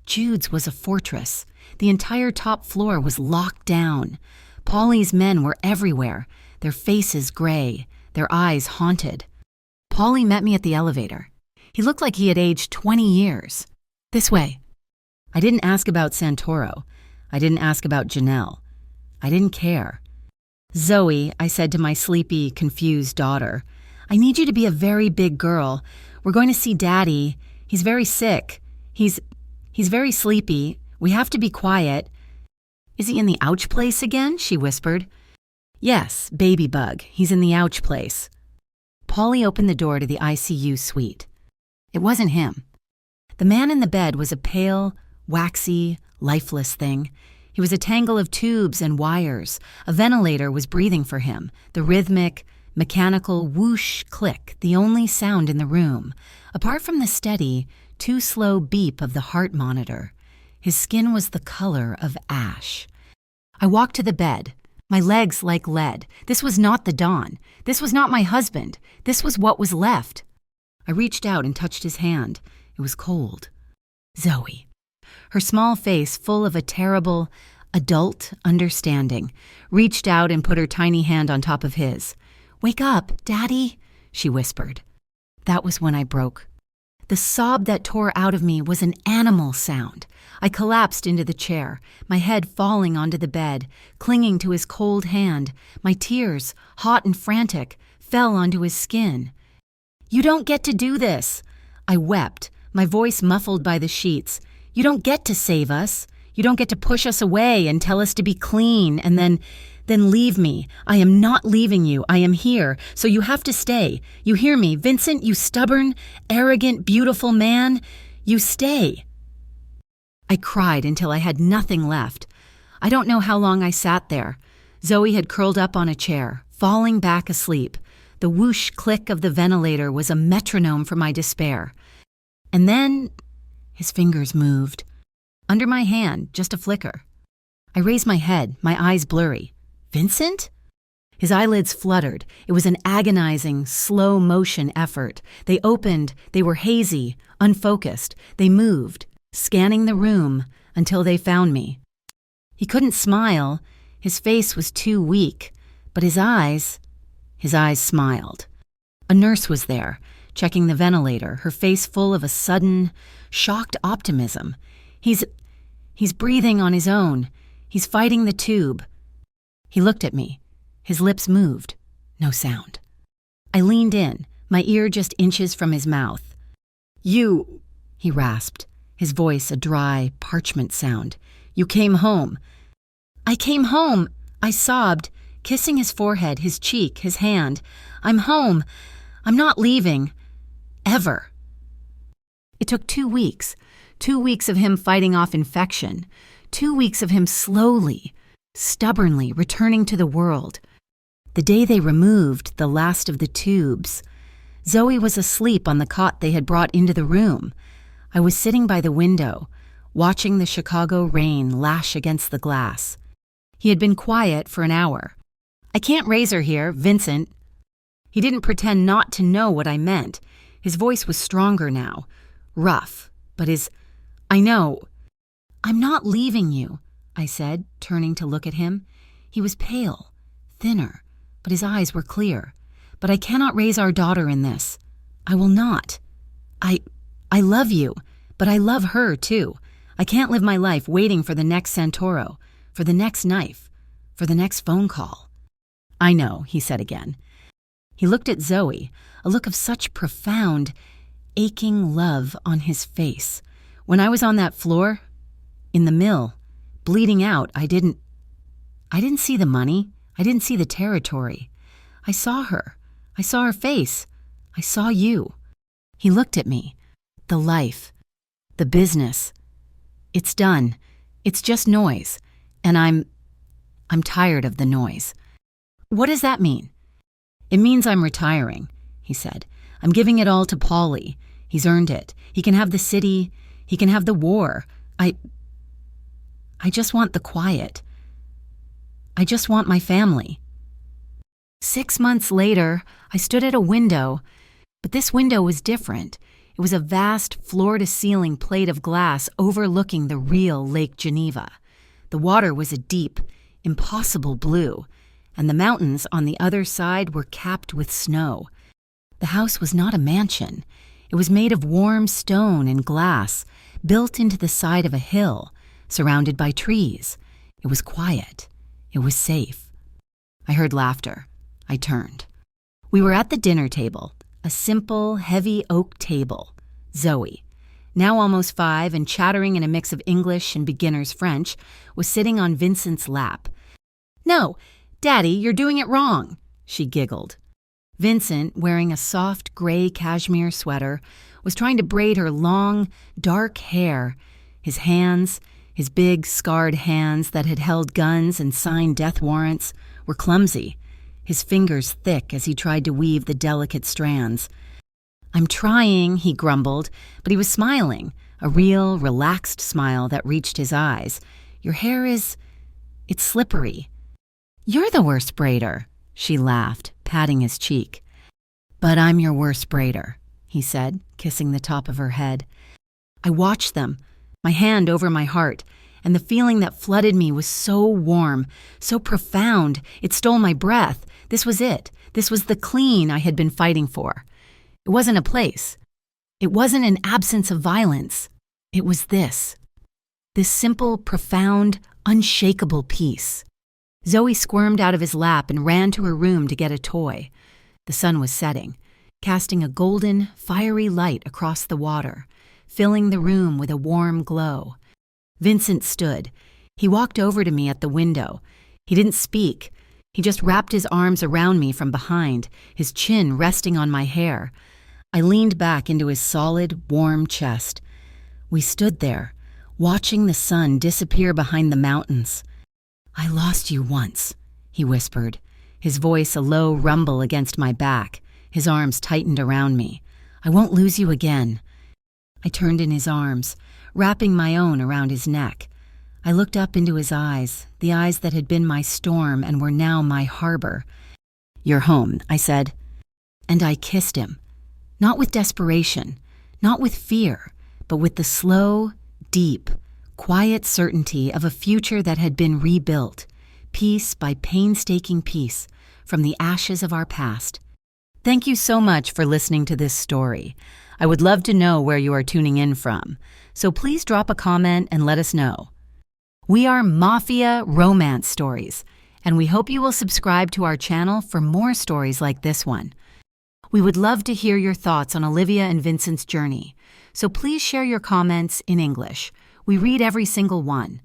Jude's was a fortress. The entire top floor was locked down. Polly's men were everywhere, their faces gray, their eyes haunted. Polly met me at the elevator. He looked like he had aged 20 years. "This way." I didn't ask about Santoro. I didn't ask about Janelle. I didn't care. "Zoe," I said to my sleepy, confused daughter, "I need you to be a very big girl. We're going to see Daddy. He's very sick. He's very sleepy. We have to be quiet." "Is he in the ouch place again?" she whispered. "Yes, baby bug. He's in the ouch place." Polly opened the door to the ICU suite. It wasn't him. The man in the bed was a pale, waxy, lifeless thing. He was a tangle of tubes and wires. A ventilator was breathing for him, the rhythmic, mechanical whoosh click, the only sound in the room, apart from the steady, too slow beep of the heart monitor. His skin was the color of ash. I walked to the bed, my legs like lead. This was not the dawn. This was not my husband. This was what was left. I reached out and touched his hand. It was cold. Zoe. Her small face full of a terrible, adult understanding, reached out and put her tiny hand on top of his. "Wake up, Daddy," she whispered. That was when I broke. The sob that tore out of me was an animal sound. I collapsed into the chair, my head falling onto the bed, clinging to his cold hand. My tears, hot and frantic, fell onto his skin. "You don't get to do this." I wept, my voice muffled by the sheets. "You don't get to save us. You don't get to push us away and tell us to be clean and then leave me. I am not leaving you. I am here, so you have to stay. You hear me, Vincent, you stubborn, arrogant, beautiful man? You stay." I cried until I had nothing left. I don't know how long I sat there. Zoe had curled up on a chair, falling back asleep. The whoosh click of the ventilator was a metronome for my despair. And then his fingers moved. Under my hand, just a flicker. I raised my head, my eyes blurry. Vincent? His eyelids fluttered. It was an agonizing, slow-motion effort. They opened, they were hazy, unfocused. They moved, scanning the room until they found me. He couldn't smile. His face was too weak, but his eyes smiled. A nurse was there, checking the ventilator, her face full of a sudden, shocked optimism. He's breathing on his own. He's fighting the tube. He looked at me. His lips moved. No sound. I leaned in, my ear just inches from his mouth. You, he rasped, his voice a dry, parchment sound. You came home. I came home, I sobbed, kissing his forehead, his cheek, his hand. I'm home. I'm not leaving. Ever. It took 2 weeks. 2 weeks of him fighting off infection. 2 weeks of him slowly, stubbornly returning to the world. The day they removed the last of the tubes, Zoe was asleep on the cot they had brought into the room. I was sitting by the window, watching the Chicago rain lash against the glass. He had been quiet for an hour. I can't raise her here, Vincent. He didn't pretend not to know what I meant. His voice was stronger now, rough, but I know. I'm not leaving you, I said, turning to look at him. He was pale, thinner, but his eyes were clear. But I cannot raise our daughter in this. I will not. I love you, but I love her too. I can't live my life waiting for the next Santoro, for the next knife, for the next phone call. I know, he said again. He looked at Zoe, a look of such profound, aching love on his face. When I was on that floor, in the mill, bleeding out, I didn't see the money. I didn't see the territory. I saw her. I saw her face. I saw you. He looked at me. The life. The business. It's done. It's just noise. And I'm tired of the noise. What does that mean? It means I'm retiring, he said. I'm giving it all to Paulie. He's earned it. He can have the city. He can have the war. I just want the quiet. I just want my family. 6 months later, I stood at a window, but this window was different. It was a vast floor-to-ceiling plate of glass overlooking the real Lake Geneva. The water was a deep, impossible blue, and the mountains on the other side were capped with snow. The house was not a mansion. It was made of warm stone and glass, built into the side of a hill, surrounded by trees. It was quiet. It was safe. I heard laughter. I turned. We were at the dinner table, a simple, heavy oak table. Zoe, now almost 5 and chattering in a mix of English and beginner's French, was sitting on Vincent's lap. No, Daddy, you're doing it wrong, she giggled. Vincent, wearing a soft gray cashmere sweater, was trying to braid her long, dark hair. His hands, his big, scarred hands that had held guns and signed death warrants, were clumsy, his fingers thick as he tried to weave the delicate strands. I'm trying, he grumbled, but he was smiling, a real, relaxed smile that reached his eyes. Your hair it's slippery. You're the worst braider, she laughed, patting his cheek. But I'm your worst braider, he said, kissing the top of her head. I watched them, my hand over my heart, and the feeling that flooded me was so warm, so profound, it stole my breath. This was it. This was the clean I had been fighting for. It wasn't a place. It wasn't an absence of violence. It was this simple, profound, unshakable peace. Zoe squirmed out of his lap and ran to her room to get a toy. The sun was setting, casting a golden, fiery light across the water, filling the room with a warm glow. Vincent stood. He walked over to me at the window. He didn't speak. He just wrapped his arms around me from behind, his chin resting on my hair. I leaned back into his solid, warm chest. We stood there, watching the sun disappear behind the mountains. I lost you once, he whispered, his voice a low rumble against my back, his arms tightened around me. I won't lose you again. I turned in his arms, wrapping my own around his neck. I looked up into his eyes, the eyes that had been my storm and were now my harbor. You're home, I said. And I kissed him. Not with desperation, not with fear, but with the slow, deep, quiet certainty of a future that had been rebuilt, piece by painstaking piece, from the ashes of our past. Thank you so much for listening to this story. I would love to know where you are tuning in from, so please drop a comment and let us know. We are Mafia Romance Stories, and we hope you will subscribe to our channel for more stories like this one. We would love to hear your thoughts on Olivia and Vincent's journey, so please share your comments in English. We read every single one.